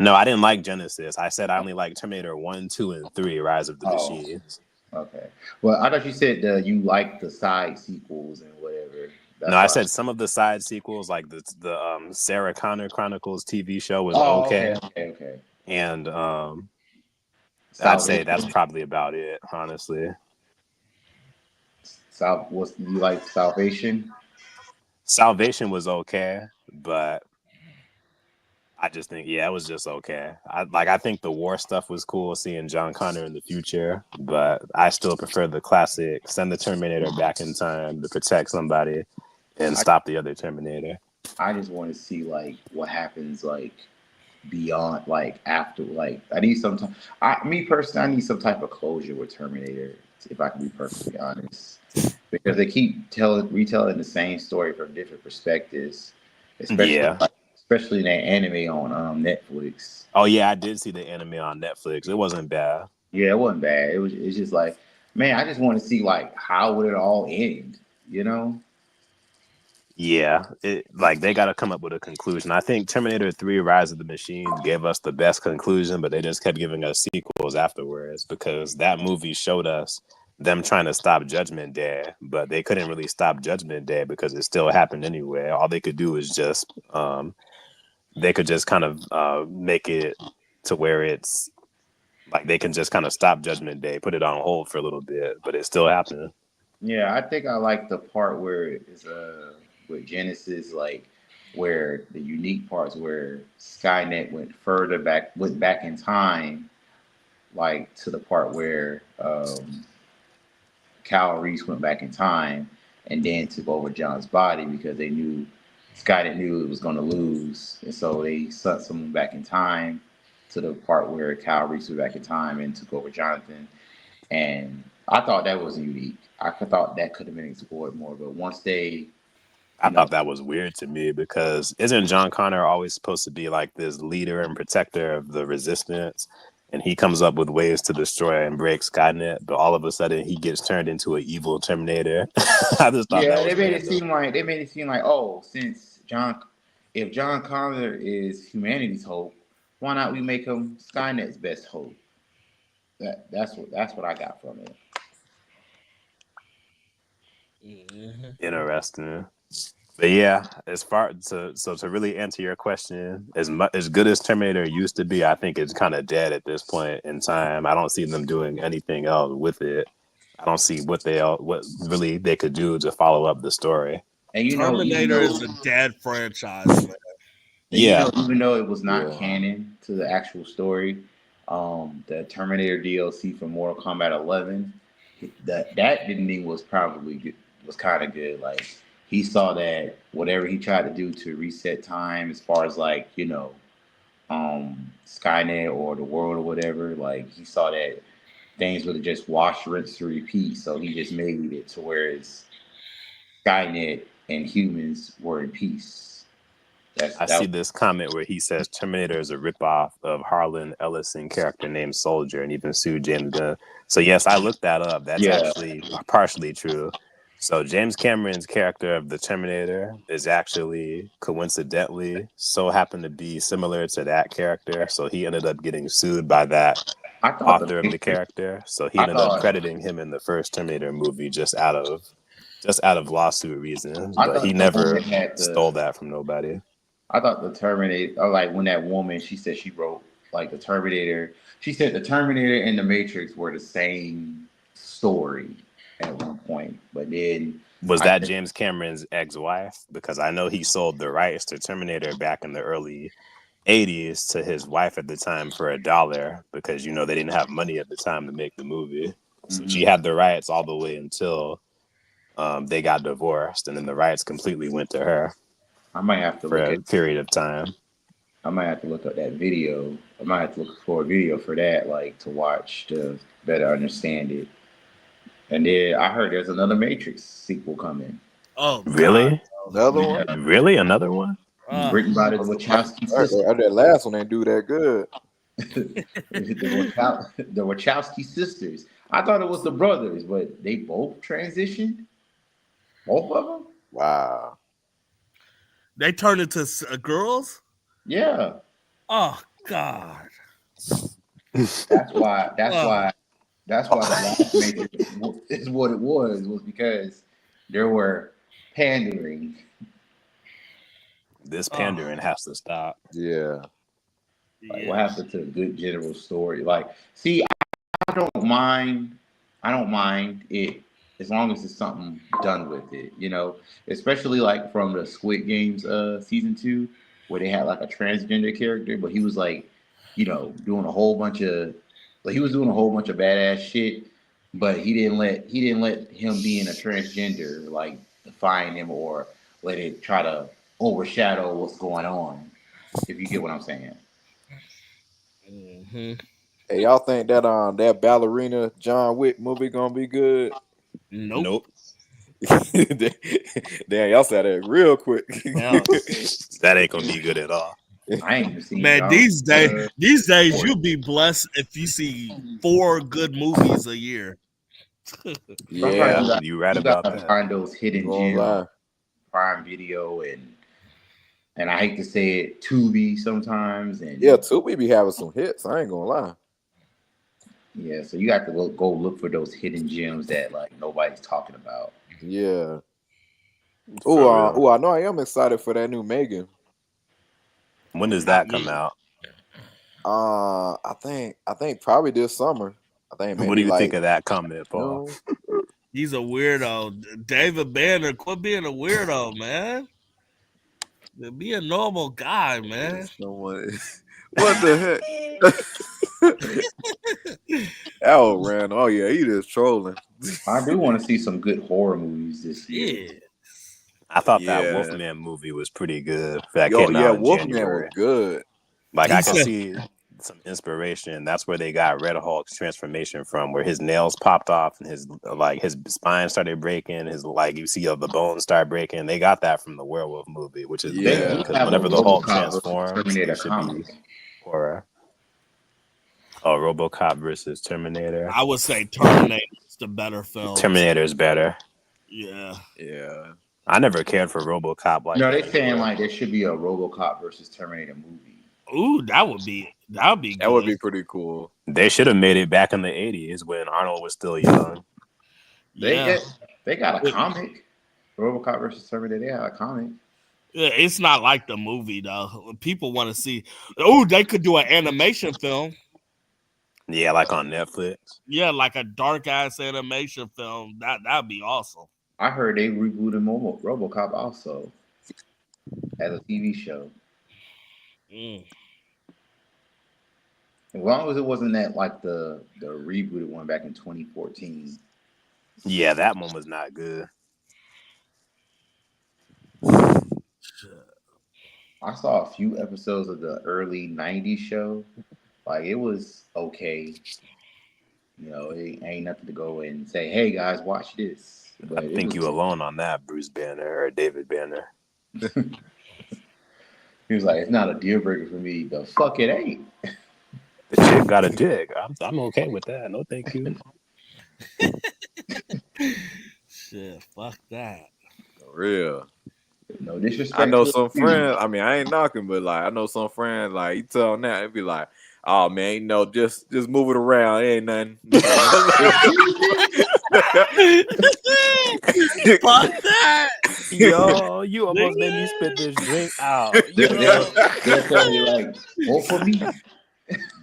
No, I didn't like Genesis. I said I only like Terminator 1, 2, and 3, Rise of the Machines. Okay. Well, I thought you said you liked the side sequels and whatever. I said some of the side sequels, like the Sarah Connor Chronicles TV show was okay. And I'd say that's probably about it, honestly. You like Salvation? Salvation was okay, but I just think, it was just okay. I think the war stuff was cool, seeing John Connor in the future, but I still prefer the classic, send the Terminator back in time to protect somebody and stop the other Terminator. I just want to see, what happens, beyond, after, I need some time. Me personally, I need some type of closure with Terminator, if I can be perfectly honest. Because they keep retelling the same story from different perspectives, especially in that anime on Netflix. Oh yeah, I did see the anime on Netflix. It wasn't bad. Yeah, it wasn't bad. It's just man, I just want to see how would it all end, you know? Yeah, they got to come up with a conclusion. I think Terminator 3: Rise of the Machines gave us the best conclusion, but they just kept giving us sequels afterwards because that movie showed us them trying to stop Judgment Day, but they couldn't really stop Judgment Day because it still happened anyway. All they could do is just they could just kind of make it to where it's they can just kind of stop Judgment Day, put it on hold for a little bit, but it's still happening. Yeah, I think I like the part where it's with Genesis, where the unique parts where Skynet went back in time, to the part where Kyle Reese went back in time and then took over John's body because they knew Skynet knew it was going to lose, and so they sent someone back in time to the part where Kyle Reese was back in time and took over Jonathan. And I thought that was unique. I thought that could have been explored more, but once they, I thought that was weird to me because isn't John Connor always supposed to be like this leader and protector of the resistance? And he comes up with ways to destroy and break Skynet, but all of a sudden he gets turned into an evil Terminator. I just thought they made it seem like oh, since if John Connor is humanity's hope, why not we make him Skynet's best hope? That's what I got from it. Interesting. But yeah, as far to really answer your question, as good as Terminator used to be, I think it's kind of dead at this point in time. I don't see them doing anything else with it. I don't see what really they could do to follow up the story. And Terminator is a dead franchise, man. Yeah, even though it was not canon to the actual story, the Terminator DLC for Mortal Kombat 11, that ending was probably good, was kind of good. Like, he saw that whatever he tried to do to reset time, as far as like, Skynet or the world or whatever, like he saw that things would have just wash, rinse, and repeat. So he just made it to where it's Skynet and humans were in peace. I see this comment where he says Terminator is a ripoff of Harlan Ellison character named Soldier and even sued James Gunn. So yes, I looked that up. That's actually partially true. So James Cameron's character of the Terminator is actually coincidentally so happened to be similar to that character. So he ended up getting sued by that author of the character. So he ended up crediting him in the first Terminator movie just out of lawsuit reasons. But he never stole that from nobody. I thought the Terminator, like when that woman, she said she wrote like the Terminator. She said the Terminator and the Matrix were the same story at one point, but then was that James Cameron's ex-wife? Because I know he sold the rights to Terminator back in the early 80s to his wife at the time for $1 because they didn't have money at the time to make the movie. So she had the rights all the way until they got divorced, and then the rights completely went to her. I might have to for a period of time. I might have to look up that video. I might have to look for a video for that, like to watch to better understand it. And then I heard there's another Matrix sequel coming. Oh, really? God. Another one? Really? Another one? Written by the Wachowski sisters. That last one ain't do that good. The Wachowski sisters. I thought it was the brothers, but they both transitioned. Both of them. Wow. They turned into girls. Yeah. Oh God. That's why the last Matrix is what it was because there were pandering. This pandering has to stop. Yeah. Like, what happened to a good general story? Like, see, I don't mind it as long as it's something done with it, especially like from the Squid Games season 2, where they had like a transgender character, but he was like, doing a whole bunch of badass shit, but he didn't let him being a transgender like define him or let it try to overshadow what's going on. If you get what I'm saying. Mm-hmm. Hey, y'all think that that ballerina John Wick movie gonna be good? Nope. Damn, y'all said that real quick. That ain't gonna be good at all. I ain't even seen. Man, these days you'll be blessed if you see 4 good movies a year. Yeah, you right about that. Find those hidden gems, Prime Video, and I hate to say it, Tubi sometimes. And yeah, Tubi be having some hits. I ain't gonna lie. Yeah, so you have to go look for those hidden gems that like nobody's talking about. Yeah. I know I am excited for that new Megan. When does that come out? I think probably this summer. I think. What do you think of that comment, Paul? He's a weirdo. David Banner, quit being a weirdo, man. Be a normal guy, man. What the heck? Oh, ran. Oh yeah, he just trolling. I do want to see some good horror movies this year. Yeah. I thought that Yeah. Wolfman movie was pretty good. That Yo, came yeah, out in Wolfman January. was good. Like He I can said- see some inspiration. That's where they got Red Hulk's transformation from, where his nails popped off and his spine started breaking. His you see the bones start breaking. They got that from the werewolf movie, which is Yeah. good because whenever the Hulk transforms, it should be horror. Oh, RoboCop versus Terminator. I would say Terminator is the better film. Terminator is better. Yeah. Yeah. I never cared for RoboCop like No, that. they're saying like there should be a RoboCop versus Terminator movie. Ooh, that would be good. That would be pretty cool. They should have made it back in the 80s when Arnold was still young. Yeah. They got a comic. RoboCop versus Terminator, they got a comic. Yeah, it's not like the movie though. People want to see. Oh, they could do an animation film. Yeah, like on Netflix. Yeah, like a dark ass animation film. That'd be awesome. I heard they rebooted RoboCop also as a TV show. Mm. As long as it wasn't that like the rebooted one back in 2014. Yeah, that one was not good. I saw a few episodes of the early 90s show. Like it was okay. You know, it ain't nothing to go and say, hey guys, watch this. But I think you alone on that, Bruce Banner or David Banner. He was like, it's not a deal breaker for me. The fuck it ain't. The chick got a dick. I'm okay with that. No, thank you. Shit, fuck that. For real. No disrespect. I know some friends. I mean, I ain't knocking, but like I know some friends. Like you tell them that, it'd be like, "Oh man, you know, just move it around. It ain't nothing." Fuck that. Yo, you almost made me spit this drink out. They'll tell you like, vote for me.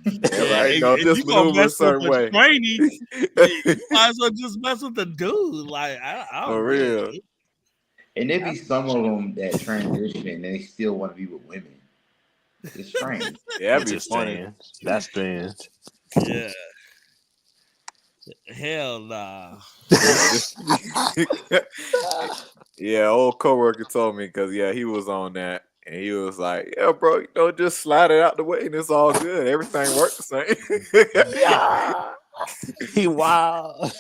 Yeah, right, no, just you gonna maneuver a mess certain with way. the training, you might as well just mess with the dude. Like I don't For get real. it. And there be some of them that transition and they still want to be with women. It's strange. Yeah, that'd be funny. Strange. That's strange. Yeah. Hell nah. Yeah, old coworker told me because he was on that. And he was like, "Yeah, bro, you know, just slide it out the way and it's all good. Everything works the same." Yeah. He wild.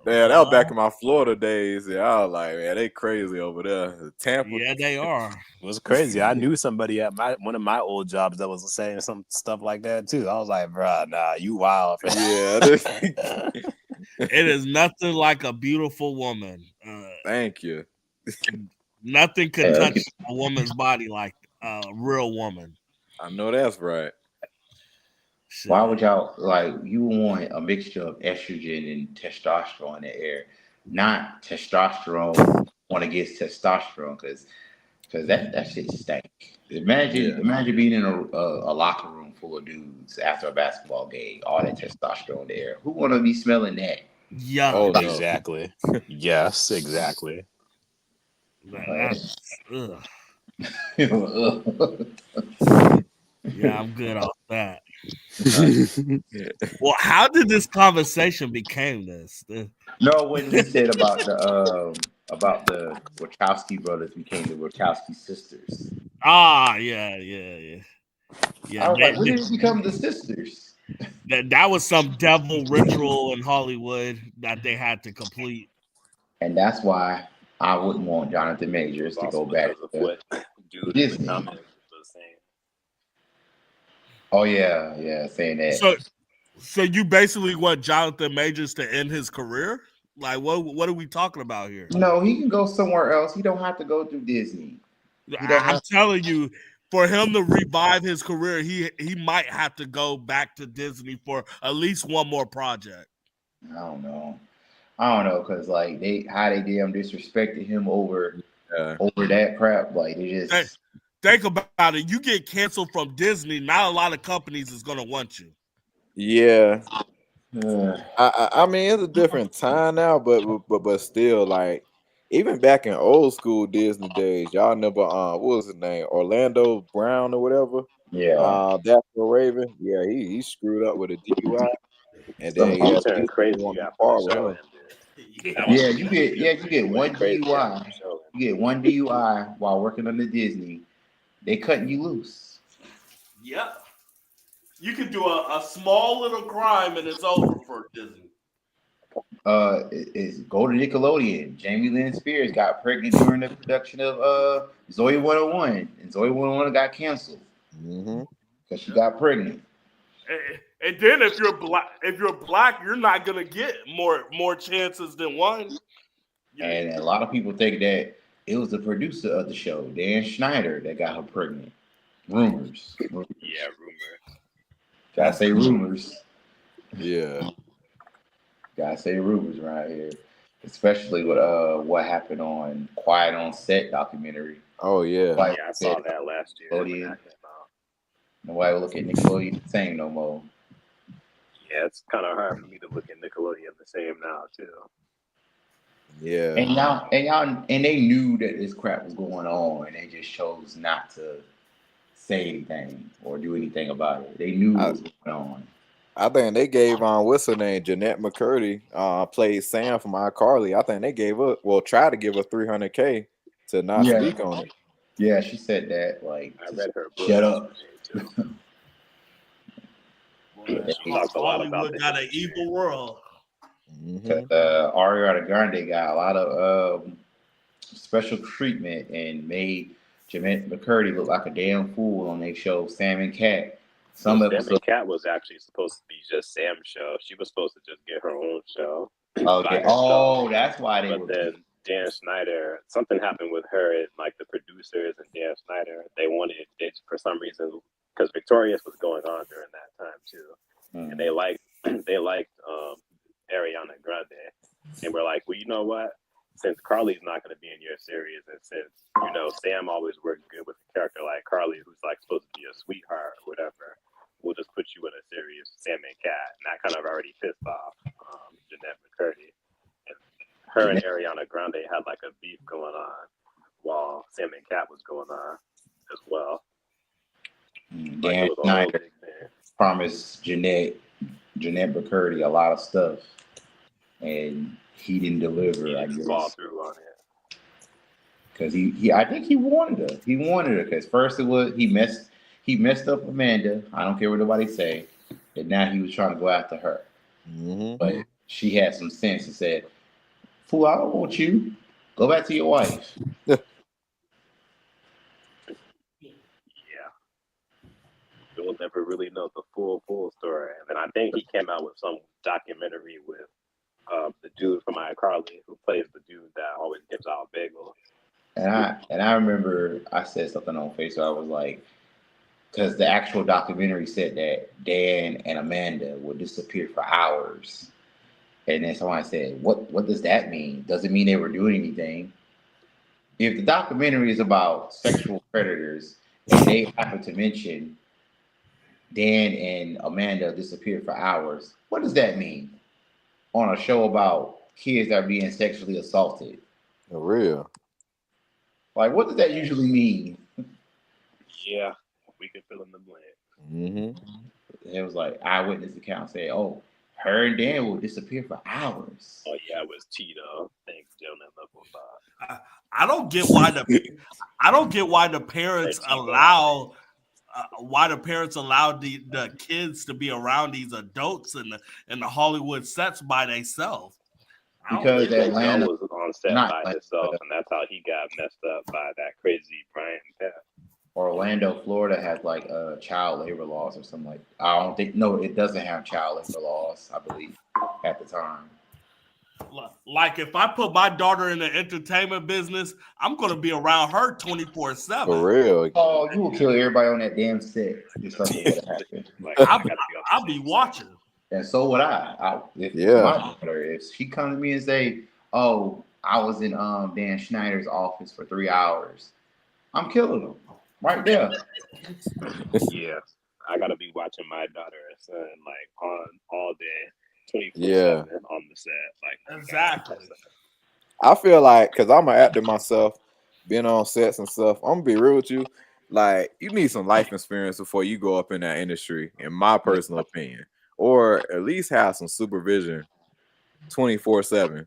Man, that was back in my Florida days. Yeah, I was like, man, they crazy over there. Tampa. Yeah, they are. It was crazy. I knew somebody at one of my old jobs that was saying some stuff like that too. I was like, bro, nah, you wild. Yeah. It is nothing like a beautiful woman. Thank you. Nothing can touch a woman's body like a real woman. I know that's right. Shit. Why would y'all like you want a mixture of estrogen and testosterone in the air, not testosterone when it gets testosterone because that shit stank. Imagine being in a locker room full of dudes after a basketball game, all that testosterone in the air. Who want to be smelling that? Yeah. Oh, no. Exactly. Yes, exactly. Ugh. Yeah, I'm good off that. Well, how did this conversation became this? No, when we said about the Wachowski brothers became the Wachowski sisters. Yeah. I was like, when did it become the sisters? That was some devil ritual in Hollywood that they had to complete. And that's why I wouldn't want Jonathan Majors to go back to Disney. Oh yeah, saying that. So you basically want Jonathan Majors to end his career? Like what are we talking about here? No, he can go somewhere else. He don't have to go through Disney. I'm telling you, for him to revive his career, he might have to go back to Disney for at least one more project. I don't know, because like they damn disrespected him over that crap. Like they just think about it. You get canceled from Disney, not a lot of companies is gonna want you. Yeah. I mean, it's a different time now, but still, like, even back in old school Disney days, y'all remember what was his name? Orlando Brown or whatever. Yeah. That's the Raven. Yeah, he screwed up with a DUI, and then He yeah, turned police didn't crazy want to after the part with show him. ended. Yeah. Yeah, you get He one went crazy after DUI. the show You get one DUI while working under Disney. They cutting you loose. Yep. You can do a small little crime and it's over for Disney. Is go to Nickelodeon. Jamie Lynn Spears got pregnant during the production of Zoe 101, and Zoe 101 got canceled because she got pregnant. And then if you're black, you're not gonna get more chances than one. And a lot of people think that it was the producer of the show, Dan Schneider, that got her pregnant. Rumors. Yeah, rumor. Gotta say rumors. Yeah. Gotta say rumors around here. Especially with what happened on Quiet on Set documentary. Oh yeah. Yeah, I saw that last year. Nickelodeon. Nobody will look at Nickelodeon the same no more. Yeah, it's kind of hard for me to look at Nickelodeon the same now too. Yeah. And they knew that this crap was going on, and they just chose not to say anything or do anything about it. They knew what was going on. I think they gave what's her name, Jeanette McCurdy, played Sam from iCarly. I think they gave her, tried to give her $300K to not speak on it. Yeah, she said that. Like, I read her book. Shut up. She talks a lot about Hollywood got an evil world. Ariana Grande got a lot of special treatment and made Jeanette McCurdy look like a damn fool on their show Sam and Cat. Sam and Cat was actually supposed to be just Sam's show. She was supposed to just get her own show. Okay. Oh, that's why they. But then Dan Schneider, something happened with her and like the producers and Dan Schneider. They wanted it for some reason because Victorious was going on during that time too, and they liked Ariana Grande, and we're like, well, you know what? Since Carly's not going to be in your series, and since Sam always works good with a character like Carly, who's like supposed to be a sweetheart or whatever, we'll just put you in a series, Sam and Cat, and that kind of already pissed off Jeanette McCurdy. And her and Ariana Grande had like a beef going on while Sam and Cat was going on as well. Dan Schneider promised Jeanette McCurdy a lot of stuff, and he didn't deliver. I guess fall through on it because I think he wanted her. He wanted her because first it was he messed up Amanda. I don't care what nobody say, and now he was trying to go after her. But she had some sense and said, "Fool, I don't want you. Go back to your wife." We'll never really know the full story. And then I think he came out with some documentary with the dude from iCarly who plays the dude that always gives out bagels. And I remember I said something on Facebook. I was like, because the actual documentary said that Dan and Amanda would disappear for hours. And then someone said, what does that mean? Doesn't mean they were doing anything. If the documentary is about sexual predators and they happen to mention Dan and Amanda disappeared for hours, what does that mean on a show about kids that are being sexually assaulted? For real. Like, what does that usually mean? Yeah, we can fill in the blank. It was like eyewitness account say, "Oh, her and Dan will disappear for hours." Oh yeah, it was Tito. Thanks, Jonah Level 5. I don't get why the parents allow. Why the parents allowed the kids to be around these adults in the Hollywood sets by themselves? Because Atlanta was on set by himself, and that's how he got messed up by that crazy Brian Pett. Orlando, Florida has like child labor laws or something like. I don't think it doesn't have child labor laws. I believe at the time. Like if I put my daughter in the entertainment business, I'm gonna be around her 24/7. For real. Oh, you will kill everybody on that damn set if something would happen. I'll be watching. And so would I. If my daughter, if she come to me and say, "Oh, I was in Dan Schneider's office for 3 hours," I'm killing them right there. Yeah, I gotta be watching my daughter and son like on all day. 24/7 on the set, like exactly. I feel like, because I'm an actor myself, being on sets and stuff, I'm gonna be real with you. Like, you need some life experience before you go up in that industry, in my personal opinion, or at least have some supervision 24/7.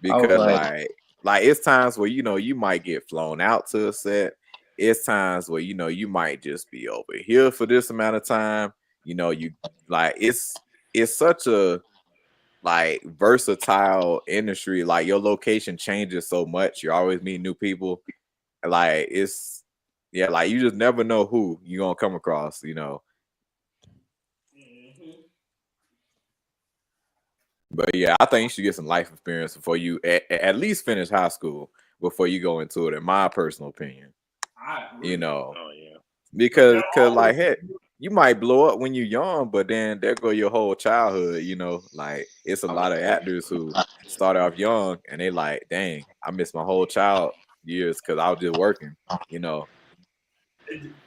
I was Because like it's times where you might get flown out to a set. It's times where you might just be over here for this amount of time. You like it's such a like versatile industry. Like your location changes so much. You always meet new people. Like it's like you just never know who you're gonna come across. But yeah, I think you should get some life experience before you at least finish high school before you go into it. In my personal opinion, I agree. Oh yeah. because like heck, you might blow up when you're young, but then there go your whole childhood. Like it's a lot of actors who start off young and they like, dang, I missed my whole child years because I was just working.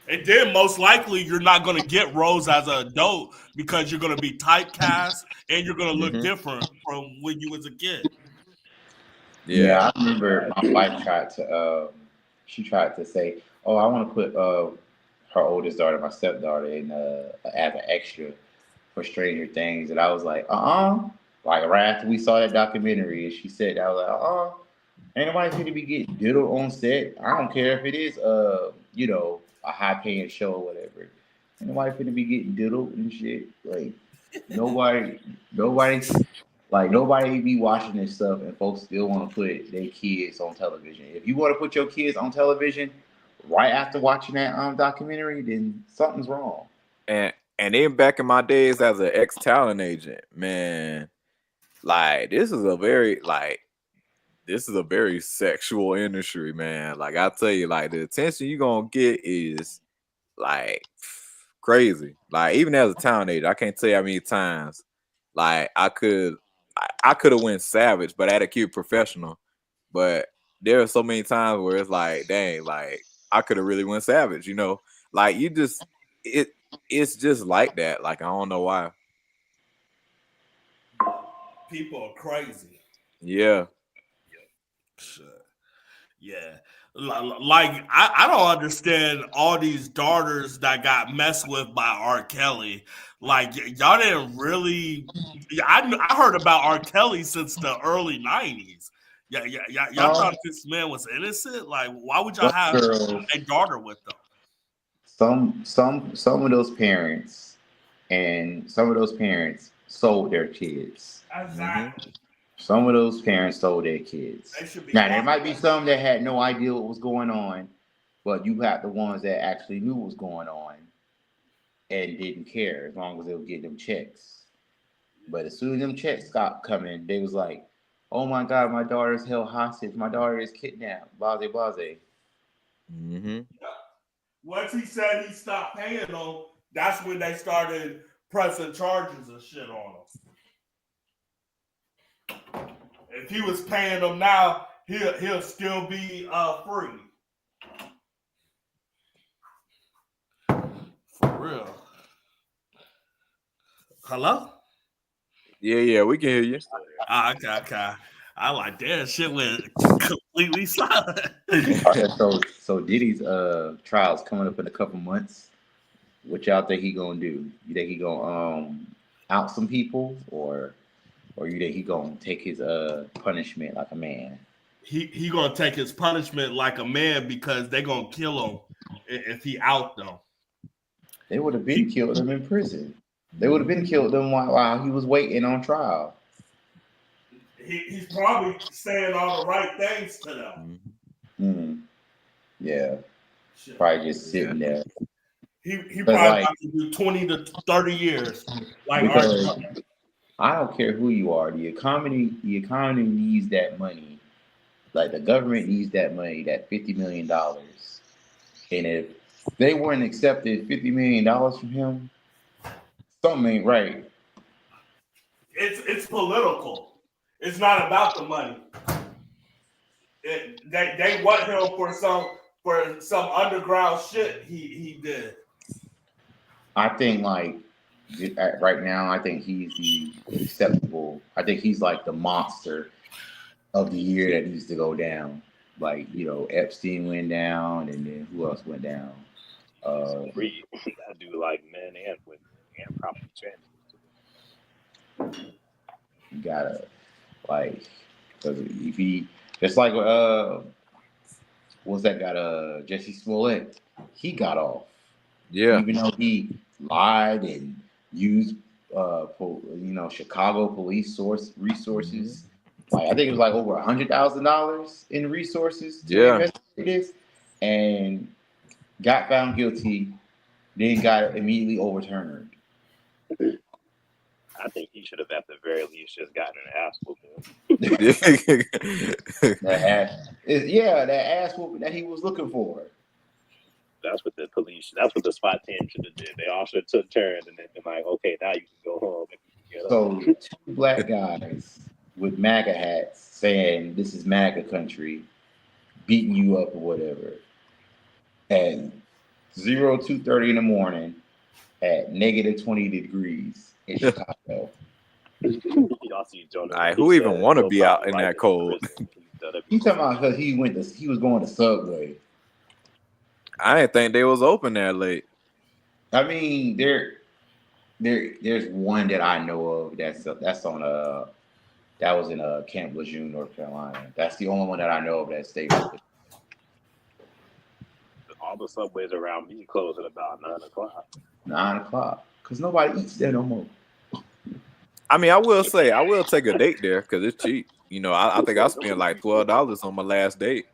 And then most likely you're not going to get roles as an adult because you're going to be typecast and you're going to look different from when you was a kid. Yeah, I remember my wife tried to. She tried to say, "Oh, I want to put her oldest daughter, my stepdaughter, in as an extra for Stranger Things," and I was like, Like right after we saw that documentary, and she said, "I was like, ain't nobody going to be getting diddled on set. I don't care if it is, a high paying show or whatever. Ain't nobody finna be getting diddled and shit. Like nobody, like nobody be watching this stuff, and folks still want to put their kids on television. If you want to put your kids on television right after watching that documentary, then something's wrong." And then back in my days as an ex-talent agent, man, like this is a very sexual industry, man. Like I tell you, like the attention you're gonna get is like crazy. Like even as a talent agent, I can't tell you how many times like I could have went savage, but I had to keep it professional. But there are so many times where it's like, dang, like I could have really went savage, Like you just it's just like that. Like I don't know why. People are crazy. Yeah. Yeah. Like I don't understand all these daughters that got messed with by R. Kelly. Like y'all didn't really. I heard about R. Kelly since the early '90s. Yeah. Y'all thought this man was innocent. Like, why would y'all have a daughter with them? Some of those parents sold their kids. Exactly. Some of those parents sold their kids. Now there might be some that had no idea what was going on, but you got the ones that actually knew what was going on and didn't care as long as they were getting them checks. But as soon as them checks stopped coming, they was like, "Oh my God, my daughter's held hostage. My daughter is kidnapped." Blase, blase. Once he said he stopped paying them, that's when they started pressing charges and shit on him. If he was paying them now, he'll still be free. For real. Hello? Yeah, we can hear you. Okay. I like that shit went completely silent. So Diddy's trial's coming up in a couple months. What y'all think he gonna do? You think he gonna out some people, or you think he gonna take his punishment like a man? He gonna take his punishment like a man because they gonna kill him if he out them. They would have been killed him in prison. They would have been killed him while he was waiting on trial. He's probably saying all the right things to them. Yeah. Shit. Probably just sitting there. He probably about to do 20 to 30 years. Like I don't care who you are. The economy needs that money. Like the government needs that money, that $50 million. And if they weren't accepted $50 million from him, something ain't right. It's political. It's not about the money. They want him for some underground shit he did. I think like right now, I think he's the acceptable. I think he's like the monster of the year that needs to go down. Like, Epstein went down, and then who else went down? Free. That dude like men and women and probably trans. You gotta, like, because if he, just like, what's that guy, Jesse Smollett? He got off. Yeah. Even though he lied and used, Chicago police resources. Like, I think it was like over $100,000 in resources to investigate this, and got found guilty, then got immediately overturned. I think he should have at the very least just gotten an ass whooping. That ass whooping that he was looking for. That's what the SWAT team should have did. They all should have took turns and then been like, okay, now you can go home. So 2 black guys with MAGA hats saying this is MAGA country, beating you up or whatever, at 2:30 in the morning at negative 20 degrees in Chicago. Who even want to be out in that cold? He's talking about because he was going to Subway. I didn't think they was open that late. I mean, there's one that I know of that's on that was in Camp Lejeune, North Carolina. That's the only one that I know of that stayed open. All the Subways around me close at about 9 o'clock. 9 o'clock, because nobody eats there no more. I mean, I will take a date there because it's cheap. I think I spent like $12 on my last date.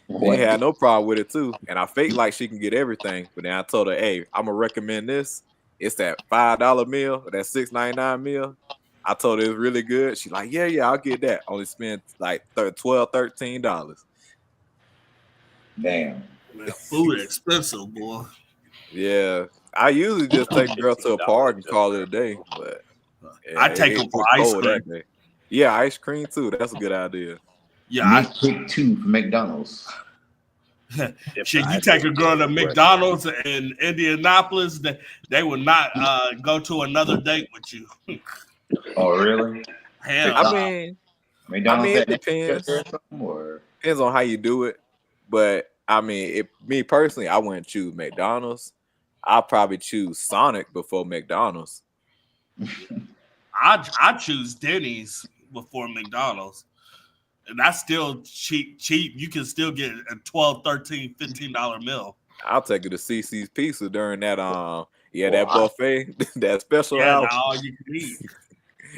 They had no problem with it too, and I faked like she can get everything. But then I told her, "Hey, I'm gonna recommend this. It's that $5 meal, that $6.99 meal." I told her it's really good. She's like, "Yeah, I'll get that." Only spent like $12, $13. Damn, man, food expensive, boy. Yeah, I usually just take a girl to a park and call it a day. But I take them for ice cream. Yeah, ice cream too. That's a good idea. Yeah, I pick 2 from McDonald's. Shit, you take a girl to McDonald's in Indianapolis, they will not go to another date with you. Oh, really? Hell, I mean, it depends. Depends on how you do it. But I mean, me personally, I wouldn't choose McDonald's. I'll probably choose Sonic before McDonald's. I choose Denny's before McDonald's. And that's still cheap. You can still get a $12, $13, $15 meal. I'll take it to CC's Pizza during that that buffet, that special hour. That's all you can eat.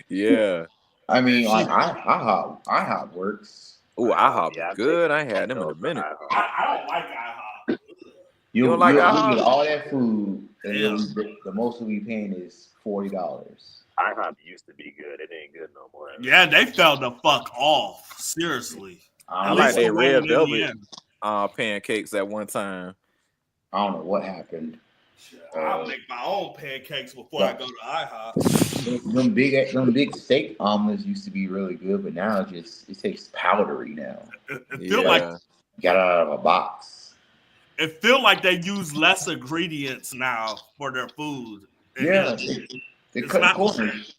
Yeah. I mean, like IHOP works. Oh, IHOP is good. I ain't had them in a minute. I don't like IHOP. You don't like IHOP? You get all that food, and the most we'll be paying is $40. IHOP used to be good. It ain't good no more. Yeah, they fell the fuck off. Seriously. I like their red velvet pancakes at one time. I don't know what happened. I'll make my own pancakes before I go to IHOP. Them big steak omelets used to be really good, but now it tastes powdery now. It feel like got out of a box. It feel like they use less ingredients now for their food. Yeah, they cut corners.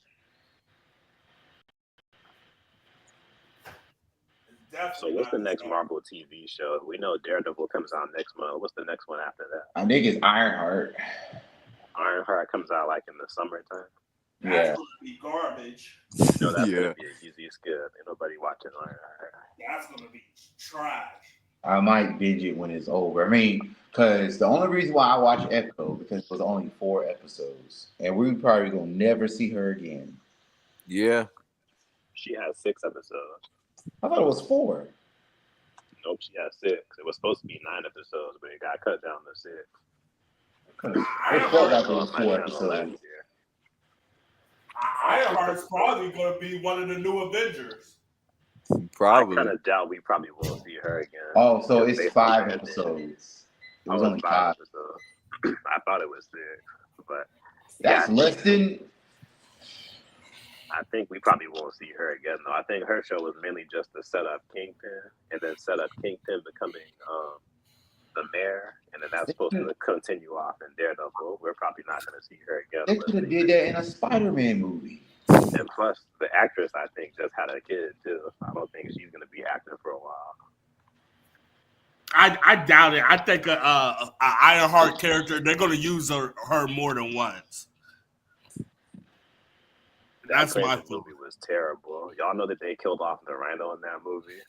So what's the next Marvel TV show? We know Daredevil comes out next month. What's the next one after that? I think it's Ironheart. Ironheart comes out like in the summertime. That's gonna be garbage. No, that's gonna be an easy skip. Ain't nobody watching Ironheart. That's gonna be trash. I might binge it when it's over. I mean, because the only reason why I watch Echo because it was only 4 episodes, and we probably gonna never see her again. Yeah, she has 6 episodes. I thought it was 4. Nope, she has 6. It was supposed to be 9 episodes, but it got cut down to 6. It felt like it was 4 episodes. Ironheart's probably going to be one of the new Avengers. Probably. I kind of doubt we probably won't see her again. Oh, so it's 5 episodes. It was only 5 episodes. I thought it was 6, but that's less than. I think we probably won't see her again, though. I think her show was mainly just to set up Kingpin, and then set up Kingpin becoming the mayor, and then that's supposed to continue off in Daredevil. We're probably not going to see her again. They could have did that in a Spider-Man movie. And plus, the actress, I think, just had a kid too. I don't think she's gonna be acting for a while. I doubt it. I think a Ironheart character, they're going to use her more than once. That That's my Craven movie was terrible. Y'all know that they killed off the rhino in that movie.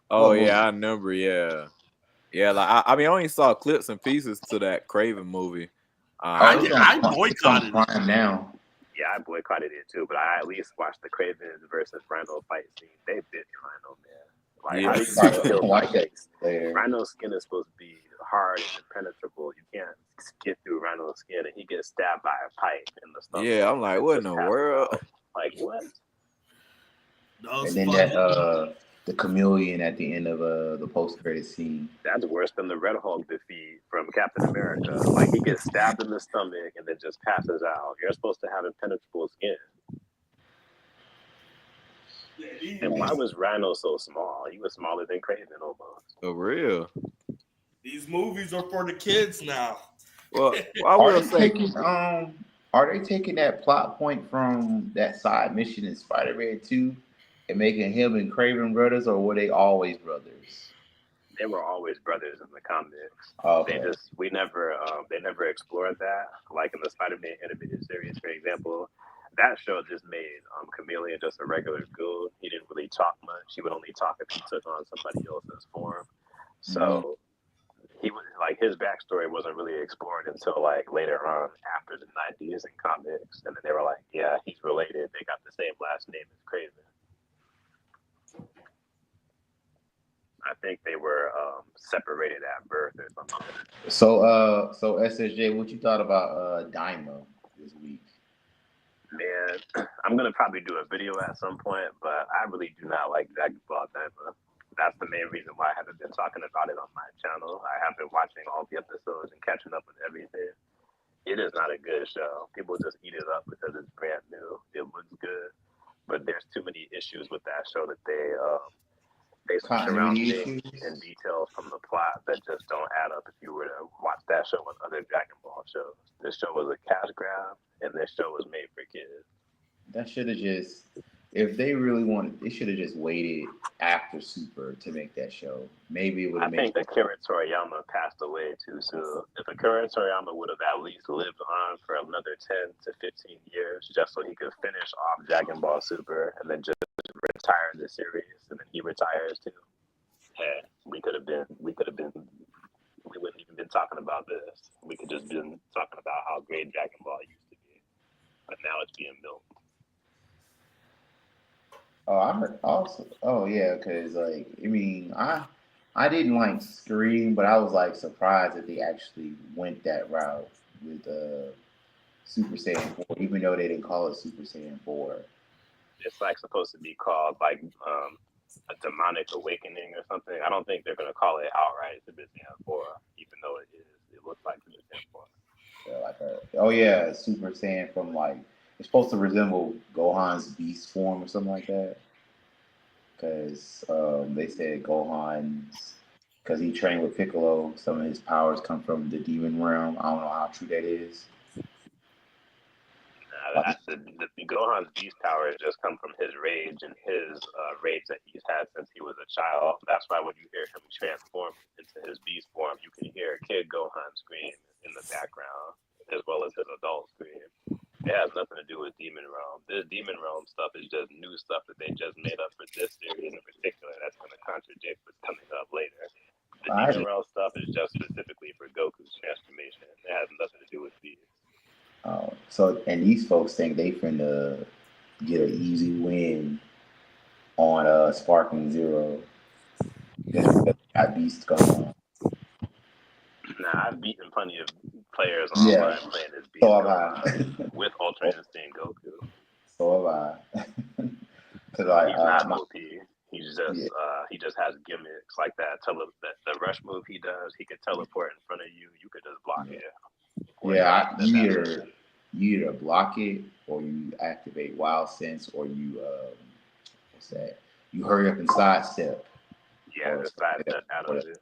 Oh yeah, I remember. Yeah. Like I mean, I only saw clips and pieces to that Craven movie. I boycotted it. Prime now. Yeah, I boycotted it too, but I at least watched the Craven versus Rhino fight scene. They bit Rhino, man. Like, how do you kill Vikings? Rhino's skin is supposed to be hard and impenetrable. You can't get through Rhino's skin, and he gets stabbed by a pipe in the stomach. Yeah, I'm like, what in the world? Like, what? And then that the chameleon at the end of the post-credit scene. That's worse than the Red Hulk defeat from Captain America. Like, he gets stabbed in the stomach and then just passes out. You're supposed to have impenetrable skin. And why was Rhino so small? He was smaller than Craven almost. For real. These movies are for the kids now. Well, I will say, are they taking that plot point from that side mission in Spider-Man 2 and making him and Craven brothers, or were they always brothers? They were always brothers in the comics. Okay. They never explored that. Like in the Spider-Man animated series, for example, that show just made Chameleon just a regular ghoul. He didn't really talk much. He would only talk if he took on somebody else's form. So he was like, his backstory wasn't really explored until like later on after the 90s in comics. And then they were like, yeah, he's related. They got the same last name as Craven. I think they were separated at birth or something. So SSJ, what you thought about Dymo this week? Man, I'm gonna probably do a video at some point, but I really do not like Dragon Ball Daima. That's the main reason why I haven't been talking about it on my channel. I have been watching all the episodes and catching up with everything. It is not a good show. People just eat it up because it's brand new. It looks good, but there's too many issues with that show that they switch around things and details from the plot that just don't add up if you were to watch that show with other Dragon Ball shows. This show was a cash grab, and this show was made for kids. That should have just, if they really wanted, they should have just waited after Super to make that show. Maybe it would have made. I think Akira Toriyama passed away too soon. If Akira Toriyama would have at least lived on for another 10 to 15 years, just so he could finish off Dragon Ball Super and then just retire the series, and then he retires too. Hey, we wouldn't even been talking about this. We could just been talking about how great Dragon Ball used to be, but now it's being milked. Oh, I heard also. Oh yeah, because like I mean, I didn't like Scream, but I was like surprised that they actually went that route with Super Saiyan 4, even though they didn't call it Super Saiyan 4. It's like supposed to be called like a demonic awakening or something. I don't think they're gonna call it outright Super Saiyan 4, even though it is. It looks like Super Saiyan 4. Yeah, Super Saiyan from like, it's supposed to resemble Gohan's beast form or something like that. Because they said Gohan's, because he trained with Piccolo, some of his powers come from the demon realm. I don't know how true that is. The Gohan's beast powers just come from his rage and his rage that he's had since he was a child. That's why when you hear him transform into his beast form, you can hear Kid Gohan scream in the background, as well as his adult scream. It has nothing to do with Demon Realm. This Demon Realm stuff is just new stuff that they just made up for this series in particular. That's going to contradict what's coming up later. The Demon Realm stuff is just specifically for Goku's transformation. It has nothing to do with Beast. So these folks think they finna get an easy win on Sparking Zero. Just because they got Beast going on. Nah, I've beaten plenty of players online playing this Beast with Ultra Instinct Goku. So have I. Because he's not OP. He's just he just has gimmicks like that. The rush move he does, he could teleport in front of you. You could just block it. You either block it or you activate Wild Sense or you you hurry up and sidestep. Yeah, the sidestep out of it.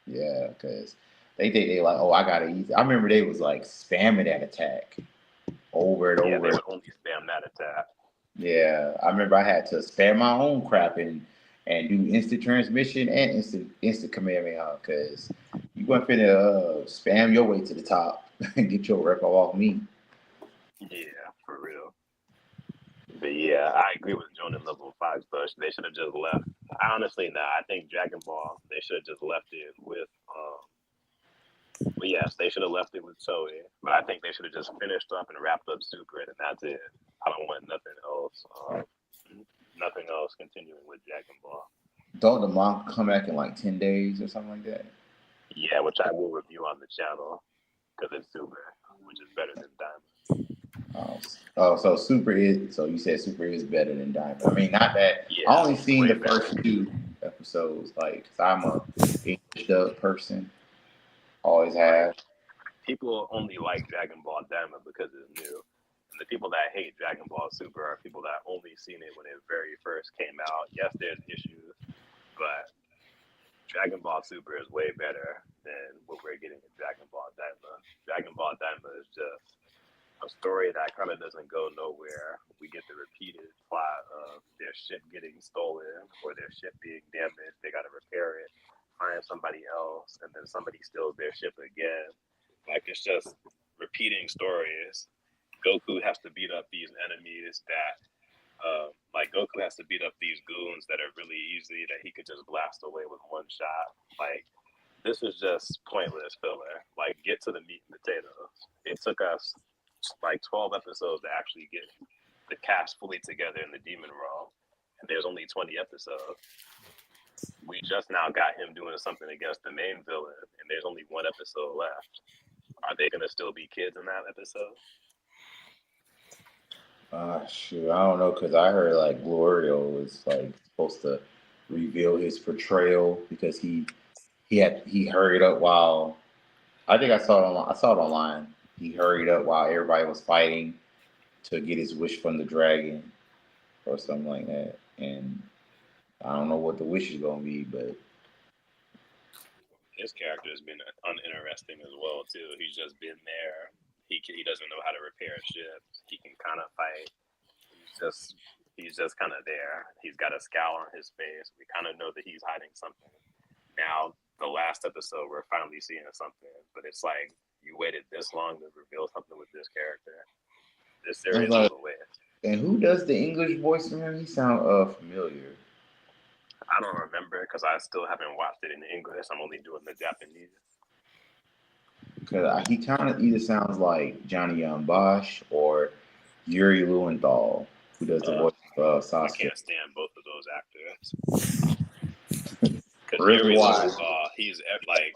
Yeah, because they think they like, oh, I got it easy. I remember they was like spamming that attack over and Yeah, over. they would only spam that attack. Yeah, I remember I had to spam my own crap and do instant transmission and instant Kamehameha because you weren't finna spam your way to the top and get your rep off me. Yeah, for real. But yeah, I agree with Jonan Level 5 stuff. They should have just left. I honestly, I think Dragon Ball, they should have just left it with, but yes, they should have left it with Toei. But I think they should have just finished up and wrapped up Super, and that's it. I don't want nothing else. Nothing else continuing with Dragon Ball. Don't the manga come back in like 10 days or something like that? Yeah, which I will review on the channel because it's Super, which is better than Diamond. So Super is. So you said Super is better than Diamond. I mean, not that. Yeah, I only seen the better. first 2 episodes. Like, cause I'm a English dub person. Always have. People only like Dragon Ball Diamond because it's new. And the people that hate Dragon Ball Super are people that only seen it when it very first came out. Yes, there's issues, but Dragon Ball Super is way better than what we're getting in Dragon Ball Diamond. Dragon Ball Diamond is just a story that kind of doesn't go nowhere. We get the repeated plot of their ship getting stolen or their ship being damaged. They got to repair it, find somebody else, and then somebody steals their ship again. Like, it's just repeating stories. Goku has to beat up these enemies that, like, Goku has to beat up these goons that are really easy that he could just blast away with one shot. Like, this is just pointless filler. Like, get to the meat and potatoes. It took us like 12 episodes to actually get the cast fully together in the Demon Realm, and there's only 20 episodes. We just now got him doing something against the main villain, and there's only 1 episode left. Are they gonna still be kids in that episode? Shoot, I don't know, because I heard like Glorio was like supposed to reveal his portrayal because he hurried up while I think I saw it online. He hurried up while everybody was fighting to get his wish from the dragon or something like that. And I don't know what the wish is gonna be, but his character has been uninteresting as well too. He's just been there. He doesn't know how to repair a ship. He can kind of fight. He's just kind of there. He's got a scowl on his face. We kind of know that he's hiding something. Now, the last episode, we're finally seeing something, but it's like you waited this long to reveal something with this character. This series is a waste. And who does the English voice for him? He sound familiar. I don't remember because I still haven't watched it in English. I'm only doing the Japanese. Because he kind of either sounds like Johnny Young Bosch or Yuri Lowenthal, who does the voice of Sasuke. I can't stand both of those actors. Because Really? Yuri Lowenthal, he's like,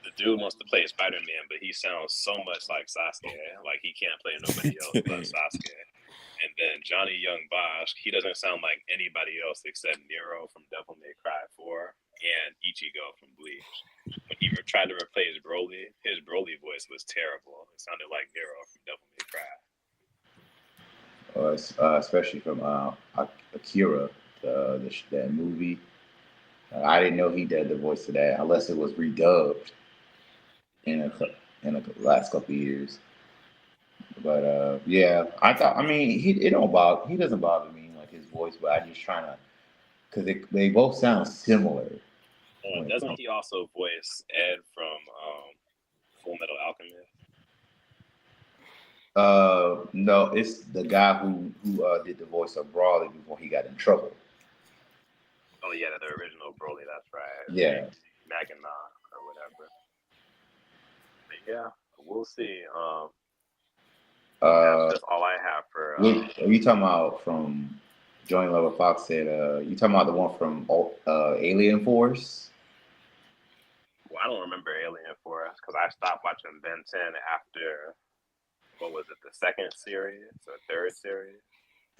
the dude wants to play Spider-Man, but he sounds so much like Sasuke. Like, he can't play nobody else but Sasuke. And then Johnny Young Bosch, he doesn't sound like anybody else except Nero from Devil May Cry 4 and Ichigo from Bleach. When he tried to replace Broly, his Broly voice was terrible. It sounded like Nero from Devil May Cry. Especially from Akira, that movie. I didn't know he did the voice of that unless it was redubbed in the last couple of years. But yeah, I mean, he doesn't bother me like his voice, but I just trying to, because they both sound similar. Doesn't he also voice Ed from Full Metal Alchemist? No, it's the guy who did the voice of Broly before he got in trouble. Oh yeah, the original Broly, that's right. Yeah, Maganon or whatever. But yeah, we'll see. That's just all I have for. Are you talking about from Joint Level Fox said? You talking about the one from Alien Force? Well, I don't remember Alien Force because I stopped watching Ben 10 after, what was it, the second series or third series?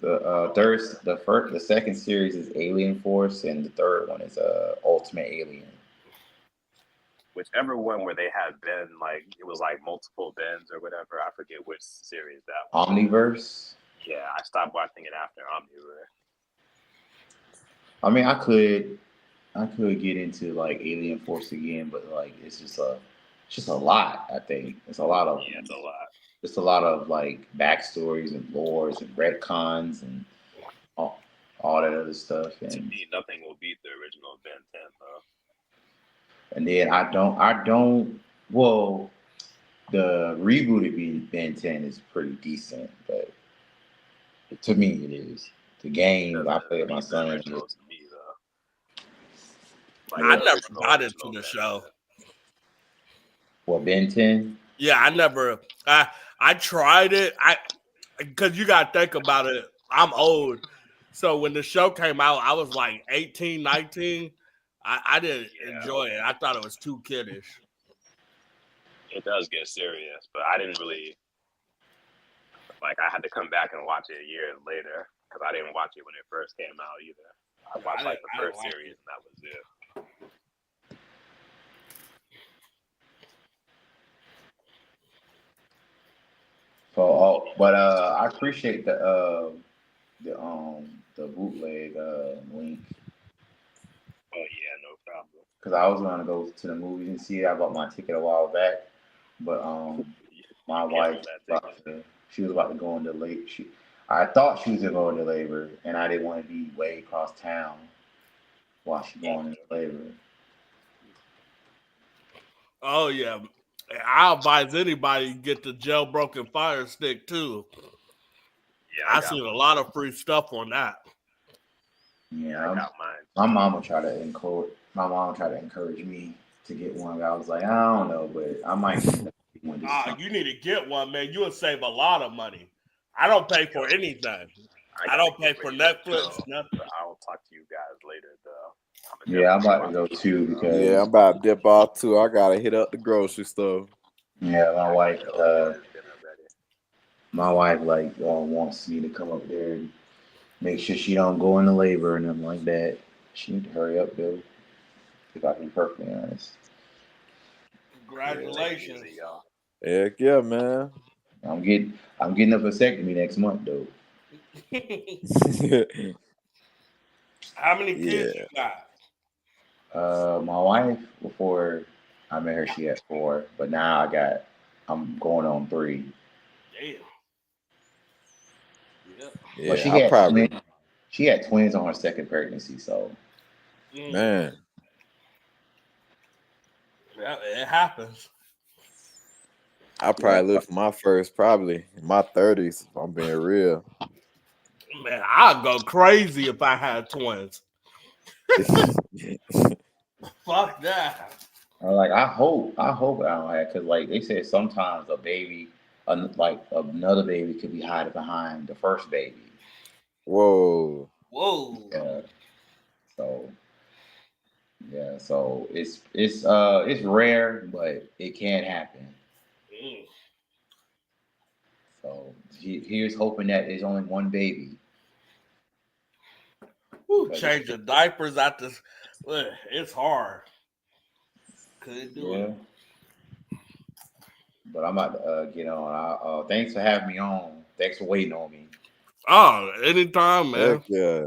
The second series is Alien Force, and the third one is Ultimate Alien. Whichever one where they had Ben, like it was like multiple Bens or whatever. I forget which series that was. Omniverse. Yeah, I stopped watching it after Omniverse. I mean, I could get into like Alien Force again, but like it's just a lot. I think it's a lot of. Yeah, it's a lot. just a lot of like backstories and lores and retcons and all that other stuff. To And me, nothing will beat the original Ben 10, though. and then I don't. Well, the rebooted Ben 10 is pretty decent, but to me it is. The game I play with my son. Original to me, though. Like, I never got into the show. What, Ben 10? Yeah, I never. I tried it. Because you got to think about it. I'm old. So when the show came out, I was like 18, 19. I didn't enjoy it. I thought it was too kiddish. It does get serious, but I didn't really, like, I had to come back and watch it a year later because I didn't watch it when it first came out either. I watched like the first series and that was it. So, but I appreciate the bootleg link. Oh yeah, no problem. Because I was gonna go to the movies and see it. I bought my ticket a while back, but my wife she was about to go into labor. I thought she was gonna go into labor, and I didn't want to be way across town while she's going into labor. Oh yeah, I'll advise anybody to get the jailbroken Fire Stick too. Yeah, I seen a lot of free stuff on that. Yeah, my mom tried to encourage me to get one. I was like, I don't know, but I might get one. You need to get one, man. You would save a lot of money. I don't pay for anything. I don't pay for Netflix, nothing. I'll talk to you guys later, though. Yeah, I'm about to go too because I'm about to dip off too. I gotta hit up the grocery store. Yeah, my wife like wants me to come up there and make sure she don't go into labor and nothing like that. She need to hurry up, though. If I can be perfectly honest. Congratulations, y'all. Heck yeah, man. I'm getting a vasectomy next month, though. How many kids you got? My wife, before I met her, she had 4, but now I'm going on 3. Damn. Yeah, but she had twins on her second pregnancy, so man. Yeah, it happens. I probably live for my first, probably in my 30s. If I'm being real. Man, I'd go crazy if I had twins. Fuck that. I hope I don't have, because like they said, sometimes a baby, like another baby, could be hiding behind the first baby. Whoa. Yeah. So it's rare, but it can happen. So here's hoping that there's only one baby. Changing diapers at this, it's hard. Couldn't do it. But I'm about to get on. Thanks for having me on. Thanks for waiting on me. Oh, anytime, man. Heck yeah.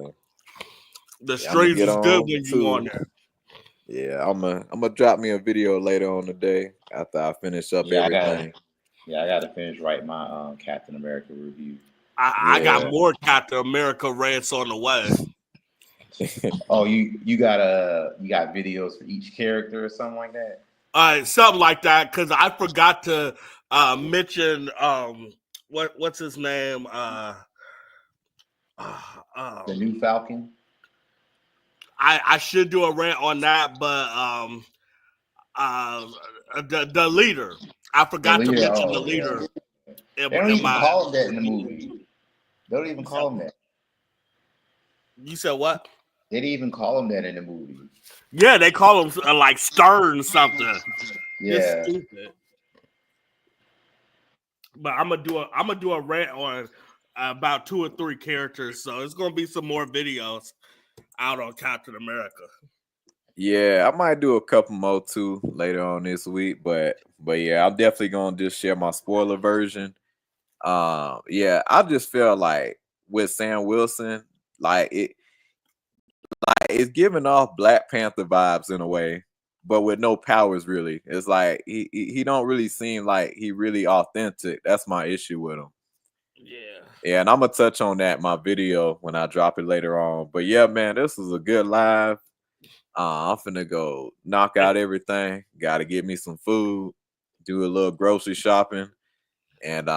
The streams is good when you on there. Yeah, I'm gonna drop me a video later on today after I finish up everything. I gotta finish writing my Captain America review. I got more Captain America rants on the way. Oh, you got videos for each character or something like that? Something like that, because I forgot to mention what's his name? The new Falcon. I should do a rant on that, but the leader. I forgot to mention the leader. They don't even call him that in the movie. They don't even call him that. You said what? They didn't even call him that in the movie. Yeah, they call him like Stern something. Yeah. It's stupid. But I'm gonna do a rant on about 2 or 3 characters, so it's gonna be some more videos out on Captain America. Yeah, I might do a couple more too later on this week, but yeah, I'm definitely gonna just share my spoiler version. Yeah, I just feel like with Sam Wilson, it's giving off Black Panther vibes in a way. but with no powers really. It's like he don't really seem like he really authentic. That's my issue with him. Yeah, and I'm gonna touch on that in my video when I drop it later on. But yeah, man, this was a good live. I'm finna go knock out everything. Gotta get me some food, do a little grocery shopping, and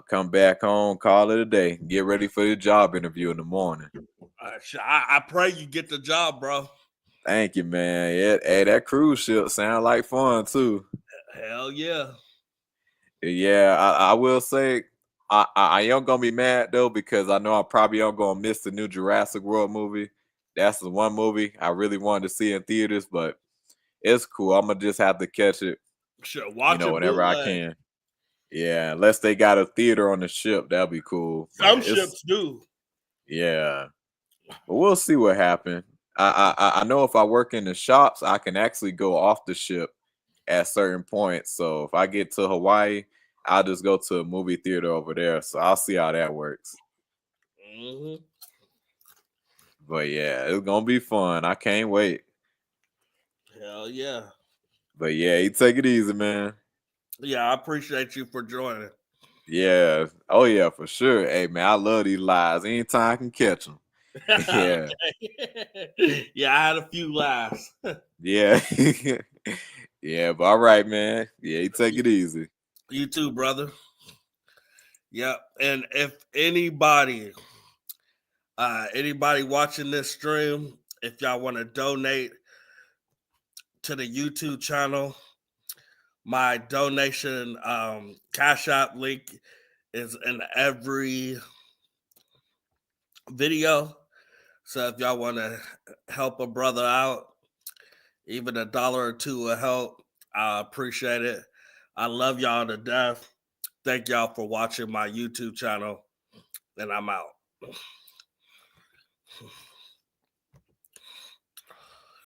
come back home, call it a day. Get ready for the job interview in the morning. I pray you get the job, bro. Thank you, man. Yeah, hey, that cruise ship sound like fun too. Hell yeah. Yeah, I will say I am gonna be mad though because I know I probably am gonna miss the new Jurassic World movie. That's the one movie I really wanted to see in theaters, but it's cool. I'm gonna just have to catch it. Sure, watch it whenever I can. Yeah, unless they got a theater on the ship, that'll be cool. Some ships do. Yeah, but we'll see what happens. I know if I work in the shops, I can actually go off the ship at certain points. So if I get to Hawaii, I'll just go to a movie theater over there. So I'll see how that works. Mm-hmm. But yeah, it's gonna be fun. I can't wait. Hell yeah. But yeah, you take it easy, man. Yeah, I appreciate you for joining. Yeah. Oh yeah, for sure. Hey man, I love these lives. Anytime I can catch them. Yeah. Yeah, I had a few laughs. Yeah. Yeah, but all right, man. Yeah, you take it easy. You too, brother. Yep. And if anybody watching this stream, if y'all want to donate to the YouTube channel, my donation Cash App link is in every video. So if y'all want to help a brother out, even $1 or $2 will help. I appreciate it. I love y'all to death. Thank y'all for watching my YouTube channel, and I'm out.